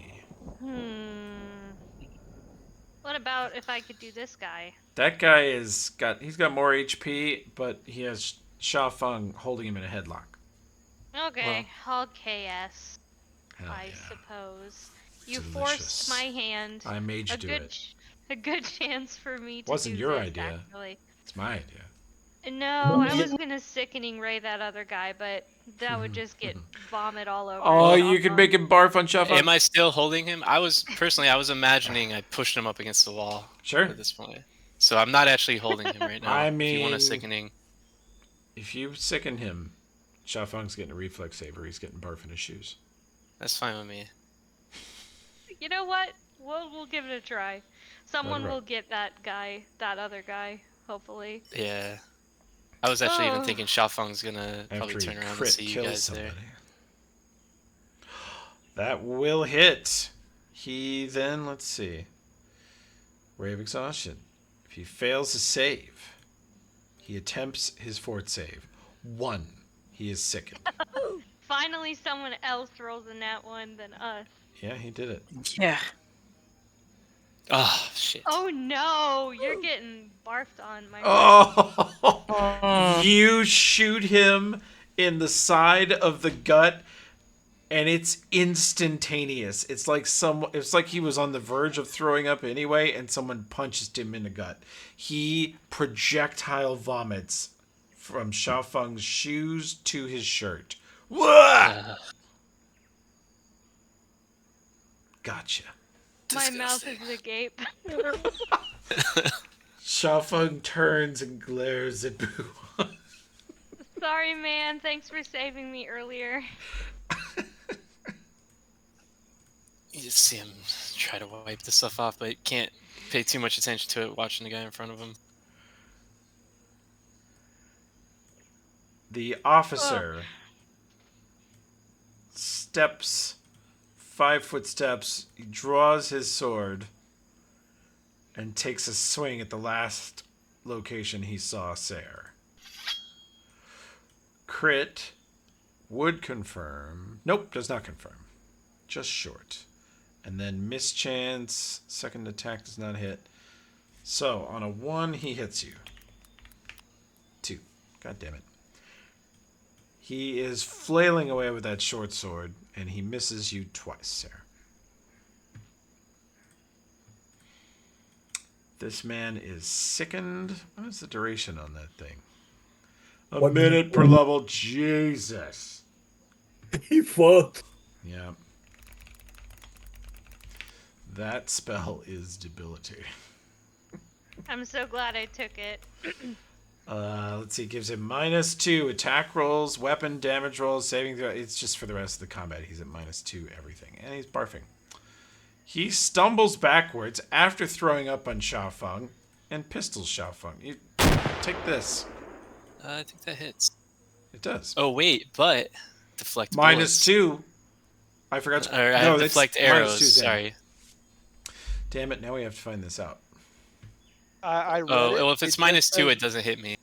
what about if I could do this guy? That guy he's got more HP, but he has Sha Feng holding him in a headlock. Okay, I'll KS. Hell I yeah. suppose. You Delicious. forced my hand. I made you do it. A good chance for me to Wasn't do your this, idea. actually. It's my idea. No, I was gonna sickening ray that other guy, but that would just get vomit all over. Oh, his you could awesome. make him barf on Sha Feng. Am I still holding him? I was imagining I pushed him up against the wall. Sure. At this point, so I'm not actually holding him right now. I if you want mean- a sickening, If you sicken him, Sha Feng's getting a reflex saver. He's getting barf in his shoes. that's fine with me. You know what? We'll give it a try. Someone rip. will get that other guy, hopefully. Yeah. I was actually even Oh. thinking Sha Feng's gonna probably After he turn around and crit see you kills guys somebody. there. That will hit. He then, let's see. Ray of Exhaustion. If he fails to save, he attempts his fourth save. 1. He is sickened. Finally, someone else rolls in that one than us. Yeah, he did it. Yeah. Oh shit. Oh no, you're getting barfed on, my friend. Oh! You shoot him in the side of the gut, and it's instantaneous. It's like he was on the verge of throwing up anyway, and someone punches him in the gut. He projectile vomits from Xiaofeng's shoes to his shirt. Whoa! Gotcha. My mouth is agape. Xiaofeng turns and glares at Boo. Sorry, man. Thanks for saving me earlier. You just see him try to wipe the stuff off, but can't pay too much attention to it watching the guy in front of him. The officer steps 5 footsteps, he draws his sword, and takes a swing at the last location he saw Sayre. Crit would confirm. Nope, does not confirm. Just short. And then mischance, second attack does not hit. So, on a 1, he hits you. 2. God damn it. He is flailing away with that short sword, and he misses you twice, Sarah. This man is sickened. What is the duration on that thing? A minute per level. Jesus. He fucked. Yeah. That spell is debilitating. I'm so glad I took it. Let's see. It gives him -2 attack rolls, weapon damage rolls, saving throw. It's just for the rest of the combat. He's at -2 everything. And he's barfing. He stumbles backwards after throwing up on Xiaofeng and pistols Xiaofeng. You take this. I think that hits. It does. Oh, wait, but deflect bullets. -2. I forgot to... Or, no, deflect that's arrows, -2 sorry. Damn it, now we have to find this out. I read Oh, it. well, if it's -2, it doesn't hit me.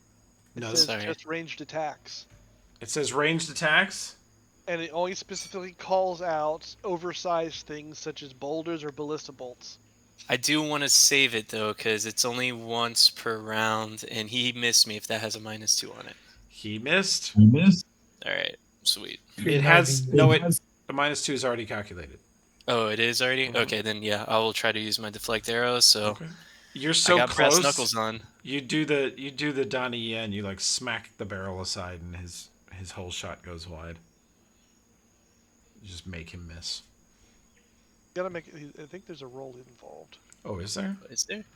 No, It says sorry. just ranged attacks. It says ranged attacks? And it only specifically calls out oversized things such as boulders or ballista bolts. I do want to save it, though, because it's only once per round, and he missed me if that has a -2 on it. He missed? All right, sweet. It has... No, the -2 is already calculated. Oh, it is already? Okay, then yeah, I will try to use my deflect arrow, so... Okay. You're so I got close. brass knuckles on. You do the Donnie Yen, you like smack the barrel aside and his whole shot goes wide. You just make him miss. You gotta make it, I think there's a roll involved. Oh, is there? Is there?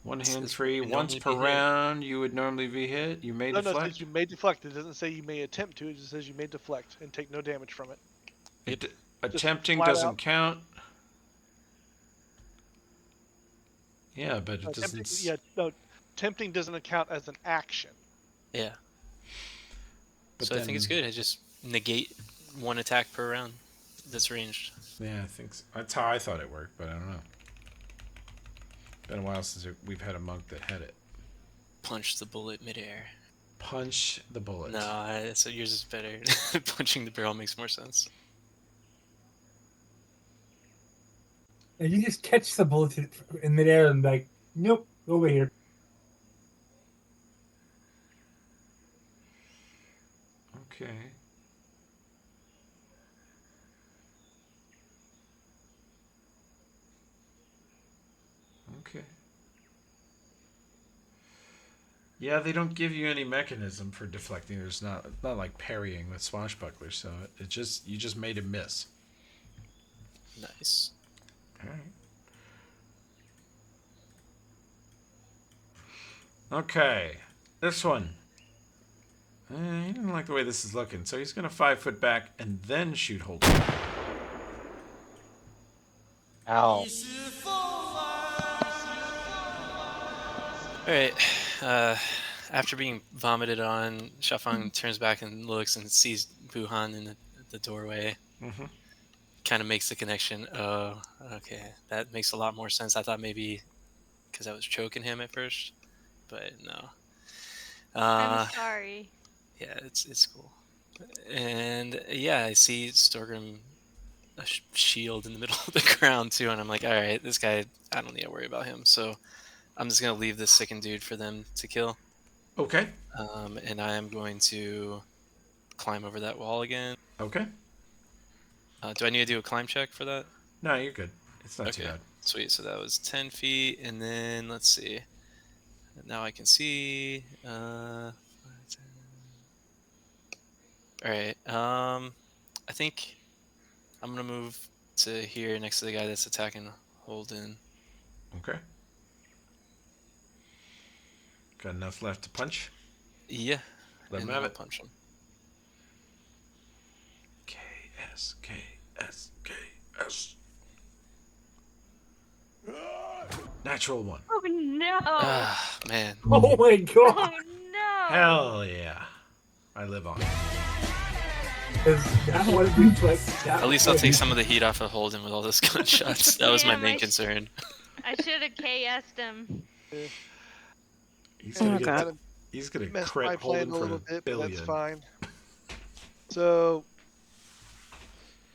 One It hand says free, we once normally per be hit. round, you would normally be hit. You may No, it deflect. says you may deflect. It doesn't say you may attempt to. It just says you may deflect and take no damage from it. Attempting flat doesn't out. count. Yeah, but it doesn't. Tempting doesn't count as an action. Yeah. But So I think it's good. I just negate 1 attack per round that's ranged. Yeah, I think so. That's how I thought it worked, but I don't know. Been a while since we've had a monk that had it. Punch the bullet midair. Punch the bullet. No, so yours is better. Punching the barrel makes more sense. And you just catch the bullet in midair and like, nope, over here. Okay. Okay. Yeah, they don't give you any mechanism for deflecting. There's not like parrying with swashbucklers, so you just made him miss. Nice. All right. Okay, this one. He didn't like the way this is looking, so he's gonna 5 foot back and then shoot Holden. Ow. Alright, after being vomited on, Xiaofeng turns back and looks and sees Buhan in the doorway. Mm-hmm. Kind of makes the connection. Oh, okay. That makes a lot more sense. I thought maybe because I was choking him at first, but no. I'm sorry. Yeah, it's cool. And yeah, I see Storgrim a shield in the middle of the ground too, and I'm like, all right, this guy, I don't need to worry about him. So I'm just gonna leave this sickened dude for them to kill. Okay. And I am going to climb over that wall again. Okay. Do I need to do a climb check for that? No, you're good. It's not too bad. Sweet. So that was 10 feet, and then let's see. Now I can see. All right. I think I'm gonna move to here next to the guy that's attacking Holden. Okay. Got enough left to punch? Yeah. Let him and have I'll it. punch him. KS, KS, KS. Natural 1. Oh no! Ah, man. Oh my god! Oh no! Hell yeah. I live on it. Is that what it looks like? At least I'll take some of the heat off of Holden with all those gunshots. That was my Damn, main concern. I should have KS'd him. He's Oh, gonna God. get. He's gonna Messed crit my plan Holden a for little a bit, but billion. that's fine. So,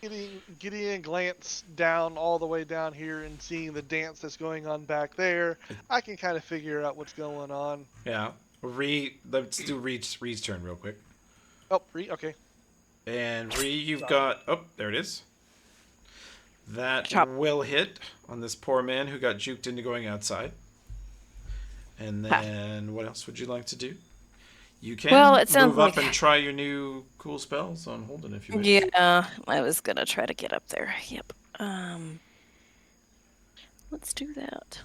getting a glance down all the way down here and seeing the dance that's going on back there, I can kind of figure out what's going on. Yeah. Let's do Reed's turn real quick. Oh, okay. And you've got. Oh, there it is. That Chop. will hit on this poor man who got juked into going outside. And then what else would you like to do? You can It sounds move up like- and try your new cool spells on Holden if you wish. Yeah, I was gonna try to get up there. Yep. Let's do that.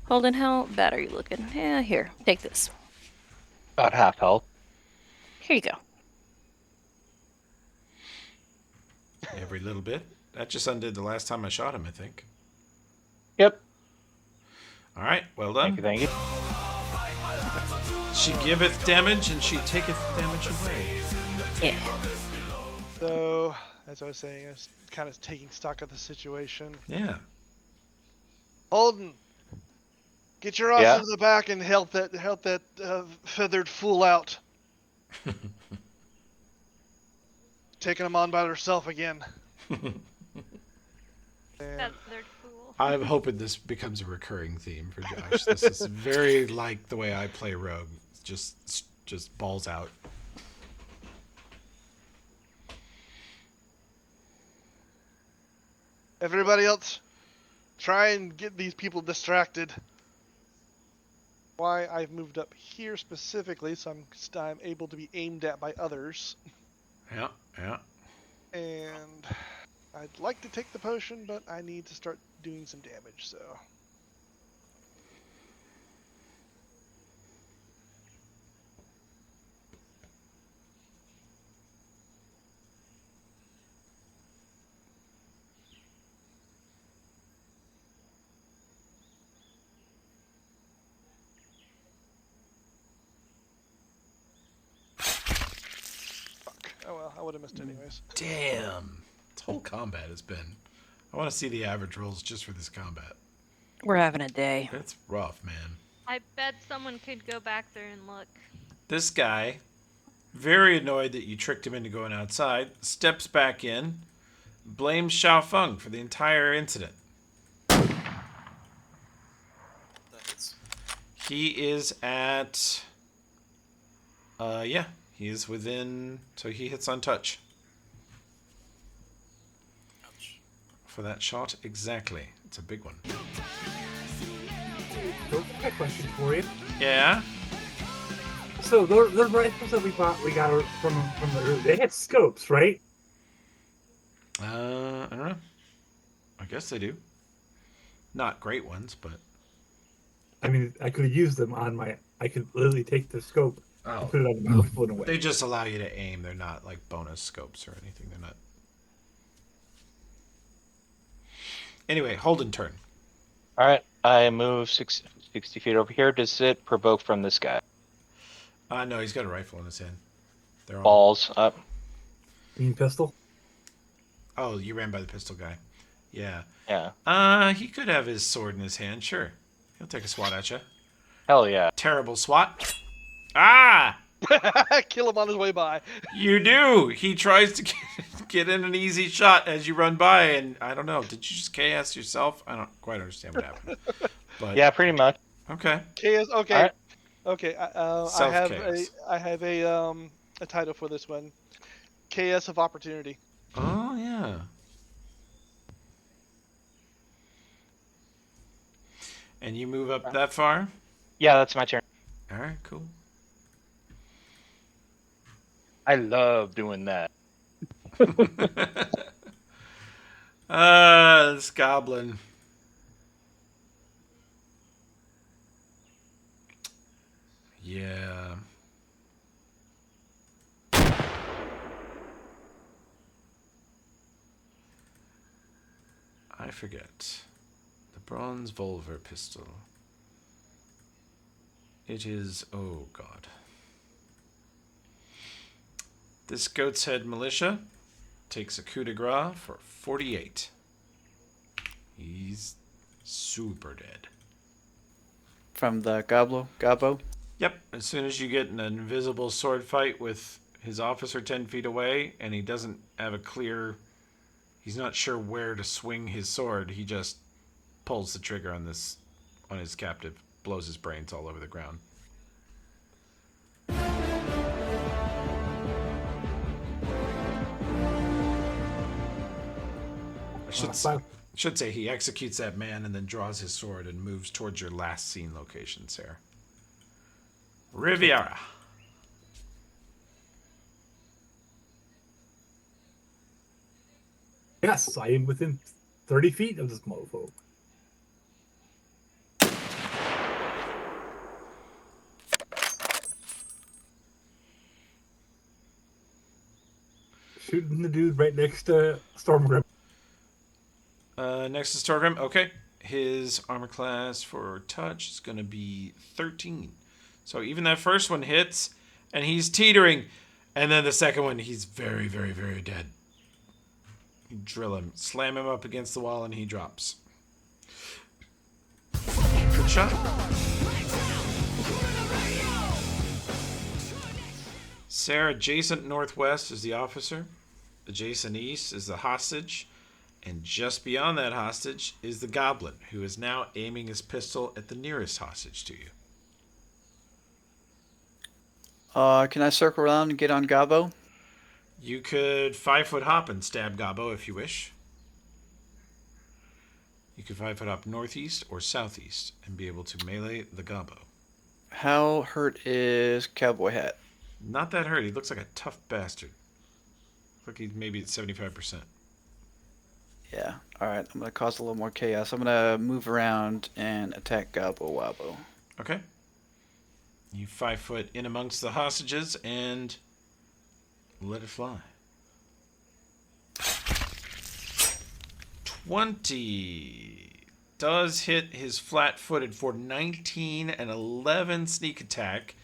Holden, how bad are you looking? Yeah, here, take this. About half health. Here you go. Every little bit. That just undid the last time I shot him, I think. Yep. All right, well done. Thank you. She giveth damage and she taketh damage away. Yeah. So, as I was saying, I was kind of taking stock of the situation. Yeah. Holden, get your ass into the back and help that feathered fool out. Taking him on by herself again. Feathered fool. I'm hoping this becomes a recurring theme for Josh. This is very like the way I play Rogue. Just balls out. Everybody else, try and get these people distracted. Why I've moved up here specifically, so I'm able to be aimed at by others. Yeah, yeah. And I'd like to take the potion, but I need to start doing some damage, so. Oh well, I would have missed anyways. Damn. This whole combat has been. I want to see the average rolls just for this combat. We're having a day. It's rough, man. I bet someone could go back there and look. This guy, very annoyed that you tricked him into going outside, steps back in, blames Xiao Feng for the entire incident. He is at. Yeah, he is within. So he hits on touch. Ouch. For that shot, exactly. It's a big one. So, I got a question for you. Yeah. So those rifles that we got from they had scopes, right? I don't know. I guess they do. Not great ones, but. I mean, I could have used them on my. I could literally take the scope and put it on my rifle in a way. They just allow you to aim. They're not like bonus scopes or anything. They're not. Anyway, Holden turn. All right, I move 60 feet over here. Does it provoke from this guy? No, he's got a rifle in his hand. They're all. Balls up. Green pistol. Oh, you ran by the pistol guy. Yeah. Yeah. He could have his sword in his hand. Sure. He'll take a swat at you. Hell yeah. Terrible swat. Ah! Kill him on his way by. You do. He tries to get in an easy shot as you run by, and I don't know. Did you just KS yourself? I don't quite understand what happened. But Yeah, pretty much. okay. KS. Okay. All right. Okay. I Self-KS. have a title for this one. KS of opportunity. Oh yeah. And you move up that far? Yeah, that's my turn. All right, cool. I love doing that. This goblin. Yeah. I forget. The bronze Volver pistol. It is... Oh, God. This goat's head militia takes a coup de grace for 48. He's super dead. From the Gobbo? Yep. As soon as you get in an invisible sword fight with his officer 10 feet away and he doesn't have a clear... He's not sure where to swing his sword. He just pulls the trigger on his captive, blows his brains all over the ground. I should say he executes that man and then draws his sword and moves towards your last scene location, Sarah. Riviera. Yes, I am within 30 feet of this mofo. Shooting the dude right next to Stormgrim. Next to Stormgrim. Okay. His armor class for touch is going to be 13. So even that first one hits, and he's teetering. And then the second one, he's very, very, very dead. You drill him, slam him up against the wall, and he drops. Good shot. Sarah, adjacent northwest is the officer. Adjacent east is the hostage. And just beyond that hostage is the goblin, who is now aiming his pistol at the nearest hostage to you. Can I circle around and get on Gobbo? You could 5-foot hop and stab Gobbo if you wish. You could 5-foot hop northeast or southeast and be able to melee the Gobbo. How hurt is Cowboy Hat? Not that hurt. He looks like a tough bastard. Looks like he's maybe at 75%. Yeah. Alright, I'm going to cause a little more chaos. I'm going to move around and attack Gobbo Wobbo. Okay. You 5-foot in amongst the hostages and let it fly. 20 does hit his flat-footed for 19 and 11 sneak attack.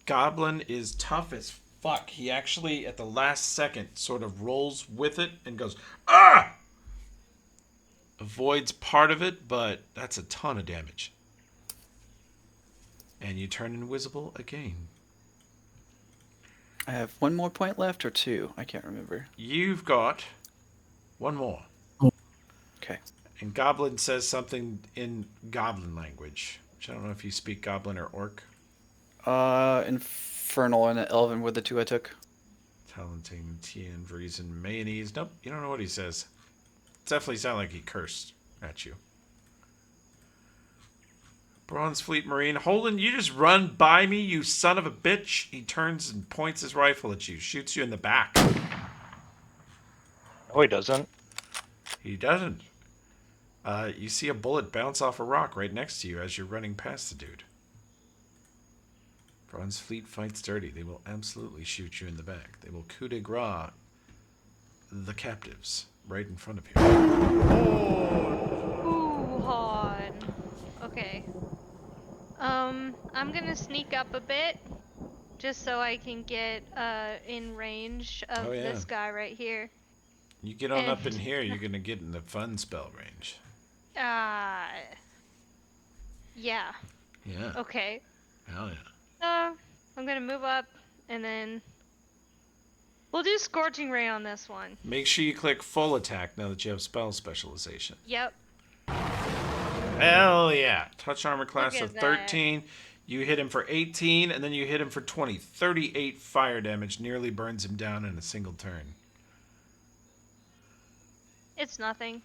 Goblin is tough as fuck. He actually, at the last second, sort of rolls with it and goes, ah! Avoids part of it, but that's a ton of damage. And you turn invisible again. I have one more point left or two? I can't remember. You've got one more. Okay. And Goblin says something in Goblin language, which I don't know if you speak Goblin or Orc. Infernal and Elven were the two I took. Talenting, Tien, Vriesen, Mayonnaise. Nope, you don't know what he says. It definitely sounded like he cursed at you. Bronze Fleet Marine. Holden, you just run by me, you son of a bitch. He turns and points his rifle at you, shoots you in the back. No, he doesn't. He doesn't. You see a bullet bounce off a rock right next to you as you're running past the dude. Bronze Fleet fights dirty. They will absolutely shoot you in the back. They will coup de grace the captives right in front of you. Ooh, hard. Okay. I'm gonna sneak up a bit, just so I can get in range of this guy right here. You get on up in here, you're gonna get in the fun spell range. Yeah. Yeah. Okay. Hell yeah. I'm gonna move up, and then we'll do Scorching Ray on this one. Make sure you click full attack now that you have spell specialization. Yep. Hell yeah. Touch armor class of 13. You hit him for 18, and then you hit him for 20. 38 fire damage. Nearly burns him down in a single turn. It's nothing.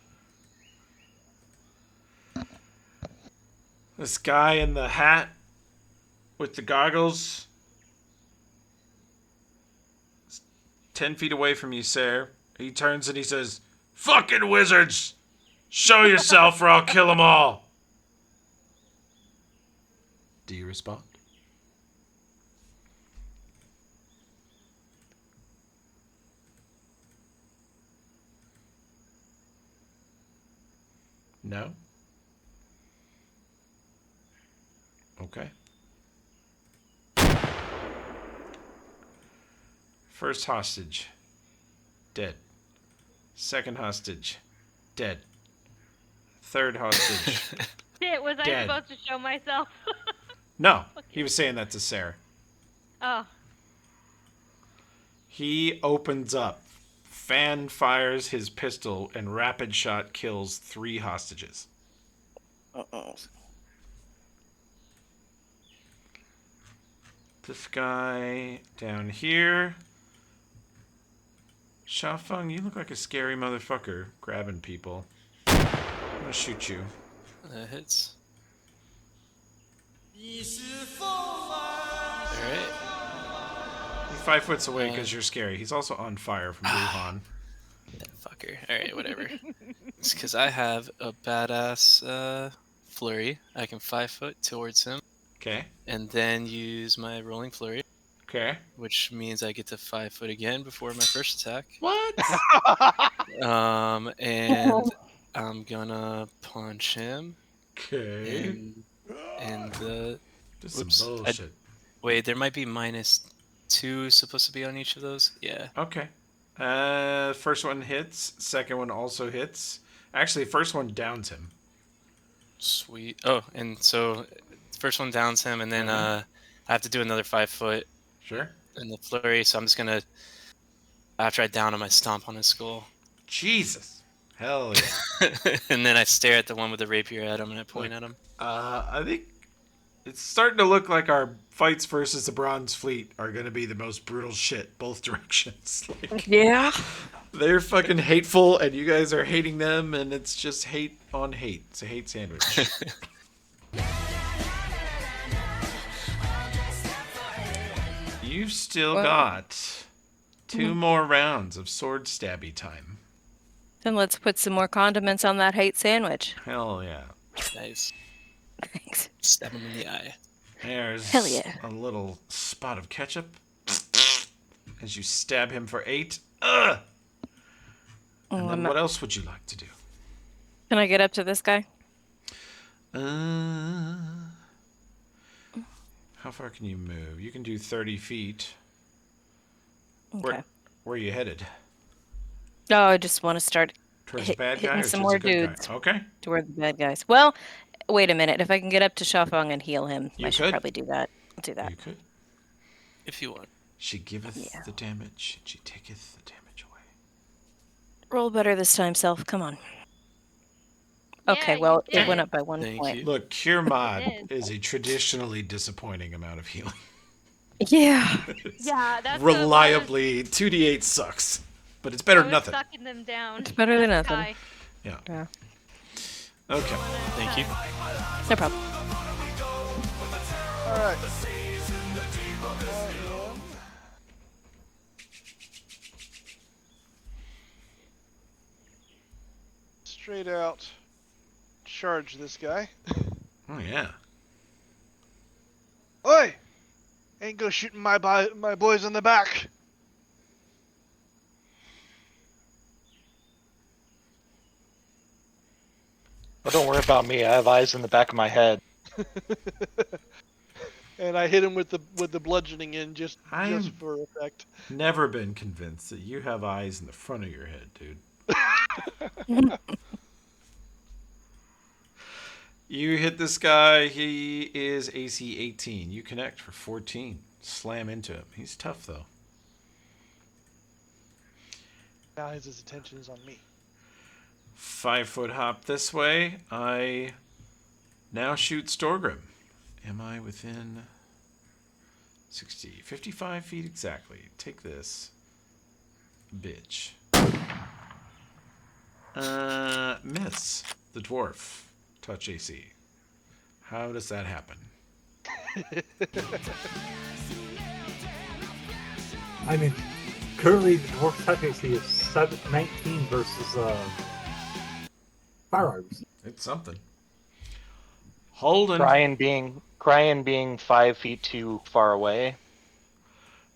This guy in the hat with the goggles 10 feet away from you, sir. He turns and he says, "Fucking wizards! Show yourself or I'll kill them all!" Do you respond? No? Okay. First hostage, dead. Second hostage, dead. Third hostage, Shit, was I dead. supposed to show myself? No, he was saying that to Sarah. Oh. He opens up, fan fires his pistol, and rapid shot kills 3 hostages. Uh-oh. This guy down here. Xiaofeng, you look like a scary motherfucker grabbing people. I'm gonna shoot you. That hits. Alright. You're 5 foot away because you're scary. He's also on fire from Wuhan. That fucker. Alright, whatever. It's because I have a badass flurry. I can 5 foot towards him. Okay. And then use my rolling flurry. Okay. Which means I get to 5 foot again before my first attack. What? And I'm gonna punch him. Okay. And the... This is some bullshit. Wait, there might be -2 supposed to be on each of those? Yeah. Okay. First one hits. Second one also hits. Actually, first one downs him. Sweet. Oh, and so first one downs him, and then I have to do another 5 foot. Sure. In the flurry, so I'm just gonna, after I down him, I stomp on his skull. Jesus. Hell yeah. And then I stare at the one with the rapier at him, and I point at him. I think it's starting to look like our fights versus the Bronze Fleet are going to be the most brutal shit, both directions. Like, Yeah. they're fucking hateful, and you guys are hating them, and it's just hate on hate. It's a hate sandwich. You've still got 2 more rounds of sword stabby time. Then let's put some more condiments on that hate sandwich. Hell yeah. Nice. Thanks. Stab him in the eye. There's Hell yeah. a little spot of ketchup as you stab him for 8. Ugh! And then what else would you like to do? Can I get up to this guy? How far can you move? You can do 30 feet. Okay. Where are you headed? No, I just want to start Towards the bad guy hitting or some towards more the good dudes. guy? Okay. Toward the bad guys. Well, wait a minute. If I can get up to Xiaofeng and heal him, I should probably do that. I'll do that. You could. If you want. She giveth the damage, and she taketh the damage away. Roll better this time, self. Come on. Okay, Yeah, well, you it went did. up by 1 Thank point. you. Look, Cure Mod It is a traditionally disappointing amount of healing. Yeah. Yeah, that's Reliably, 2d8 sucks. But it's better I than was nothing. sucking them down. It's better than That's nothing. high. Yeah. Yeah. Okay. Thank you. No problem. All right. Straight out charge this guy. Oh, yeah. Oi! Ain't go shooting my boys in the back. Well, don't worry about me. I have eyes in the back of my head. And I hit him with the bludgeoning in just for effect. Never been convinced that you have eyes in the front of your head, dude. You hit this guy. He is AC 18. You connect for 14. Slam into him. He's tough, though. Now his attention is on me. 5 foot hop this way. I now shoot Storgrim. Am I within 60, 55 feet exactly? Take this, bitch. Miss the dwarf. Touch AC. How does that happen? I mean, currently the dwarf attack AC is 19 versus firearms. It's something. Holden. Cryan being 5 feet too far away.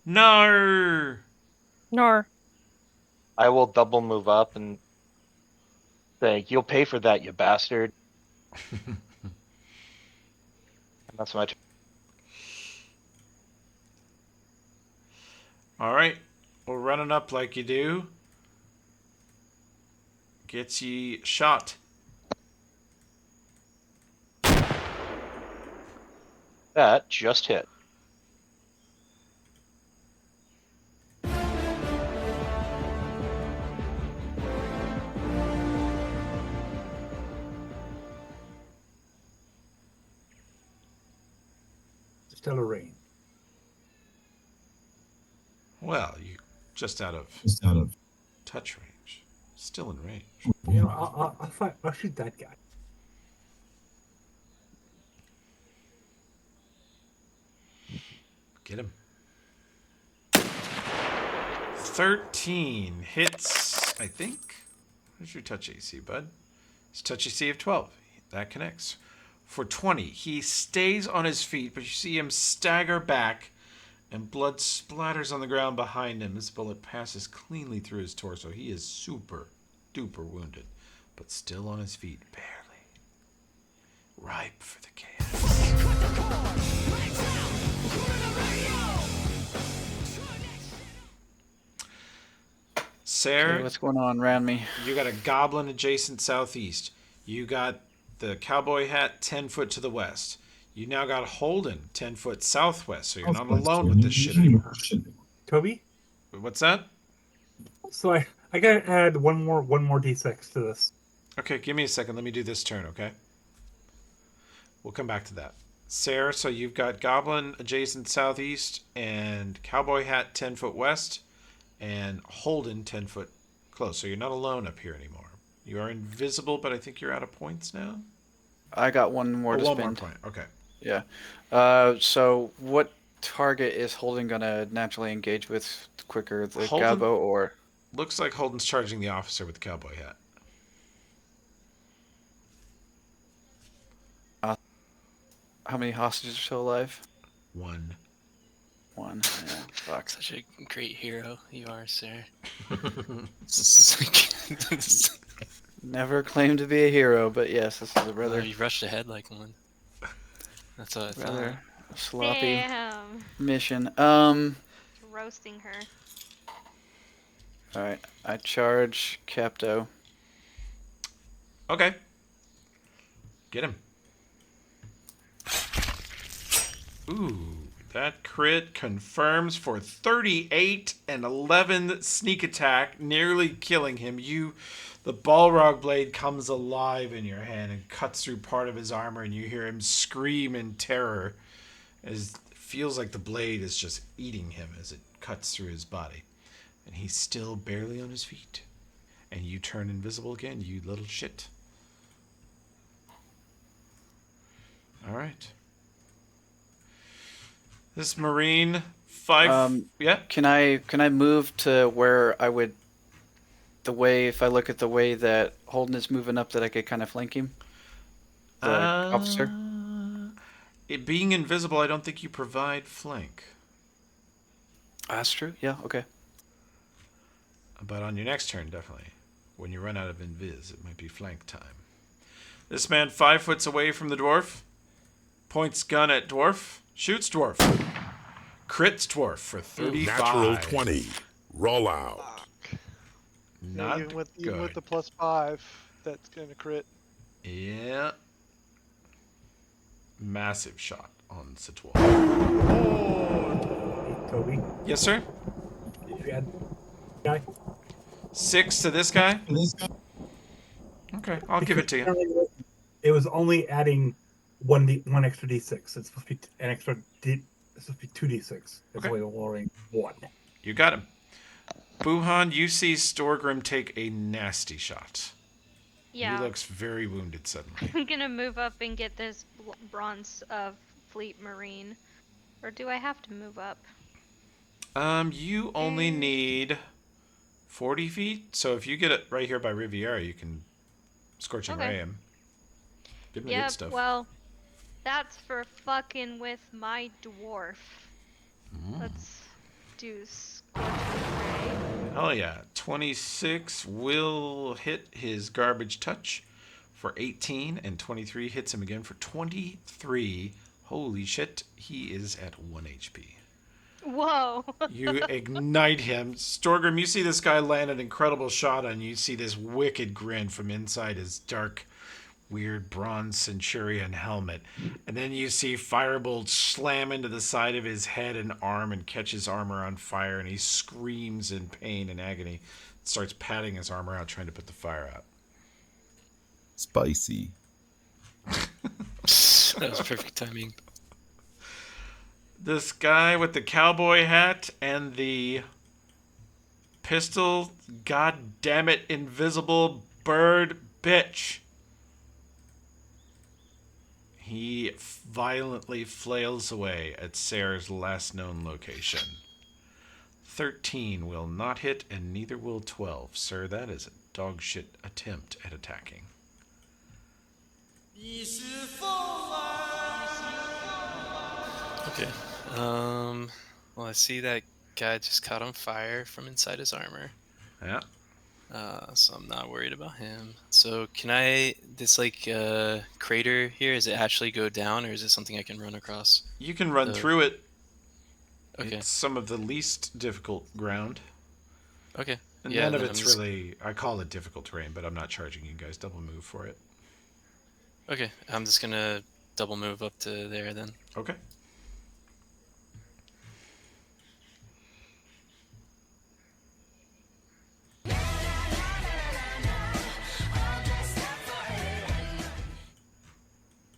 No. Nor. I will double move up and say, "You'll pay for that, you bastard." And that's my turn. All right. Well, running up like you do gets ye shot. That just hit. Just out of range. Well, you just out of touch range. Still in range. You know, I'll shoot that guy. Get him. 13 hits, I think. Where's your touch AC, bud? It's touch AC of 12. That connects. For 20, he stays on his feet, but you see him stagger back, and blood splatters on the ground behind him. His bullet passes cleanly through his torso. He is super duper wounded, but still on his feet, barely. Ripe for the chaos. Sarah, Okay, what's going on around me? you got a goblin adjacent southeast. You got the cowboy hat 10 foot to the west. You now got Holden 10 foot southwest, so you're not alone with this shit anymore. Toby? What's that? So I gotta add one more d6 to this. Okay, give me a second. Let me do this turn, okay? We'll come back to that. Sarah, so you've got goblin adjacent southeast and cowboy hat 10 foot west and Holden 10 foot close. So you're not alone up here anymore. You are invisible, but I think you're out of points now. I got one more to one spend. more point. Okay. Yeah. So what target is Holden gonna naturally engage with quicker, the Holden- Gabo or? Looks like Holden's charging the officer with the cowboy hat. How many hostages are still alive? One. One. Yeah. Fuck. Such a great hero you are, sir. Never claimed to be a hero, but yes, this is a rather. You rushed ahead like one. That's what I thought. Rather sloppy Damn. mission. Roasting her. All right. I charge Capto. Okay. Get him. Ooh, that crit confirms for 38 and 11 sneak attack, nearly killing him. The Balrog blade comes alive in your hand and cuts through part of his armor, and you hear him scream in terror as it feels like the blade is just eating him as it cuts through his body. And he's still barely on his feet. And you turn invisible again, you little shit. All right. This Marine, 5... yeah? Can I move to where I would... if I look at the way that Holden is moving up, that I could kind of flank him? The officer? It being invisible, I don't think you provide flank. That's true. Yeah, okay. But on your next turn, definitely. When you run out of invis, it might be flank time. This man 5 foot away from the dwarf. Points gun at dwarf. Shoots dwarf. Crits dwarf for 35. Natural 20. Roll out. Not even with good. the +5, that's gonna crit. Yeah. Massive shot on Satwal. Hey, Toby. Yes, sir? Did you add guy? 6 to this guy? Okay, I'll give it to you. It was only adding one extra d6. It's supposed to be an extra d. It's supposed to be 2d6. It's Okay. only lowering 1. You got him. Buhan, you see Storgrim take a nasty shot. Yeah. He looks very wounded suddenly. I'm gonna move up and get this bronze Fleet Marine. Or do I have to move up? You only need 40 feet. So if you get it right here by Riviera, you can Scorching Ray him. Give him the good stuff. Well, that's for fucking with my dwarf. Let's do Scorching Ray. Oh yeah, 26 will hit his garbage touch for 18, and 23 hits him again for 23. Holy shit, he is at 1 HP. Whoa. You ignite him. Storgrim, you see this guy land an incredible shot on you. You see this wicked grin from inside his dark, weird bronze centurion helmet. And then you see Firebolt slam into the side of his head and arm and catch his armor on fire, and he screams in pain and agony. Starts patting his armor out, trying to put the fire out. Spicy. That was perfect timing. This guy with the cowboy hat and the pistol, god damn it, invisible bird bitch. He violently flails away at Sarah's last known location. 13 will not hit, and neither will 12. Sir, that is a dogshit attempt at attacking. Okay. Well, I see that guy just caught on fire from inside his armor. Yeah. So I'm not worried about him. So can I, this crater here, does it actually go down, or is it something I can run across? You can run through it. Okay. It's some of the least difficult ground. Okay. And none of it's really, I call it difficult terrain, but I'm not charging you guys double move for it. Okay. I'm just going to double move up to there then. Okay.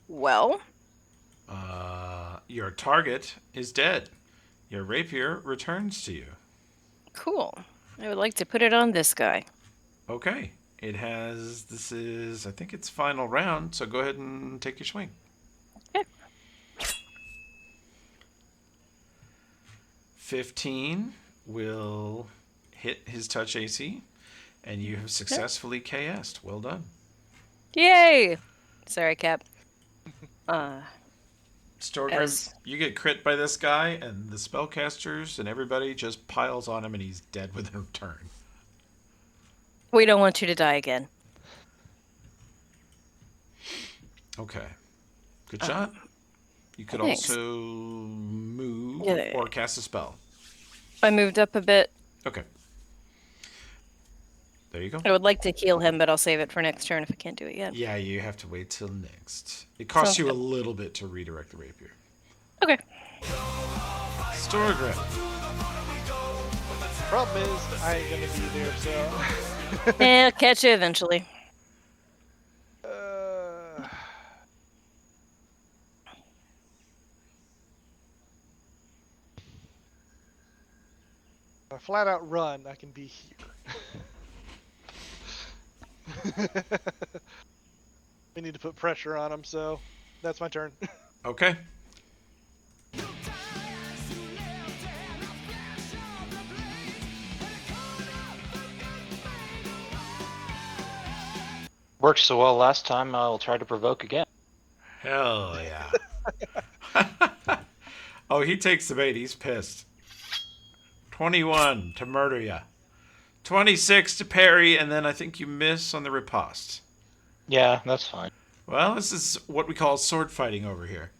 Well? Your target is dead. Your rapier returns to you. Cool. I would like to put it on this guy. Okay. It has, this is, I think it's final round, so go ahead and take your swing. Okay. 15 will hit his touch AC, and you have successfully KS'd. Well done. Yay! Sorry, Cap. Storgrim, you get crit by this guy, and the spellcasters and everybody just piles on him, and he's dead within a turn. We don't want you to die again. Okay. Good shot. You could thanks. also move or cast a spell. I moved up a bit. Okay. There you go. I would like to heal him, but I'll save it for next turn if I can't do it yet. Yeah, you have to wait till next. It costs Sounds you good. a little bit to redirect the rapier. Okay. Storgrim. Problem is, I ain't gonna be there, so. I'll catch you eventually. If I flat out run, I can be here. We need to put pressure on him, so that's my turn. Okay. Worked so well last time, I'll try to provoke again. Hell yeah. Oh, he takes the bait. He's pissed. 21 to murder ya. 26 to parry, and then I think you miss on the riposte. Yeah, that's fine. Well, this is what we call sword fighting over here.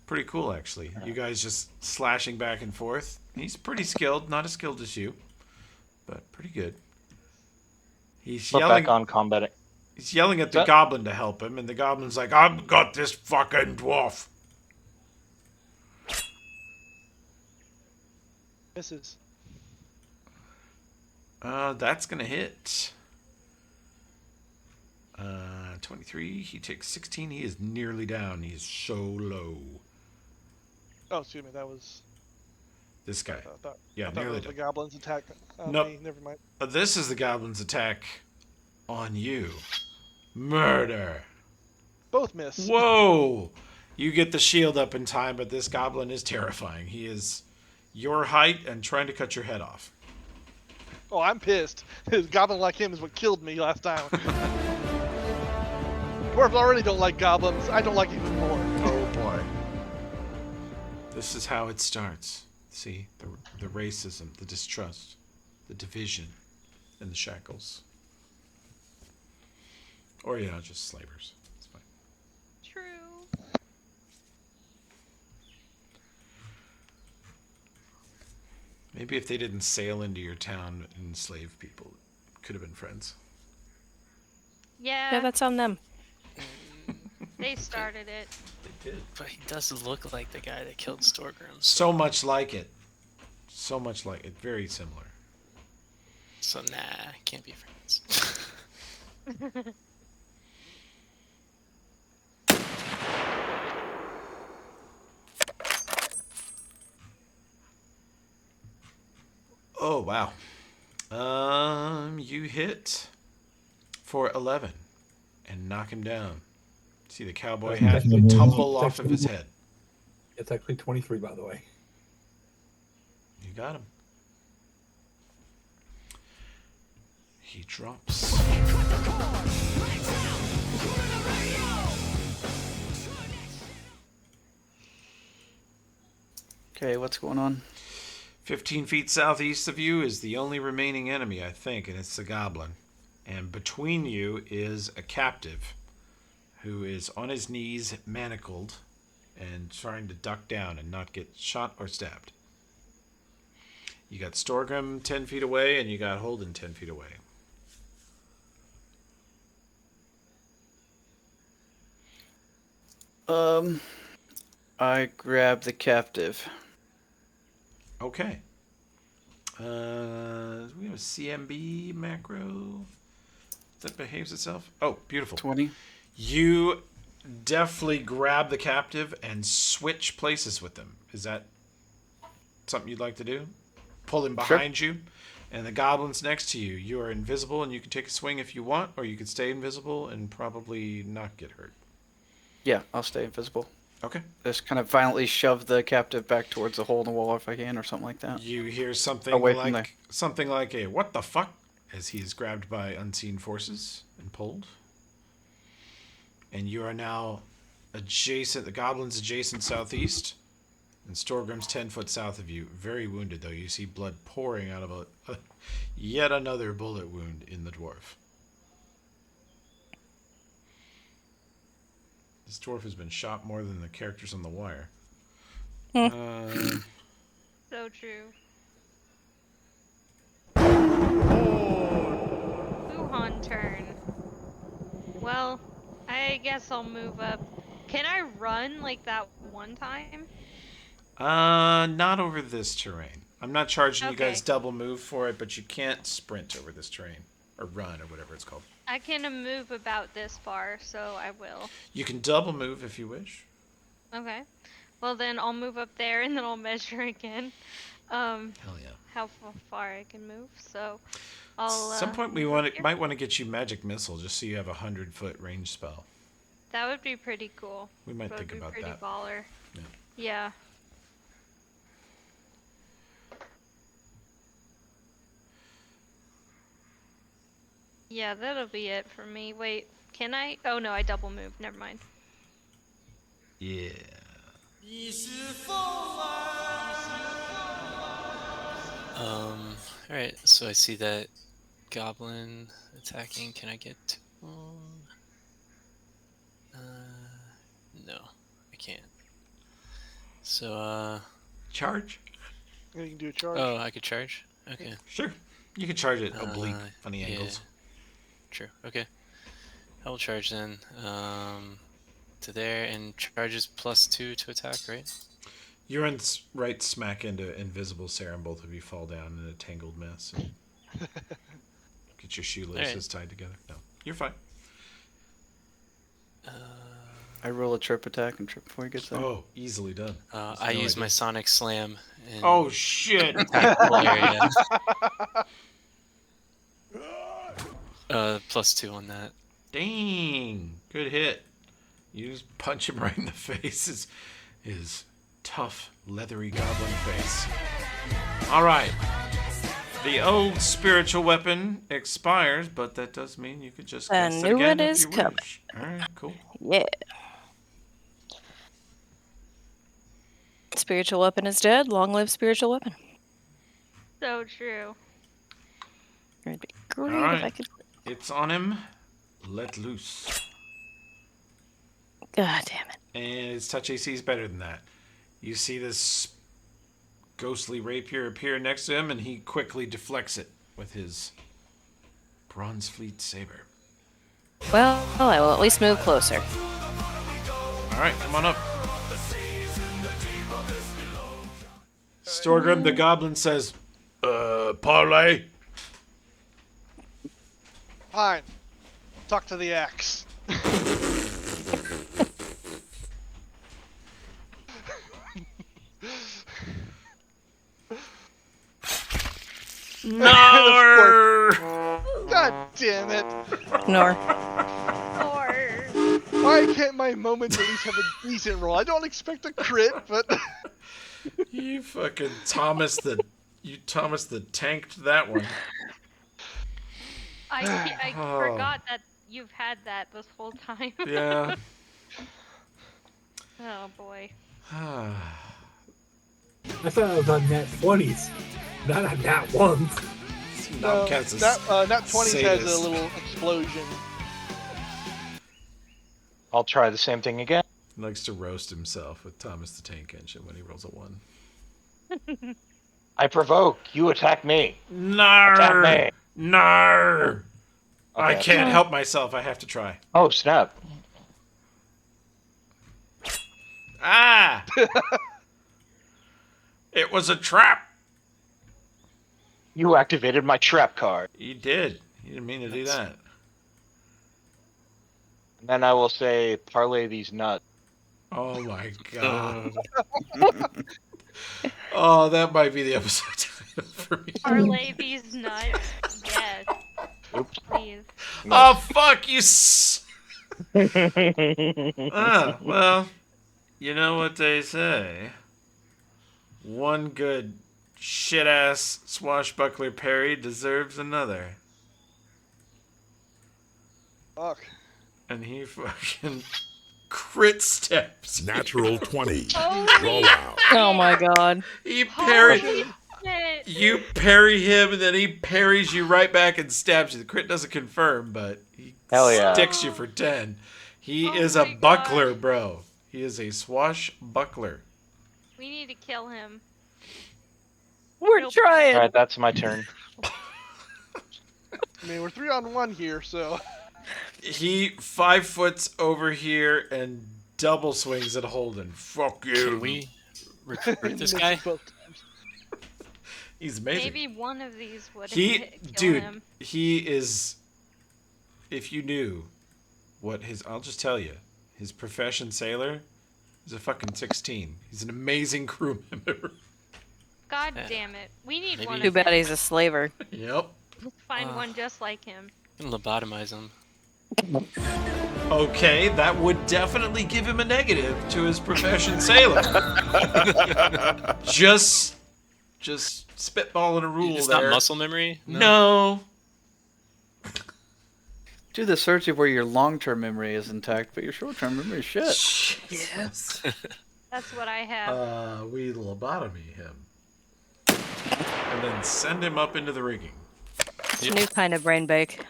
Pretty cool, actually. You guys just slashing back and forth. He's pretty skilled. Not as skilled as you, but pretty good. He's Flip yelling. back on combat. He's yelling at the goblin to help him, and the goblin's like, "I've got this fucking dwarf." Misses. That's gonna hit. 23. He takes 16. He is nearly down. He is so low. Oh, excuse me. That was This guy. I thought nearly it was the down. goblin's attack on Nope. me. Never mind. This is the goblin's attack on you. Murder. Both miss. Whoa! You get the shield up in time, but this goblin is terrifying. He is your height and trying to cut your head off. Oh, I'm pissed. This goblin like him is what killed me last time. Dwarves already don't like goblins. I don't like it even more. Oh boy. This is how it starts. See, the racism, the distrust, the division, and the shackles. Or, just slavers. It's fine. True. Maybe if they didn't sail into your town and enslave people, it could have been friends. Yeah. Yeah, that's on them. They started it. They did. But he does look like the guy that killed Storgrim. So much like it. So much like it. Very similar. So nah, can't be friends. Oh, wow. You hit for 11 and knock him down. See the cowboy hat tumble off of his head. It's actually 23, by the way. You got him. He drops. Okay, what's going on? 15 feet southeast of you is the only remaining enemy, I think, and it's the goblin. And between you is a captive who is on his knees, manacled, and trying to duck down and not get shot or stabbed. You got Storgrim 10 feet away, and you got Holden 10 feet away. I grab the captive. Okay. We have a CMB macro that behaves itself. Oh, beautiful. 20. You deftly grab the captive and switch places with them. Is that something you'd like to do? Pull him behind you, and the goblin's next to you. You are invisible, and you can take a swing if you want, or you can stay invisible and probably not get hurt. Yeah, I'll stay invisible. Okay. Just kind of violently shove the captive back towards the hole in the wall if I can, or something like that. You hear something Away from like a "what the fuck" as he is grabbed by unseen forces and pulled. And you are now adjacent. The goblin's adjacent southeast, and Storgrim's 10 foot south of you. Very wounded though. You see blood pouring out of yet another bullet wound in the dwarf. This dwarf has been shot more than the characters on The Wire. So true. Wuhan turn. Well, I guess I'll move up. Can I run like that one time? Not over this terrain. I'm not charging you guys Okay. double move for it, but you can't sprint over this terrain. Or run, or whatever it's called. I can move about this far, so I will. You can double move if you wish. Okay. Well, then I'll move up there and then I'll measure again. Hell yeah. How far I can move. So I'll. At some point we move up here. might want to get you magic missile just so you have a 100-foot range spell. That would be pretty cool. We might That think would be about pretty that. baller. Yeah. Yeah. Yeah, that'll be it for me. Wait, can I? Oh no, I double moved. Never mind. Yeah. Alright, so I see that goblin attacking. Can I get to him? No, I can't. So, Yeah, Charge? you can do a charge. oh, I could charge? Okay. Sure. You can charge it oblique, funny yeah. angles. True, okay. I will charge then, to there, and charges +2 to attack, right? You're right smack into invisible serum. Both of you fall down in a tangled mess. And get your shoelaces tied together. No, you're fine. I roll a trip attack and trip before he gets there. Oh, easily done. I use my Sonic Slam. And Oh, shit. attack the whole area. +2 on that. Dang. Good hit. You just punch him right in the face. His tough, leathery goblin face. All right. The old spiritual weapon expires, but that does mean you could just A cast it new again one if is you coming. wish. All right, cool. Yeah. Spiritual weapon is dead. Long live spiritual weapon. So true. It'd be great All if I right. could. It's on him. Let loose. God damn it. And his touch AC is better than that. You see this ghostly rapier appear next to him, and he quickly deflects it with his Bronze Fleet saber. Well, I will at least move closer. All right, come on up. Storgrim the Goblin says, Parlay? Fine. Talk to the axe. No! God damn it. Nor. Why can't my moment at least have a decent roll? I don't expect a crit, but... You fucking Thomas the tanked that one. I Oh. forgot that you've had that this whole time. Yeah. Oh boy. I thought it was on nat 20s, not on nat 1s. No, Knobcats is nat 20s has a sadist. little explosion. I'll try the same thing again. He likes to roast himself with Thomas the Tank Engine when he rolls a 1. I provoke. You attack me. Nar! Attack me. Nar! I Okay. can't help myself. I have to try. Oh, snap. Ah! It was a trap. You activated my trap card. He did. He didn't mean to do that. And then I will say, parlay these nuts. Oh my god. Oh, that might be the episode title for me. Parlay these nuts. Yes. Oops. Please. Oh, fuck you. Well, you know what they say. One good shit-ass swashbuckler parry deserves another. Fuck. And he fucking crit steps. Natural 20. Holy Roll out. Oh my god. He parry. Holy shit. You parry him, and then he parries you right back and stabs you. The crit doesn't confirm, but he Hell yeah. sticks you for 10. He Oh is a my buckler, gosh. bro. He is a swashbuckler. We need to kill him. We're Nope. trying. Alright, that's my turn. I mean, we're 3-on-1 here, so... He 5 foots over here and double swings at Holden. Fuck you. Can we recruit this guy? Both times. He's amazing. Maybe one of these would He, kill dude, him. he is. If you knew what his, I'll just tell you, his profession sailor is a fucking 16. He's an amazing crew member. God Yeah. damn it. We need Maybe- one Too of bad them. he's a slaver. Yep. Let's find one just like him. I'm gonna lobotomize him. Okay, that would definitely give him a negative to his profession sailor. just spitballing a rule It's there. not muscle memory? No. Do the searching where your long-term memory is intact, but your short-term memory is shit. Yes. That's what I have. We lobotomy him. And then send him up into the rigging. It's a new kind of brain bake.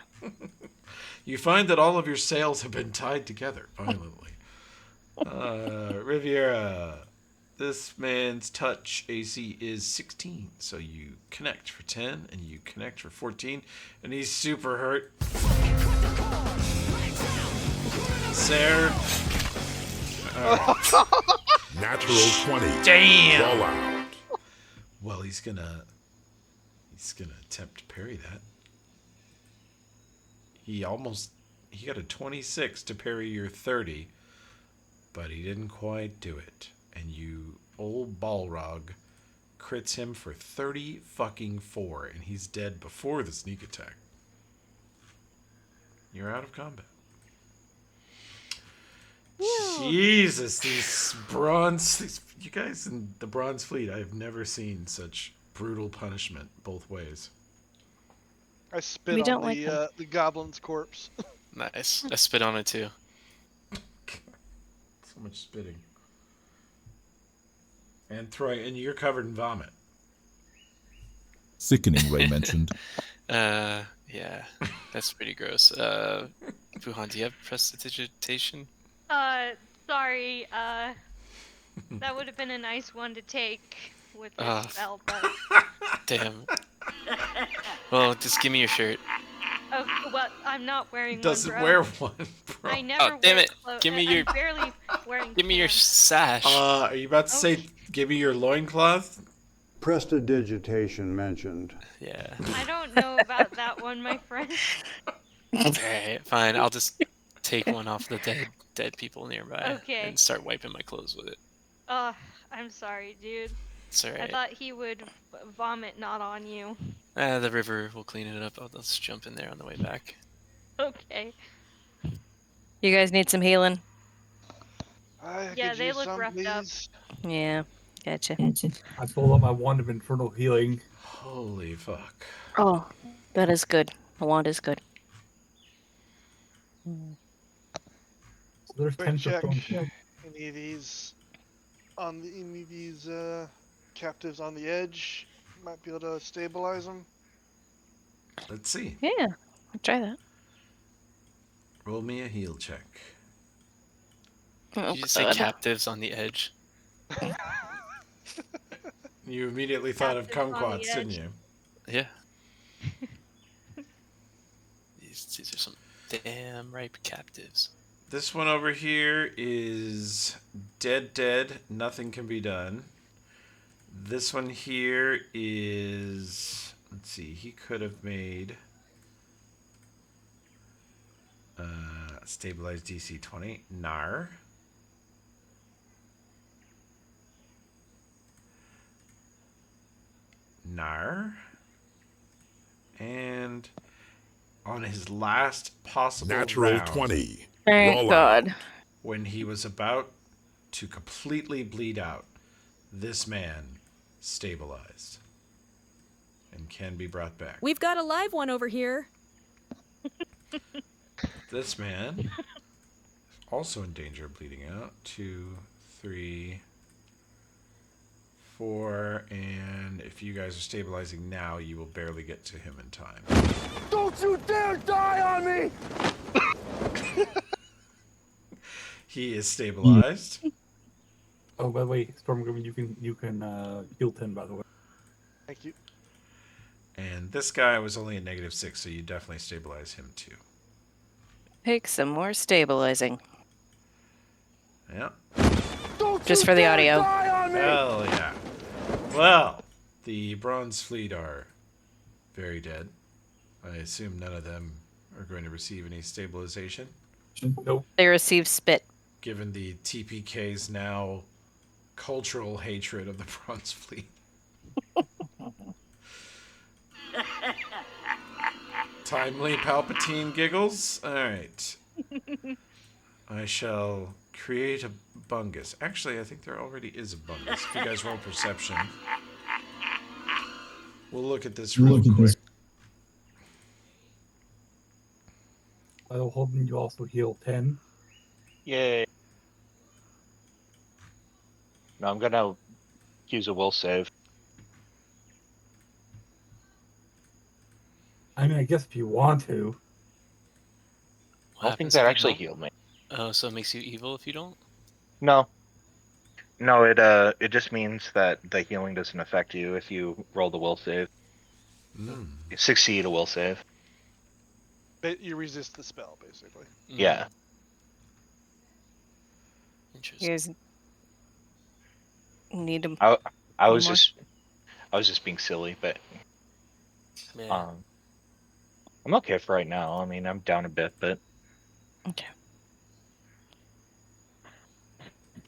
You find that all of your sails have been tied together violently. Riviera, this man's touch AC is 16, so you connect for 10 and you connect for 14, and he's super hurt. Sarah. Natural 20. Damn. Roll out. Well, he's gonna attempt to parry that. He got a 26 to parry your 30, but he didn't quite do it. And you, old Balrog, crits him for 30 fucking 4, and he's dead before the sneak attack. You're out of combat. Jesus, these you guys in the Bronze Fleet, I have never seen such brutal punishment both ways. I spit We on don't like them. the goblin's corpse. Nice. I spit on it too. So much spitting. And Troy, and you're covered in vomit. Sickening, Ray mentioned. Yeah, that's pretty gross. Wuhan, do you have prestidigitation? Sorry. That would have been a nice one to take with this spell, but. Damn. Well, just give me your shirt. Oh, well, I'm not wearing Doesn't one, bro. wear one, bro. I never damn wear it. clothes. Give me your. I'm barely wearing Give me your pants. sash. Are you about to say, give me your loincloth? Prestidigitation mentioned. Yeah. I don't know about that one, my friend. Alright, fine. I'll just take one off the dead people nearby Okay. and start wiping my clothes with it. I'm sorry, dude. It's alright. I thought he would vomit not on you. The river will clean it up. Let's jump in there on the way back. Okay. You guys need some healing? Yeah, they look roughed up. Yeah, gotcha. I pulled out my wand of infernal healing. Holy fuck. Oh, that is good. The wand is good. So there's Quick 10 check. prone. Any of these captives on the edge might be able to stabilize them. Let's see. Yeah, I'll try that. Roll me a heal check. Oh, Did you just say God. captives on the edge? You immediately thought of Captives on the kumquats, didn't edge. you? Yeah. These are some damn ripe captives. This one over here is dead, nothing can be done. This one here is, let's see, he could have made stabilized DC 20. Nar. And on his last possible Natural round, 20. Thank Roll God. out. when he was about to completely bleed out, this man stabilized and can be brought back. We've got a live one over here. This man also in danger of bleeding out. 2, 3, 4, and if you guys are stabilizing now, you will barely get to him in time. Don't you dare die on me! He is stabilized. Oh, by the way, Stormgrim, you can heal 10, by the way. Thank you. And this guy was only a -6, so you definitely stabilize him too. Take some more stabilizing. Yeah. Just for the audio. Hell yeah. Well, the Bronze Fleet are very dead. I assume none of them are going to receive any stabilization. Nope. They receive spit. Given the TPK's now cultural hatred of the Bronze Fleet. Timely Palpatine giggles. Alright. I shall create a bungus. Actually, I think there already is a bungus. If you guys roll perception. We'll look at this real quick. I will hold you also heal 10. Yay. No, I'm gonna use a will save. I mean, I guess if you want to. I don't think that actually healed me. Oh, so it makes you evil if you don't? No. No, it just means that the healing doesn't affect you if you roll the will save. You succeed a will save. But you resist the spell, basically. Yeah. You guys need to. I was just being silly, but Yeah. I'm okay for right now. I mean, I'm down a bit, but Okay.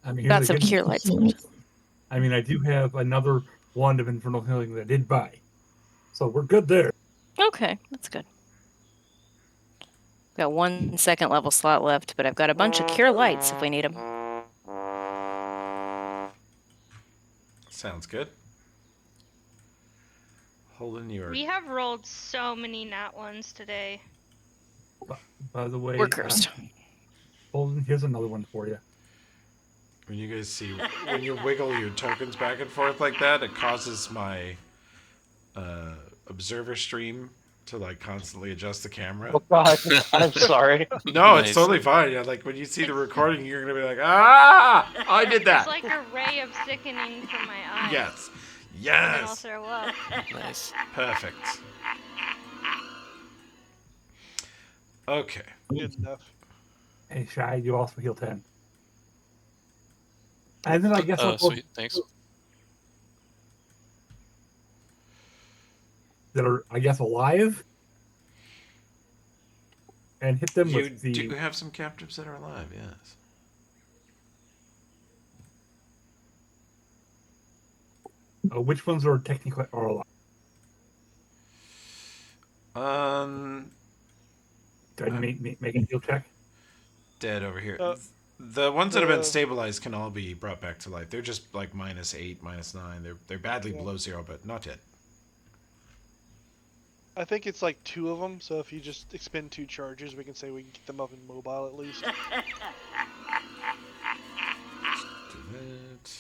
I mean, Got here's some the good cure news. lights left. I mean, I do have another wand of infernal healing that I did buy, so we're good there. Okay, that's good. Got 1 second level slot left, but I've got a bunch of cure lights if we need them. Sounds good. Holden, you are. We have rolled so many nat ones today. By the way, We're cursed. Holden, here's another one for you. When you guys see, when you wiggle your tokens back and forth like that, it causes my observer stream to like constantly adjust the camera. Oh God, I'm sorry. No, Nice. it's totally fine. Yeah, like when you see the recording, you're gonna be like, ah, I did that. It's like a ray of sickening from my eyes. Yes. And then I'll Yes. throw up. Nice. Perfect. Okay. Good enough. Hey, Shy, you also heal 10. And then I guess Oh, I'll go sweet. Thanks. that are, I guess, alive. And hit them You with the... do have some captives that are alive, yes. which ones are technically alive? Do I make a heal check? Dead over here. The ones that have been stabilized can all be brought back to life. They're just like -8, -9. They're badly below 0, but not dead. I think it's like 2 of them, so if you just expend 2 charges, we can say we can get them up in mobile at least. Do that.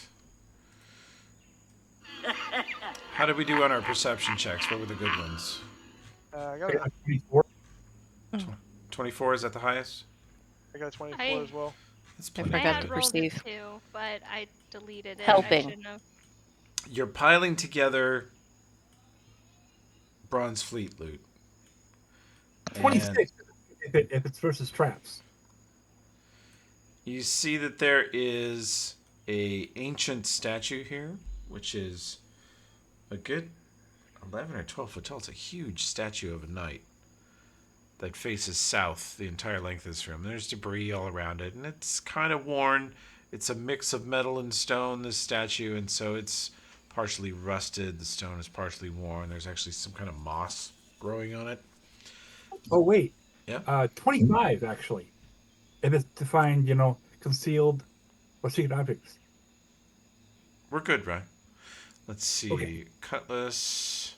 How did we do on our perception checks? What were the good ones? I got a 24. 24 is that the highest? I got a 24 as well. That's I plenty forgot good. to perceive. I had rolled a 2, but I deleted it. Helping. I shouldn't have. You're piling together Bronze Fleet loot. 26 if it's versus traps. You see that there is a ancient statue here, which is a good 11 or 12 foot tall. It's a huge statue of a knight that faces south the entire length of this room. There's debris all around it, and it's kind of worn. It's a mix of metal and stone, this statue, and so it's partially rusted. The stone is partially worn. There's actually some kind of moss growing on it. Oh, wait. Yeah. 25, actually. If it's to find, concealed or secret objects. We're good, right? Let's see. Okay. Cutlass.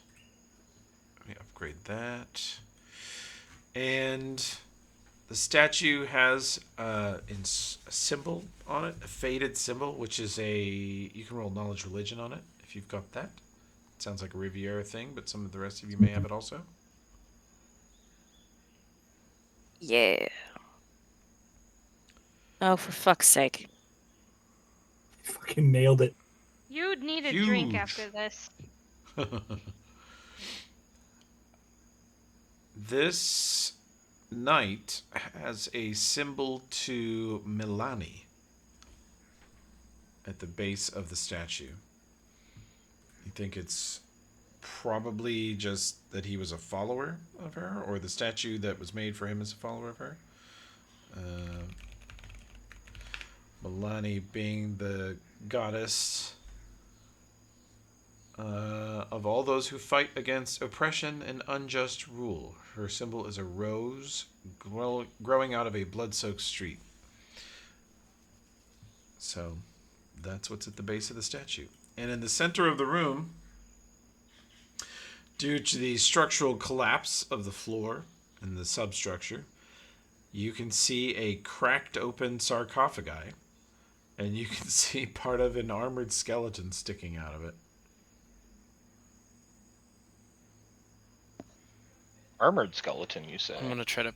Let me upgrade that. And the statue has a symbol on it, a faded symbol, which is you can roll knowledge religion on it if you've got that. It sounds like a Riviera thing, but some of the rest of you may have it also. Yeah. Oh, for fuck's sake. Fucking nailed it. You'd need a Huge. drink after this. This knight has a symbol to Milani at the base of the statue. You think it's probably just that he was a follower of her, or the statue that was made for him is a follower of her? Milani being the goddess of all those who fight against oppression and unjust rule. Her symbol is a rose growing out of a blood-soaked street. So that's what's at the base of the statue. And in the center of the room, due to the structural collapse of the floor and the substructure, you can see a cracked open sarcophagi, and you can see part of an armored skeleton sticking out of it. Armored skeleton, you say? I'm gonna try to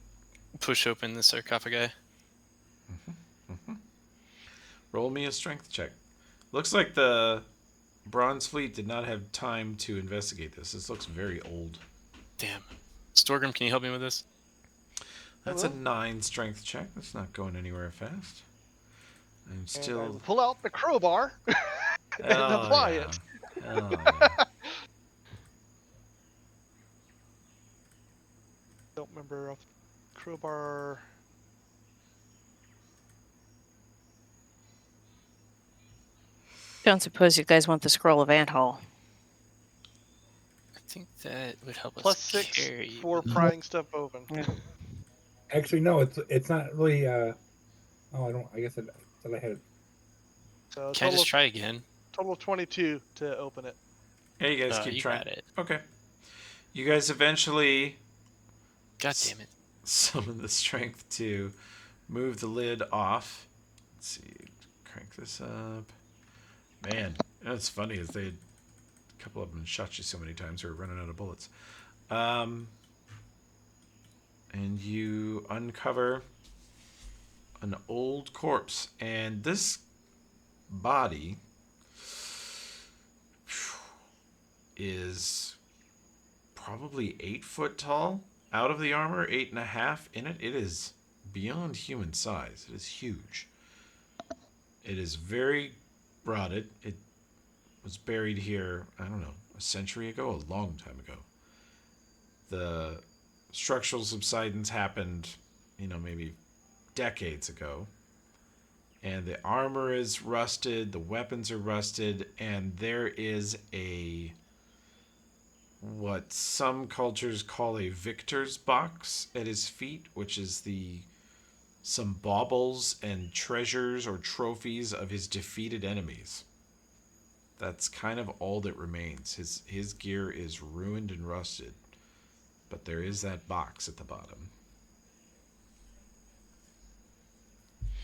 push open the sarcophagi. Roll me a strength check. Looks like the Bronze Fleet did not have time to investigate this. This looks very old. Damn. Storgrim, can you help me with this? That's a 9 strength check. That's not going anywhere fast. I'm still... And I pull out the crowbar and apply it. Oh, yeah. Don't remember crowbar. Don't suppose you guys want the scroll of Anthol. I think that would help us +6 carry. for prying stuff open. Actually, no, it's not really. Oh, I don't. I guess I thought I had it. So Can I just try again? Total of 22 to open it. Yeah, you guys keep you trying. got it. Okay. You guys eventually. God damn it. Summon the strength to move the lid off. Let's see. Crank this up. Man, that's funny. Is a couple of them shot you so many times we were running out of bullets. And you uncover an old corpse, and this body is probably 8 foot tall. Out of the armor, 8.5 in it. It is beyond human size. It is huge. It is very rotted. It was buried here, I don't know, a century ago, a long time ago. The structural subsidence happened, maybe decades ago. And the armor is rusted, the weapons are rusted, and there is what some cultures call a victor's box at his feet, which is some baubles and treasures or trophies of his defeated enemies. That's kind of all that remains. His gear is ruined and rusted, but there is that box at the bottom.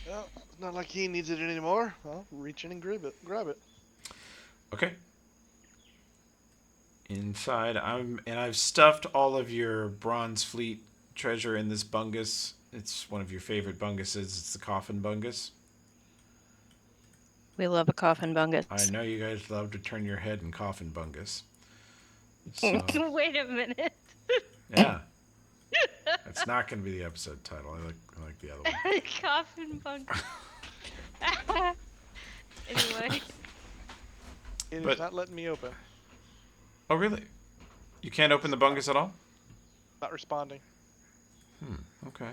Well, it's not like he needs it anymore. Well, reach in and grab it. Okay. Inside, I've stuffed all of your Bronze Fleet treasure in this bungus. It's one of your favorite bunguses. It's the coffin bungus. We love a coffin bungus. I know you guys love to turn your head in coffin bungus. So, Wait a minute. yeah. That's not going to be the episode title. I like the other one. Coffin bunk. Anyway. It is not letting me open. Oh, really? You can't open the bungus at all? Not responding. Okay.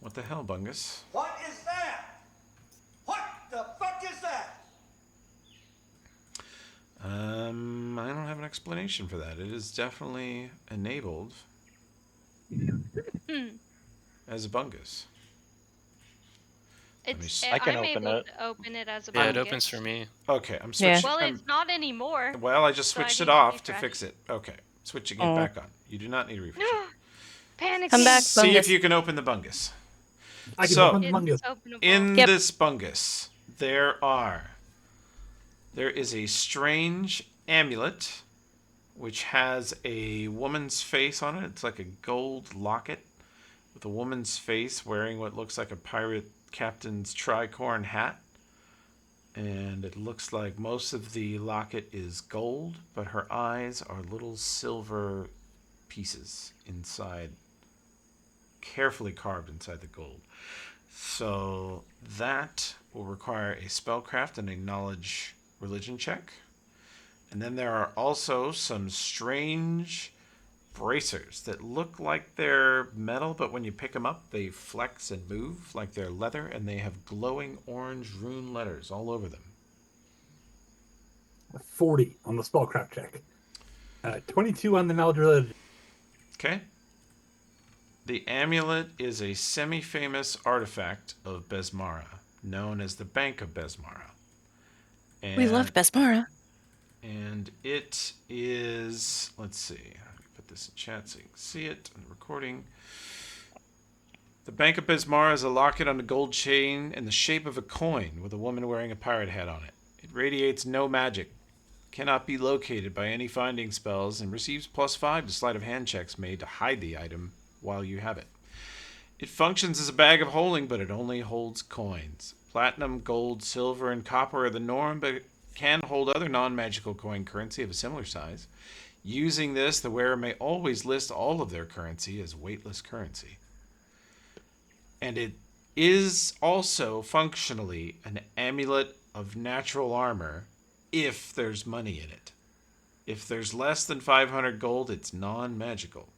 What the hell, bungus? What is that? What the fuck is that? I don't have an explanation for that. It is definitely enabled as a bungus. I can I'm open able it. to open it as a Yeah, bungus. it opens for me. Okay, I'm switching. Well, it's not anymore. Well, I just so switched I it need off to refresh. fix it. Okay, switching it back on. You do not need a refresh. Panic. Come back, See bungus. if you can open the bungus. I can So, open the bungus. in Yep. this bungus, there is a strange amulet which has a woman's face on it. It's like a gold locket with a woman's face wearing what looks like a pirate captain's tricorn hat. And it looks like most of the locket is gold, but her eyes are little silver pieces inside, carefully carved inside the gold. So that will require a spellcraft and a knowledge religion check. And then there are also some strange bracers that look like they're metal, but when you pick them up, they flex and move like they're leather, and they have glowing orange rune letters all over them. 40 on the spellcraft check. 22 on the knowledge religion. Okay. The amulet is a semi-famous artifact of Besmara, known as the Bank of Besmara. And, We love Besmara. And it is, let's see, let me put this in chat so you can see it on the recording. The Bank of Besmara is a locket on a gold chain in the shape of a coin with a woman wearing a pirate hat on it. It radiates no magic, cannot be located by any finding spells, and receives +5 to sleight of hand checks made to hide the item while you have it. It functions as a bag of holding, but it only holds coins. Platinum, gold, silver, and copper are the norm, but it can hold other non-magical coin currency of a similar size. Using this, the wearer may always list all of their currency as weightless currency. And it is also functionally an amulet of natural armor if there's money in it. If there's less than 500 gold, it's non-magical.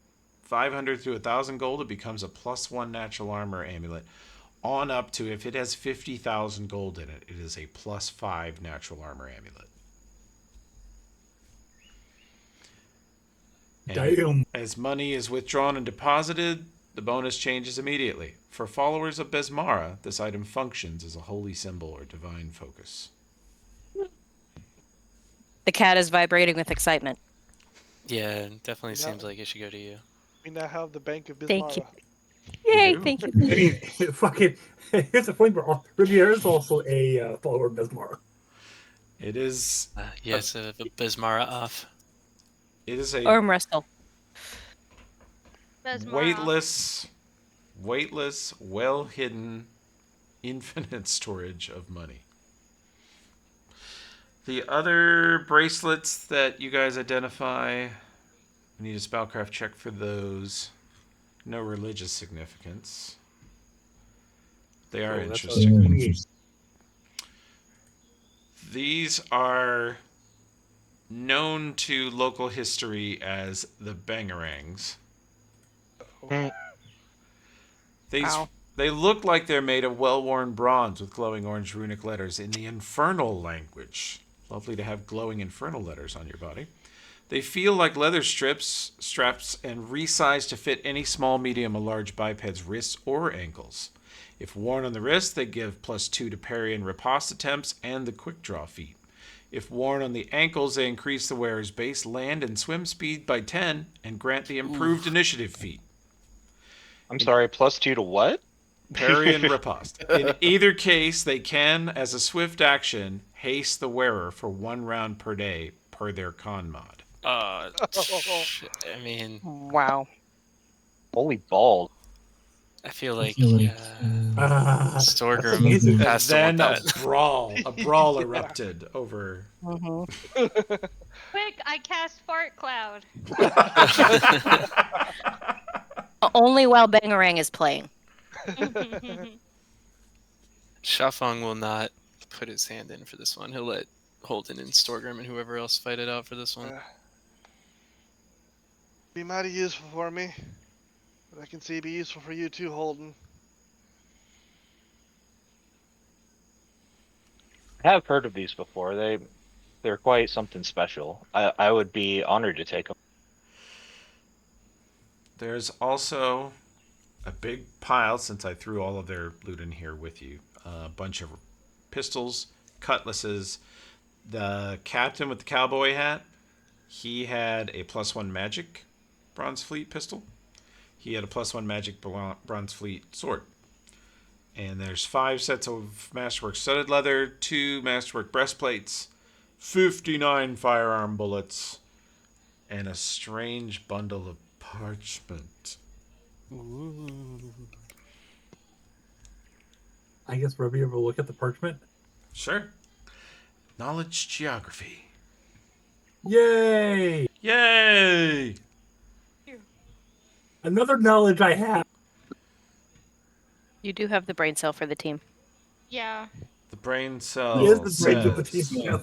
500 to 1,000 gold, it becomes a +1 natural armor amulet. On up to, if it has 50,000 gold in it, it is a +5 natural armor amulet. Damn. As money is withdrawn and deposited, the bonus changes immediately. For followers of Besmara, this item functions as a holy symbol or divine focus. The cat is vibrating with excitement. Yeah, it definitely No. seems like it should go to you. We now have the Bank of Bismara. Thank you. Yay, thank you. I mean, fucking. Here's the point where Riviera is also a follower of Besmara. It is. Yes, a Bismara off. It is a Arm wrestle. Besmara. weightless, well hidden, infinite storage of money. The other bracelets that you guys identify, we need a spellcraft check for those. No religious significance. They are interesting. These are known to local history as the Bangarangs. They look like they're made of well-worn bronze with glowing orange runic letters in the infernal language. Lovely to have glowing infernal letters on your body. They feel like leather straps, and resized to fit any small, medium, or large biped's wrists or ankles. If worn on the wrist, they give +2 to parry and riposte attempts and the quick draw feat. If worn on the ankles, they increase the wearer's base land and swim speed by 10 and grant the improved initiative feat. I'm sorry, +2 to what? Parry and riposte. In either case, they can, as a swift action, haste the wearer for 1 round per day per their con mod. I mean, wow. Holy balls. I feel like Storgrim has to want that. A brawl erupted over. Quick, I cast Fart Cloud. Only while Bangarang is playing. Shafang will not put his hand in for this one. He'll let Holden and Storgrim and whoever else fight it out for this one. Be mighty useful for me. But I can see it'd be useful for you too, Holden. I have heard of these before. They're quite something special. I would be honored to take them. There's also a big pile, since I threw all of their loot in here with you. A bunch of pistols, cutlasses. The captain with the cowboy hat, he had a +1 magic Bronze Fleet pistol. He had a +1 magic Bronze Fleet sword. And there's 5 sets of Masterwork studded leather, 2 Masterwork breastplates, 59 firearm bullets, and a strange bundle of parchment. Ooh. I guess we'll be able to look at the parchment. Sure. Knowledge geography. Yay! Yay! Another knowledge I have. You do have the brain cell for the team. Yeah. The brain cell He is the brain of the says team.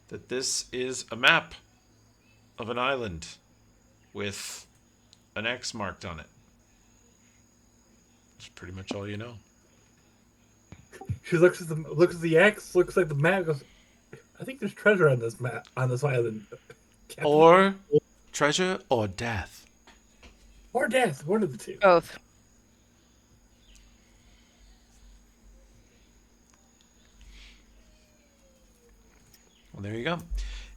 that this is a map of an island with an X marked on it. That's pretty much all you know. She looks at the X, looks like the map, goes, I think there's treasure on this map, on this island. Or treasure or death. Or death, one of the two. Both. Well, there you go.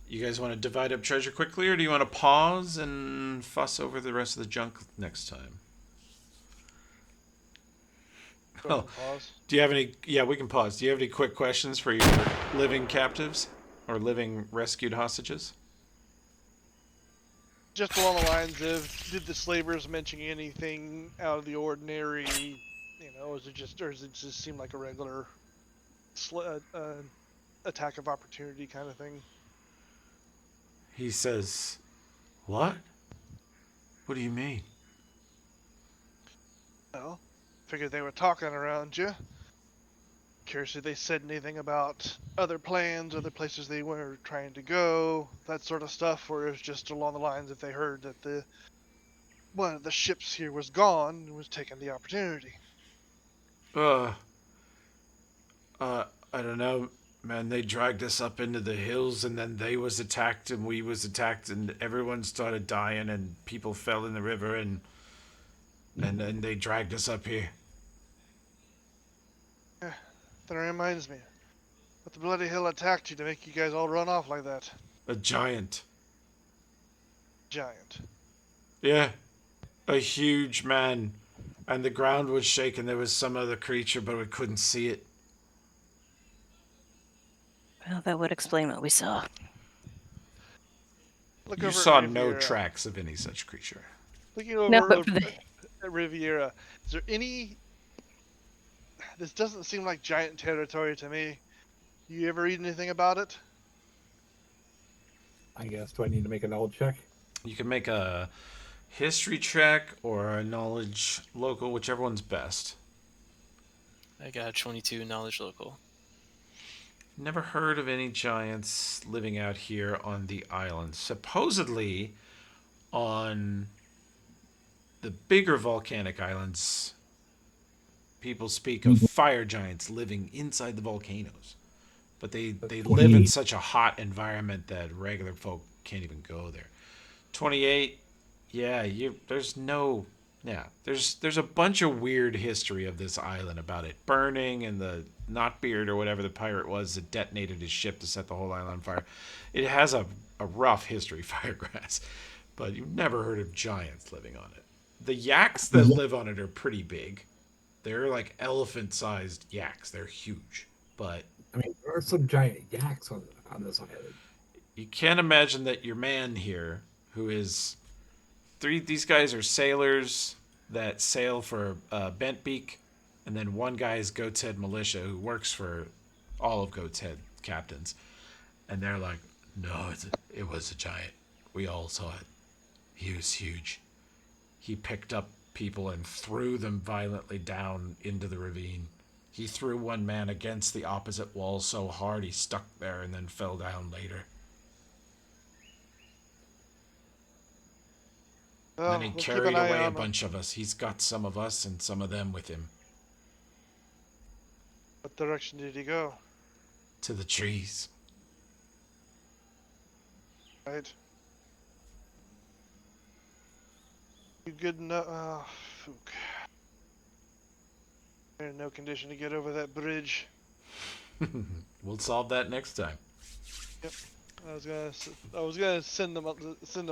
You guys want to divide up treasure quickly, or do you want to pause and fuss over the rest of the junk next time? Oh, Pause. do you have any? Yeah, we can pause. Do you have any quick questions for your living captives or living rescued hostages? Just along the lines of, did the slavers mention anything out of the ordinary? You know, or does it just seem like a regular attack of opportunity kind of thing? He says, "What? What do you mean?" Well, figured they were talking around you. Curious if they said anything about other plans, other places they were trying to go, that sort of stuff, or it was just along the lines if they heard that one of the ships here was gone and was taking the opportunity. I don't know. Man, they dragged us up into the hills, and then they was attacked, and we was attacked, and everyone started dying, and people fell in the river, and then they dragged us up here. Yeah, that reminds me. What the bloody hell attacked you to make you guys all run off like that? A giant. Giant. Yeah. A huge man. And the ground was shaking. There was some other creature, but we couldn't see it. Well, that would explain what we saw. Look You over saw at no Riviera. tracks of any such creature. Looking over No, but for the... at Riviera, is there any... This doesn't seem like giant territory to me. You ever read anything about it? I guess. Do I need to make a knowledge check? You can make a history check or a knowledge local, whichever one's best. I got 22 knowledge local. Never heard of any giants living out here on the island. Supposedly, on the bigger volcanic islands, people speak of fire giants living inside the volcanoes. But they live in such a hot environment that regular folk can't even go there. 28, yeah, there's a bunch of weird history of this island about it burning, and the Knotbeard or whatever the pirate was that detonated his ship to set the whole island on fire. It has a rough history, Firegrass, but you've never heard of giants living on it. The yaks that live on it are pretty big. They're like elephant-sized yaks. They're huge, but I mean, there are some giant yaks on this island. you can't imagine that your man here, who is these guys are sailors that sail for Bentbeak, and then one guy is Goat's Head Militia who works for all of Goat's Head captains, and they're like, no, it was a giant. We all saw it. He was huge. He picked up people and threw them violently down into the ravine. He threw one man against the opposite wall so hard he stuck there and then fell down later. Well, Then he we'll keep carried an eye away a on him. bunch of us. He's got some of us and some of them with him. What direction did he go? To the trees. Right. You good enough? Oh, fuck. They're in no condition to get over that bridge. We'll solve that next time. Yep. I was gonna send them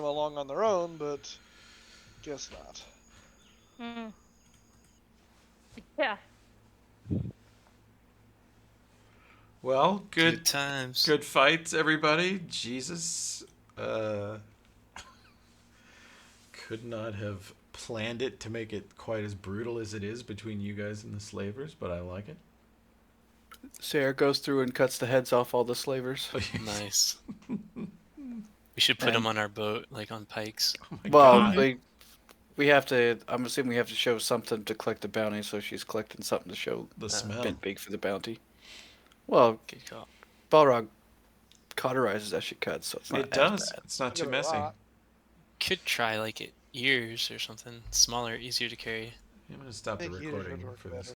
along on their own, but guess not. Yeah. Well, good times. Good fights, everybody. Jesus. Could not have planned it to make it quite as brutal as it is between you guys and the slavers, but I like it. Sarah goes through and cuts the heads off all the slavers. Nice. We should put them on our boat, like on pikes. Well, we have to. I'm assuming we have to show something to collect the bounty, so she's collecting something to show the smell. Big for the bounty. Well, Balrog cauterizes as she cuts, so it's not. It does. As bad. It's not too messy. Could try like ears or something smaller, easier to carry. I'm gonna stop the recording for this.